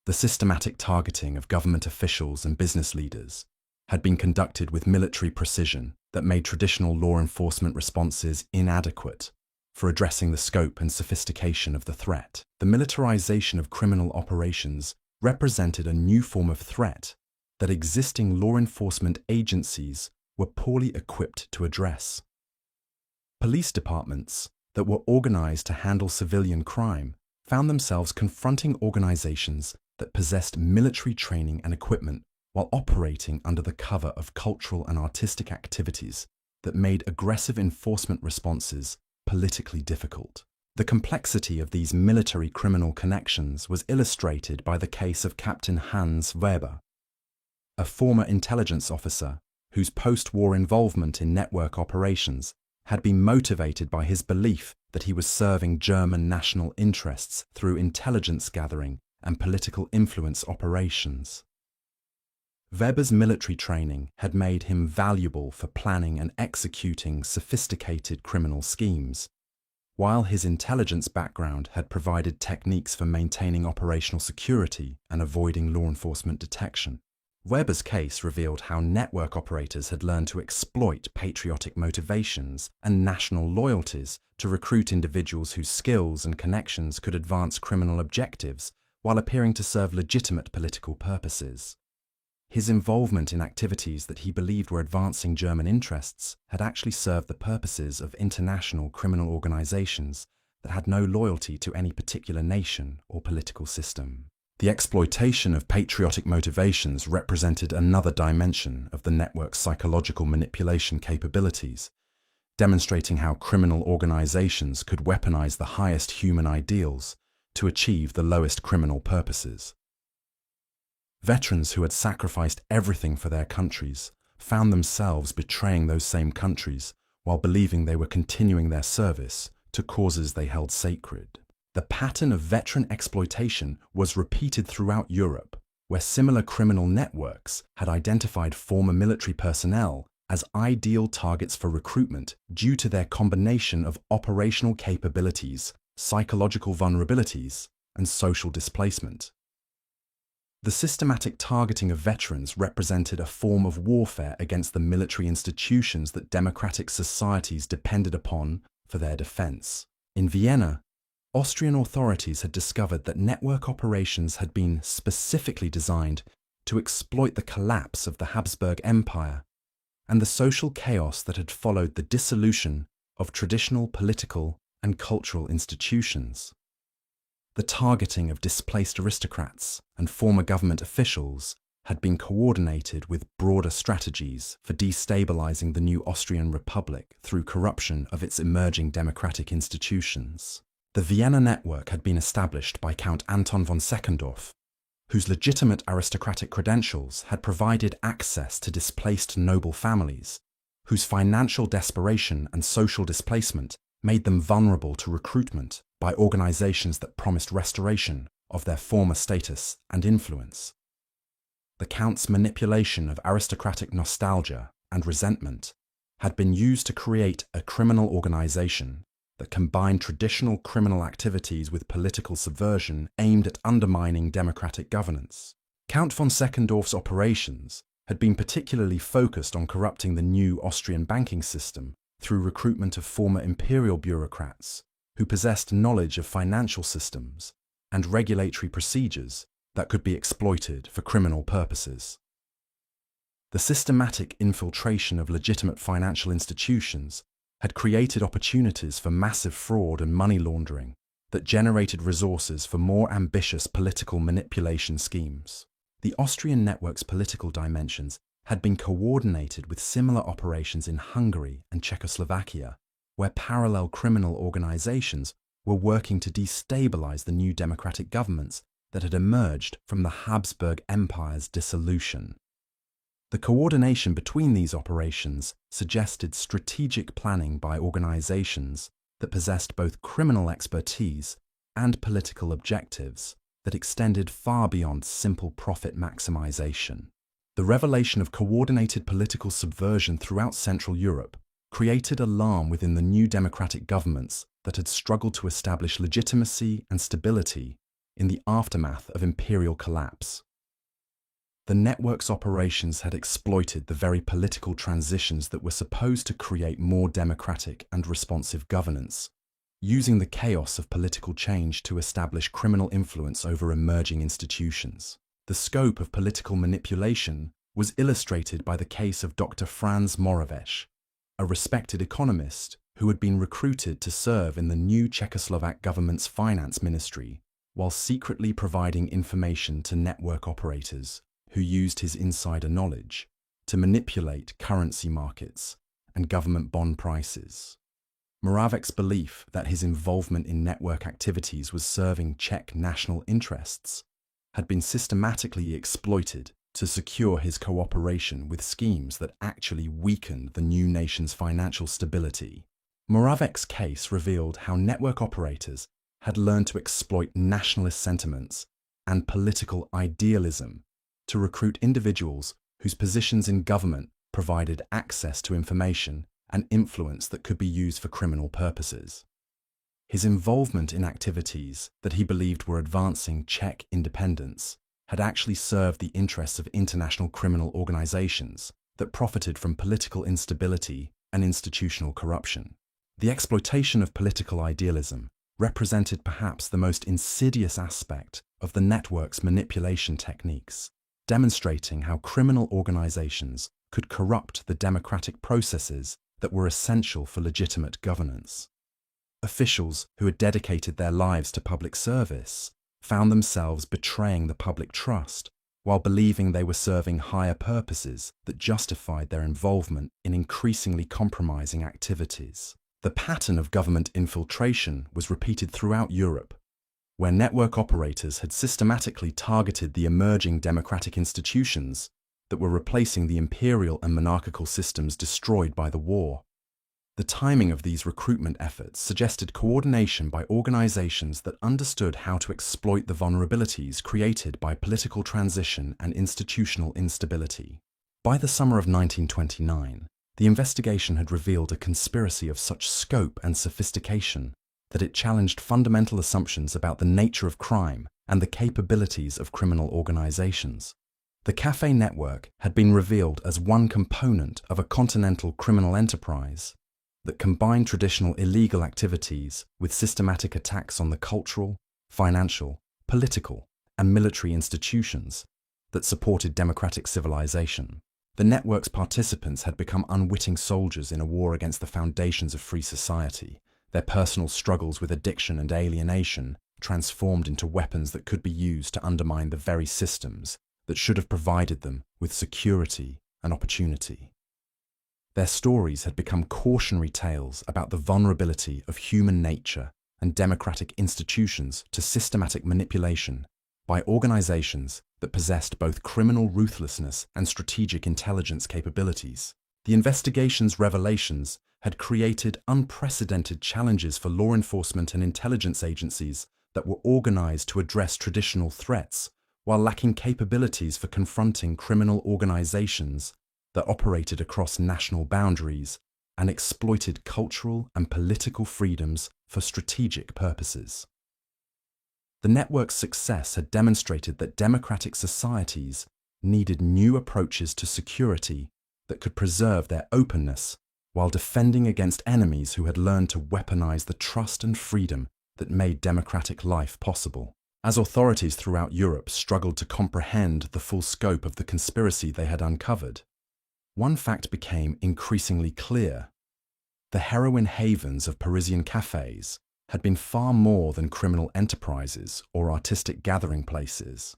The systematic targeting of government officials and business leaders had been conducted with military precision that made traditional law enforcement responses inadequate for addressing the scope and sophistication of the threat. The militarization of criminal operations represented a new form of threat that existing law enforcement agencies were poorly equipped to address. Police departments that were organized to handle civilian crime found themselves confronting organizations that possessed military training and equipment while operating under the cover of cultural and artistic activities that made aggressive enforcement responses politically difficult. The complexity of these military criminal connections was illustrated by the case of Captain Hans Weber, a former intelligence officer whose post-war involvement in network operations had been motivated by his belief that he was serving German national interests through intelligence gathering and political influence operations. Weber's military training had made him valuable for planning and executing sophisticated criminal schemes, while his intelligence background had provided techniques for maintaining operational security and avoiding law enforcement detection. Weber's case revealed how network operators had learned to exploit patriotic motivations and national loyalties to recruit individuals whose skills and connections could advance criminal objectives while appearing to serve legitimate political purposes. His involvement in activities that he believed were advancing German interests had actually served the purposes of international criminal organizations that had no loyalty to any particular nation or political system. The exploitation of patriotic motivations represented another dimension of the network's psychological manipulation capabilities, demonstrating how criminal organizations could weaponize the highest human ideals to achieve the lowest criminal purposes. Veterans who had sacrificed everything for their countries found themselves betraying those same countries while believing they were continuing their service to causes they held sacred. The pattern of veteran exploitation was repeated throughout Europe, where similar criminal networks had identified former military personnel as ideal targets for recruitment due to their combination of operational capabilities, psychological vulnerabilities, and social displacement. The systematic targeting of veterans represented a form of warfare against the military institutions that democratic societies depended upon for their defense. In Vienna, Austrian authorities had discovered that network operations had been specifically designed to exploit the collapse of the Habsburg Empire and the social chaos that had followed the dissolution of traditional political and cultural institutions. The targeting of displaced aristocrats and former government officials had been coordinated with broader strategies for destabilizing the new Austrian Republic through corruption of its emerging democratic institutions. The Vienna network had been established by Count Anton von Seckendorf, whose legitimate aristocratic credentials had provided access to displaced noble families, whose financial desperation and social displacement made them vulnerable to recruitment by organizations that promised restoration of their former status and influence. The Count's manipulation of aristocratic nostalgia and resentment had been used to create a criminal organization that combined traditional criminal activities with political subversion aimed at undermining democratic governance. Count von Seckendorf's operations had been particularly focused on corrupting the new Austrian banking system through recruitment of former imperial bureaucrats who possessed knowledge of financial systems and regulatory procedures that could be exploited for criminal purposes. The systematic infiltration of legitimate financial institutions had created opportunities for massive fraud and money laundering that generated resources for more ambitious political manipulation schemes. The Austrian network's political dimensions had been coordinated with similar operations in Hungary and Czechoslovakia, where parallel criminal organizations were working to destabilize the new democratic governments that had emerged from the Habsburg Empire's dissolution. The coordination between these operations suggested strategic planning by organizations that possessed both criminal expertise and political objectives that extended far beyond simple profit maximization. The revelation of coordinated political subversion throughout Central Europe created alarm within the new democratic governments that had struggled to establish legitimacy and stability in the aftermath of imperial collapse. The network's operations had exploited the very political transitions that were supposed to create more democratic and responsive governance, using the chaos of political change to establish criminal influence over emerging institutions. The scope of political manipulation was illustrated by the case of Dr. Franz Moravec, a respected economist who had been recruited to serve in the new Czechoslovak government's finance ministry while secretly providing information to network operators who used his insider knowledge to manipulate currency markets and government bond prices. Moravec's belief that his involvement in network activities was serving Czech national interests had been systematically exploited to secure his cooperation with schemes that actually weakened the new nation's financial stability. Moravec's case revealed how network operators had learned to exploit nationalist sentiments and political idealism to recruit individuals whose positions in government provided access to information and influence that could be used for criminal purposes. His involvement in activities that he believed were advancing Czech independence had actually served the interests of international criminal organizations that profited from political instability and institutional corruption. The exploitation of political idealism represented perhaps the most insidious aspect of the network's manipulation techniques, demonstrating how criminal organizations could corrupt the democratic processes that were essential for legitimate governance. Officials who had dedicated their lives to public service found themselves betraying the public trust while believing they were serving higher purposes that justified their involvement in increasingly compromising activities. The pattern of government infiltration was repeated throughout Europe, where network operators had systematically targeted the emerging democratic institutions that were replacing the imperial and monarchical systems destroyed by the war. The timing of these recruitment efforts suggested coordination by organizations that understood how to exploit the vulnerabilities created by political transition and institutional instability. By the summer of 1929, the investigation had revealed a conspiracy of such scope and sophistication that it challenged fundamental assumptions about the nature of crime and the capabilities of criminal organizations. The Cafe network had been revealed as one component of a continental criminal enterprise that combined traditional illegal activities with systematic attacks on the cultural, financial, political, and military institutions that supported democratic civilization. The network's participants had become unwitting soldiers in a war against the foundations of free society, their personal struggles with addiction and alienation transformed into weapons that could be used to undermine the very systems that should have provided them with security and opportunity. Their stories had become cautionary tales about the vulnerability of human nature and democratic institutions to systematic manipulation by organizations that possessed both criminal ruthlessness and strategic intelligence capabilities. The investigation's revelations had created unprecedented challenges for law enforcement and intelligence agencies that were organized to address traditional threats while lacking capabilities for confronting criminal organizations that operated across national boundaries and exploited cultural and political freedoms for strategic purposes. The network's success had demonstrated that democratic societies needed new approaches to security that could preserve their openness while defending against enemies who had learned to weaponize the trust and freedom that made democratic life possible. As authorities throughout Europe struggled to comprehend the full scope of the conspiracy they had uncovered, one fact became increasingly clear. The heroin havens of Parisian cafes had been far more than criminal enterprises or artistic gathering places.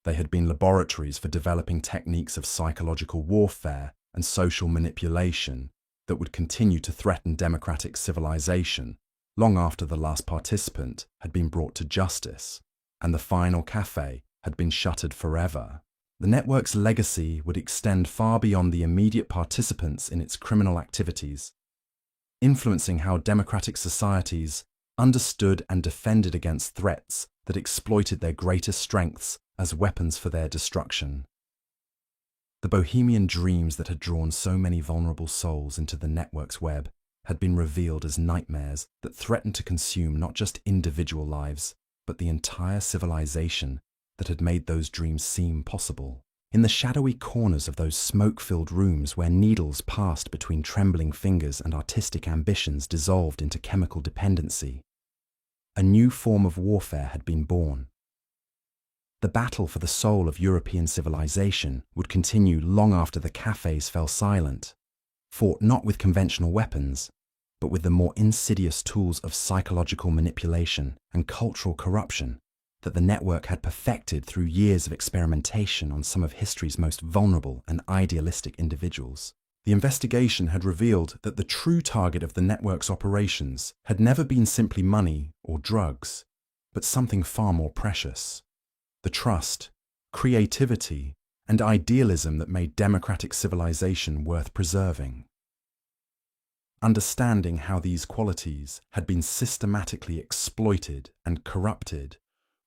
They had been laboratories for developing techniques of psychological warfare and social manipulation that would continue to threaten democratic civilization long after the last participant had been brought to justice and the final cafe had been shuttered forever. The network's legacy would extend far beyond the immediate participants in its criminal activities, influencing how democratic societies understood and defended against threats that exploited their greatest strengths as weapons for their destruction. The bohemian dreams that had drawn so many vulnerable souls into the network's web had been revealed as nightmares that threatened to consume not just individual lives, but the entire civilization that had made those dreams seem possible. In the shadowy corners of those smoke-filled rooms where needles passed between trembling fingers and artistic ambitions dissolved into chemical dependency, a new form of warfare had been born. The battle for the soul of European civilization would continue long after the cafes fell silent, fought not with conventional weapons, but with the more insidious tools of psychological manipulation and cultural corruption that the network had perfected through years of experimentation on some of history's most vulnerable and idealistic individuals. The investigation had revealed that the true target of the network's operations had never been simply money or drugs, but something far more precious: the trust, creativity, and idealism that made democratic civilization worth preserving. Understanding how these qualities had been systematically exploited and corrupted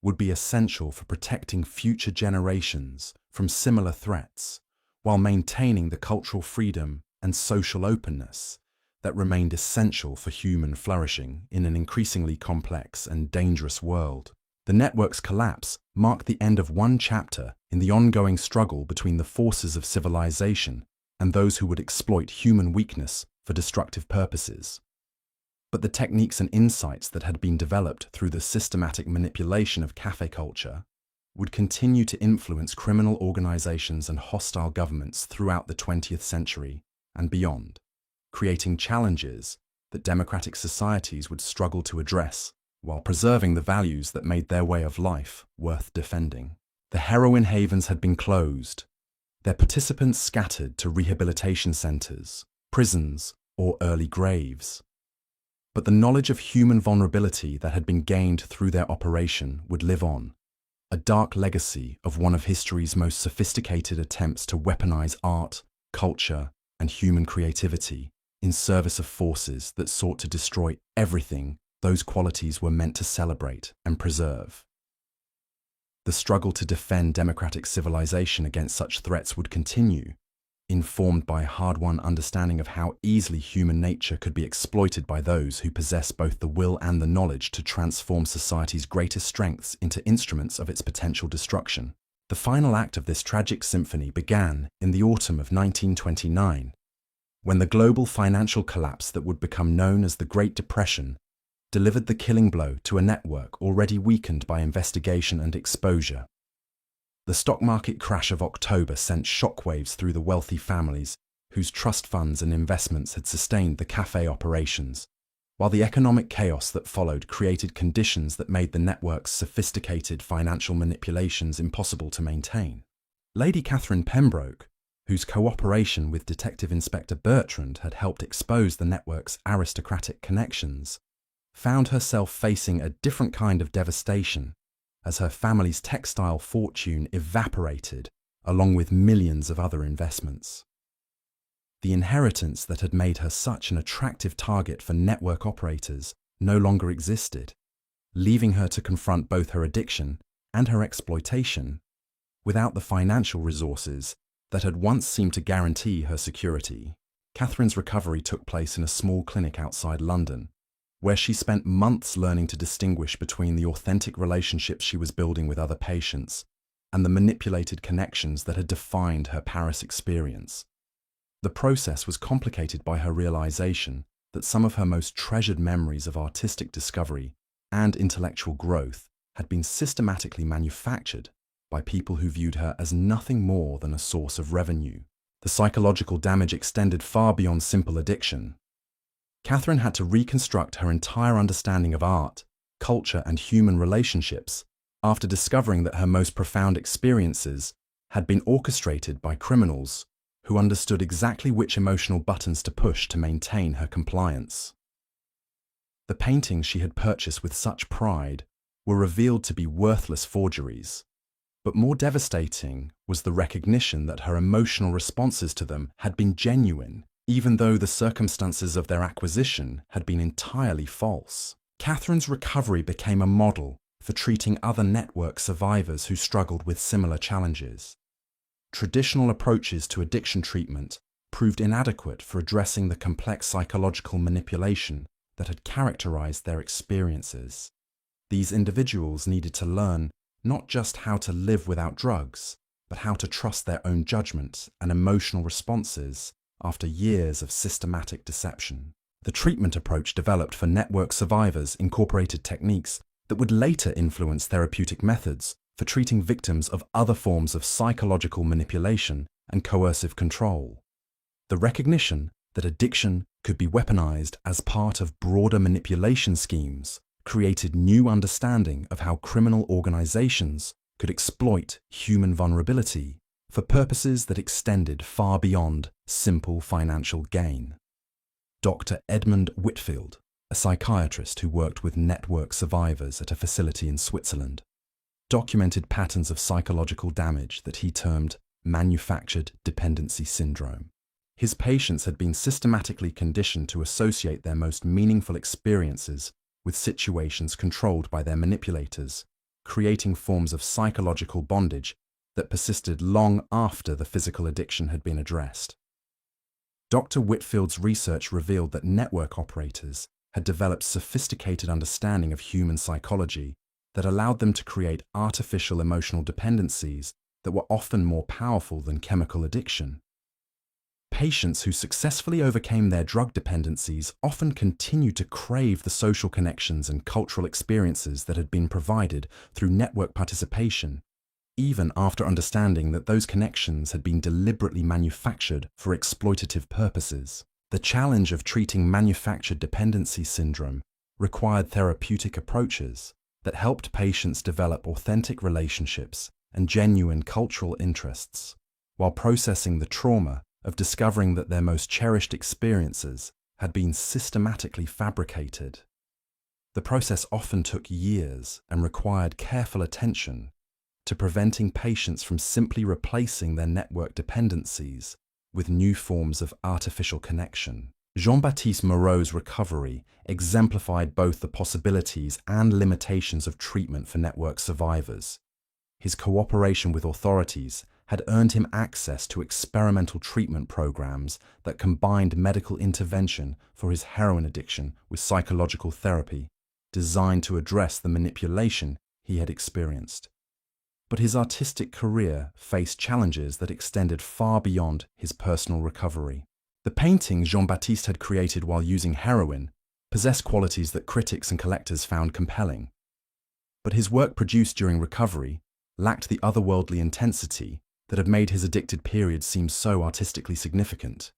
would be essential for protecting future generations from similar threats, while maintaining the cultural freedom and social openness that remained essential for human flourishing in an increasingly complex and dangerous world. The network's collapse marked the end of one chapter in the ongoing struggle between the forces of civilization and those who would exploit human weakness for destructive purposes. But the techniques and insights that had been developed through the systematic manipulation of cafe culture would continue to influence criminal organizations and hostile governments throughout the 20th century and beyond, creating challenges that democratic societies would struggle to address while preserving the values that made their way of life worth defending. The heroin havens had been closed, their participants scattered to rehabilitation centers, prisons, or early graves. But the knowledge of human vulnerability that had been gained through their operation would live on, a dark legacy of one of history's most sophisticated attempts to weaponize art, culture, and human creativity in service of forces that sought to destroy everything those qualities were meant to celebrate and preserve. The struggle to defend democratic civilization against such threats would continue, informed by a hard-won understanding of how easily human nature could be exploited by those who possess both the will and the knowledge to transform society's greatest strengths into instruments of its potential destruction. The final act of this tragic symphony began in the autumn of 1929, when the global financial collapse that would become known as the Great Depression delivered the killing blow to a network already weakened by investigation and exposure. The stock market crash of October sent shockwaves through the wealthy families whose trust funds and investments had sustained the cafe operations, while the economic chaos that followed created conditions that made the network's sophisticated financial manipulations impossible to maintain. Lady Catherine Pembroke, whose cooperation with Detective Inspector Bertrand had helped expose the network's aristocratic connections, found herself facing a different kind of devastation as her family's textile fortune evaporated along with millions of other investments. The inheritance that had made her such an attractive target for network operators no longer existed, leaving her to confront both her addiction and her exploitation without the financial resources that had once seemed to guarantee her security. Catherine's recovery took place in a small clinic outside London, where she spent months learning to distinguish between the authentic relationships she was building with other patients and the manipulated connections that had defined her Paris experience. The process was complicated by her realization that some of her most treasured memories of artistic discovery and intellectual growth had been systematically manufactured by people who viewed her as nothing more than a source of revenue. The psychological damage extended far beyond simple addiction. Catherine had to reconstruct her entire understanding of art, culture, and human relationships after discovering that her most profound experiences had been orchestrated by criminals who understood exactly which emotional buttons to push to maintain her compliance. The paintings she had purchased with such pride were revealed to be worthless forgeries, but more devastating was the recognition that her emotional responses to them had been genuine, even though the circumstances of their acquisition had been entirely false. Catherine's recovery became a model for treating other network survivors who struggled with similar challenges. Traditional approaches to addiction treatment proved inadequate for addressing the complex psychological manipulation that had characterized their experiences. These individuals needed to learn not just how to live without drugs, but how to trust their own judgment and emotional responses after years of systematic deception. The treatment approach developed for network survivors incorporated techniques that would later influence therapeutic methods for treating victims of other forms of psychological manipulation and coercive control. The recognition that addiction could be weaponized as part of broader manipulation schemes created new understanding of how criminal organizations could exploit human vulnerability for purposes that extended far beyond simple financial gain. Dr. Edmund Whitfield, a psychiatrist who worked with network survivors at a facility in Switzerland, documented patterns of psychological damage that he termed manufactured dependency syndrome. His patients had been systematically conditioned to associate their most meaningful experiences with situations controlled by their manipulators, creating forms of psychological bondage that persisted long after the physical addiction had been addressed. Dr. Whitfield's research revealed that network operators had developed sophisticated understanding of human psychology that allowed them to create artificial emotional dependencies that were often more powerful than chemical addiction. Patients who successfully overcame their drug dependencies often continued to crave the social connections and cultural experiences that had been provided through network participation, even after understanding that those connections had been deliberately manufactured for exploitative purposes. The challenge of treating manufactured dependency syndrome required therapeutic approaches that helped patients develop authentic relationships and genuine cultural interests, while processing the trauma of discovering that their most cherished experiences had been systematically fabricated. The process often took years and required careful attention to preventing patients from simply replacing their network dependencies with new forms of artificial connection. Jean-Baptiste Moreau's recovery exemplified both the possibilities and limitations of treatment for network survivors. His cooperation with authorities had earned him access to experimental treatment programs that combined medical intervention for his heroin addiction with psychological therapy, designed to address the manipulation he had experienced. But his artistic career faced challenges that extended far beyond his personal recovery. The paintings Jean-Baptiste had created while using heroin possessed qualities that critics and collectors found compelling. But his work produced during recovery lacked the otherworldly intensity that had made his addicted period seem so artistically significant.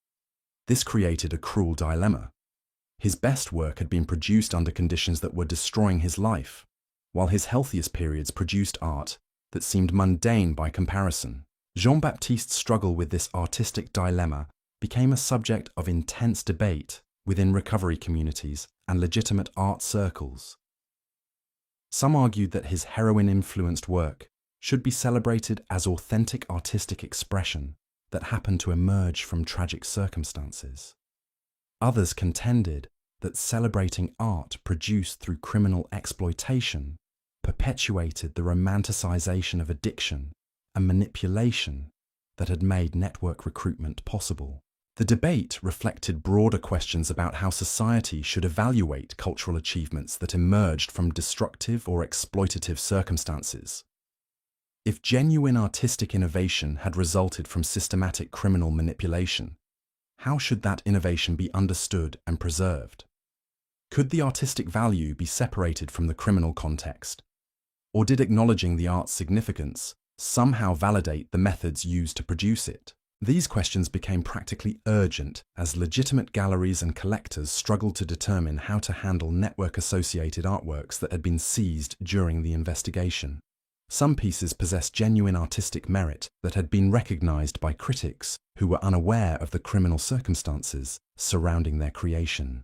This created a cruel dilemma. His best work had been produced under conditions that were destroying his life, while his healthiest periods produced art that seemed mundane by comparison. Jean-Baptiste's struggle with this artistic dilemma became a subject of intense debate within recovery communities and legitimate art circles. Some argued that his heroin-influenced work should be celebrated as authentic artistic expression that happened to emerge from tragic circumstances. Others contended that celebrating art produced through criminal exploitation perpetuated the romanticization of addiction and manipulation that had made network recruitment possible. The debate reflected broader questions about how society should evaluate cultural achievements that emerged from destructive or exploitative circumstances. If genuine artistic innovation had resulted from systematic criminal manipulation, how should that innovation be understood and preserved? Could the artistic value be separated from the criminal context? Or did acknowledging the art's significance somehow validate the methods used to produce it? These questions became practically urgent as legitimate galleries and collectors struggled to determine how to handle network-associated artworks that had been seized during the investigation. Some pieces possessed genuine artistic merit that had been recognized by critics who were unaware of the criminal circumstances surrounding their creation.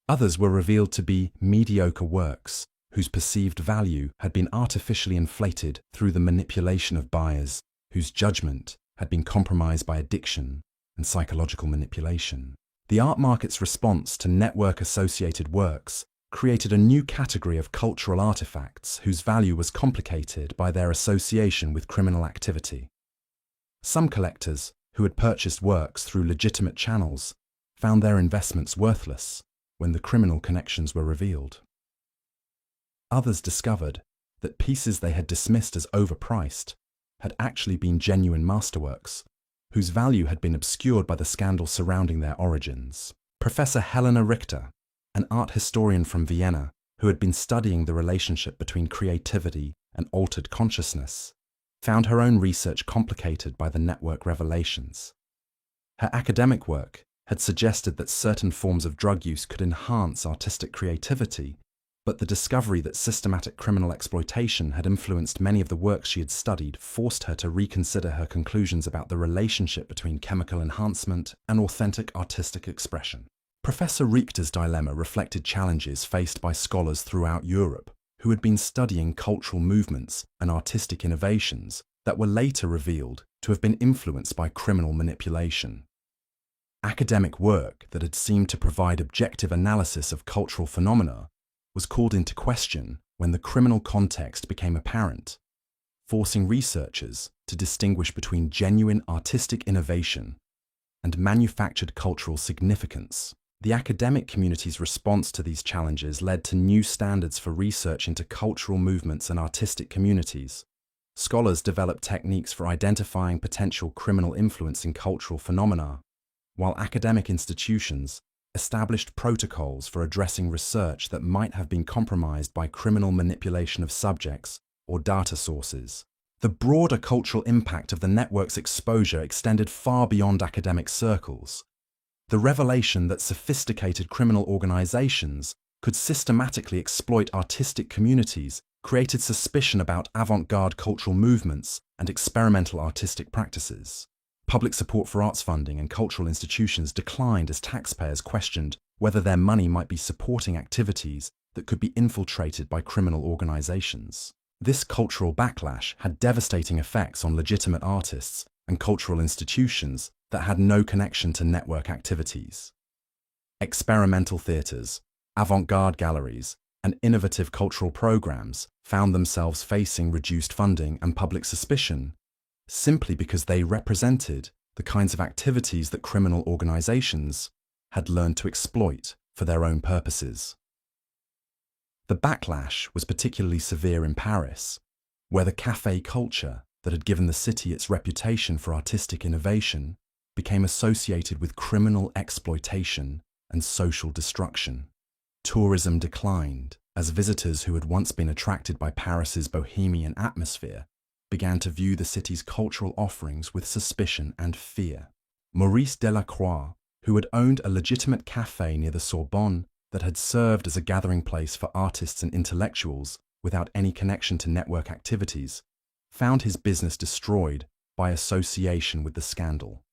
Others were revealed to be mediocre works whose perceived value had been artificially inflated through the manipulation of buyers, whose judgment had been compromised by addiction and psychological manipulation. The art market's response to network-associated works created a new category of cultural artifacts whose value was complicated by their association with criminal activity. Some collectors, who had purchased works through legitimate channels, found their investments worthless when the criminal connections were revealed. Others discovered that pieces they had dismissed as overpriced had actually been genuine masterworks, whose value had been obscured by the scandal surrounding their origins. Professor Helena Richter, an art historian from Vienna who had been studying the relationship between creativity and altered consciousness, found her own research complicated by the network revelations. Her academic work had suggested that certain forms of drug use could enhance artistic creativity, but the discovery that systematic criminal exploitation had influenced many of the works she had studied forced her to reconsider her conclusions about the relationship between chemical enhancement and authentic artistic expression. Professor Richter's dilemma reflected challenges faced by scholars throughout Europe who had been studying cultural movements and artistic innovations that were later revealed to have been influenced by criminal manipulation. Academic work that had seemed to provide objective analysis of cultural phenomena was called into question when the criminal context became apparent, forcing researchers to distinguish between genuine artistic innovation and manufactured cultural significance. The academic community's response to these challenges led to new standards for research into cultural movements and artistic communities. Scholars developed techniques for identifying potential criminal influence in cultural phenomena, while academic institutions established protocols for addressing research that might have been compromised by criminal manipulation of subjects or data sources. The broader cultural impact of the network's exposure extended far beyond academic circles. The revelation that sophisticated criminal organizations could systematically exploit artistic communities created suspicion about avant-garde cultural movements and experimental artistic practices. Public support for arts funding and cultural institutions declined as taxpayers questioned whether their money might be supporting activities that could be infiltrated by criminal organizations. This cultural backlash had devastating effects on legitimate artists and cultural institutions that had no connection to network activities. Experimental theatres, avant-garde galleries, and innovative cultural programs found themselves facing reduced funding and public suspicion simply because they represented the kinds of activities that criminal organizations had learned to exploit for their own purposes. The backlash was particularly severe in Paris, where the café culture that had given the city its reputation for artistic innovation became associated with criminal exploitation and social destruction. Tourism declined as visitors who had once been attracted by Paris's bohemian atmosphere began to view the city's cultural offerings with suspicion and fear. Maurice Delacroix, who had owned a legitimate café near the Sorbonne that had served as a gathering place for artists and intellectuals without any connection to network activities, found his business destroyed by association with the scandal.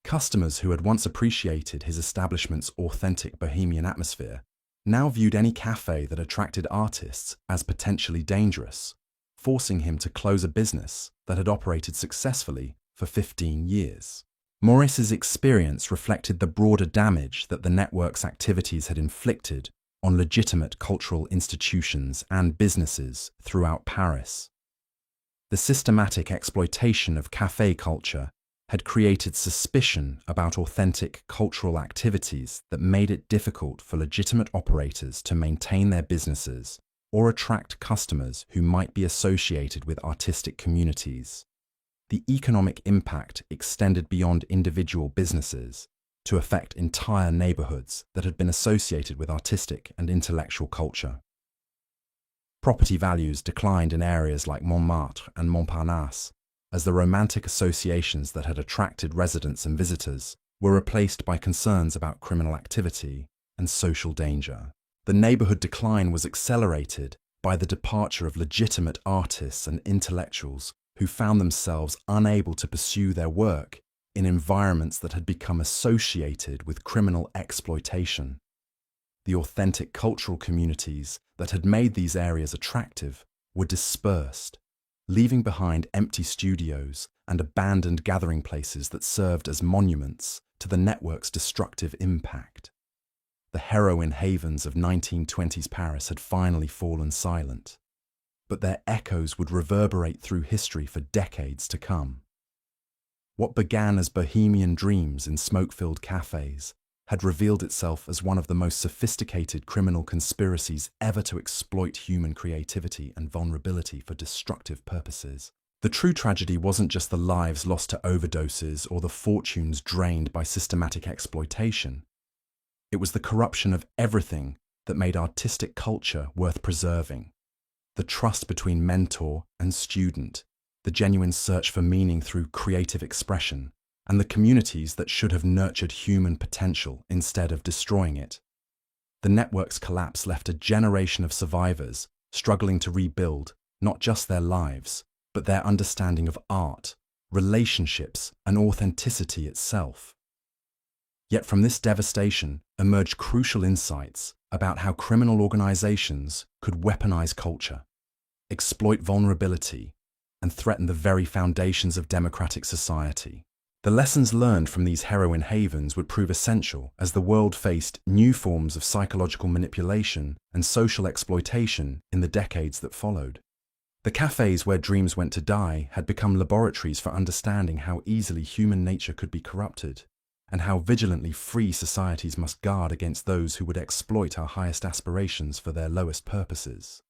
Customers who had once appreciated his establishment's authentic bohemian atmosphere now viewed any café that attracted artists as potentially dangerous, forcing him to close a business that had operated successfully for 15 years. Maurice's experience reflected the broader damage that the network's activities had inflicted on legitimate cultural institutions and businesses throughout Paris. The systematic exploitation of café culture had created suspicion about authentic cultural activities that made it difficult for legitimate operators to maintain their businesses or attract customers who might be associated with artistic communities. The economic impact extended beyond individual businesses to affect entire neighborhoods that had been associated with artistic and intellectual culture. Property values declined in areas like Montmartre and Montparnasse, as the romantic associations that had attracted residents and visitors were replaced by concerns about criminal activity and social danger. The neighborhood decline was accelerated by the departure of legitimate artists and intellectuals who found themselves unable to pursue their work in environments that had become associated with criminal exploitation. The authentic cultural communities that had made these areas attractive were dispersed, leaving behind empty studios and abandoned gathering places that served as monuments to the network's destructive impact. The heroin havens of 1920s Paris had finally fallen silent, but their echoes would reverberate through history for decades to come. What began as bohemian dreams in smoke-filled cafes had revealed itself as one of the most sophisticated criminal conspiracies ever to exploit human creativity and vulnerability for destructive purposes. The true tragedy wasn't just the lives lost to overdoses or the fortunes drained by systematic exploitation. It was the corruption of everything that made artistic culture worth preserving. The trust between mentor and student, the genuine search for meaning through creative expression, and the communities that should have nurtured human potential instead of destroying it. The network's collapse left a generation of survivors struggling to rebuild not just their lives, but their understanding of art, relationships, and authenticity itself. Yet from this devastation emerged crucial insights about how criminal organizations could weaponize culture, exploit vulnerability, and threaten the very foundations of democratic society. The lessons learned from these heroin havens would prove essential as the world faced new forms of psychological manipulation and social exploitation in the decades that followed. The cafes where dreams went to die had become laboratories for understanding how easily human nature could be corrupted, and how vigilantly free societies must guard against those who would exploit our highest aspirations for their lowest purposes.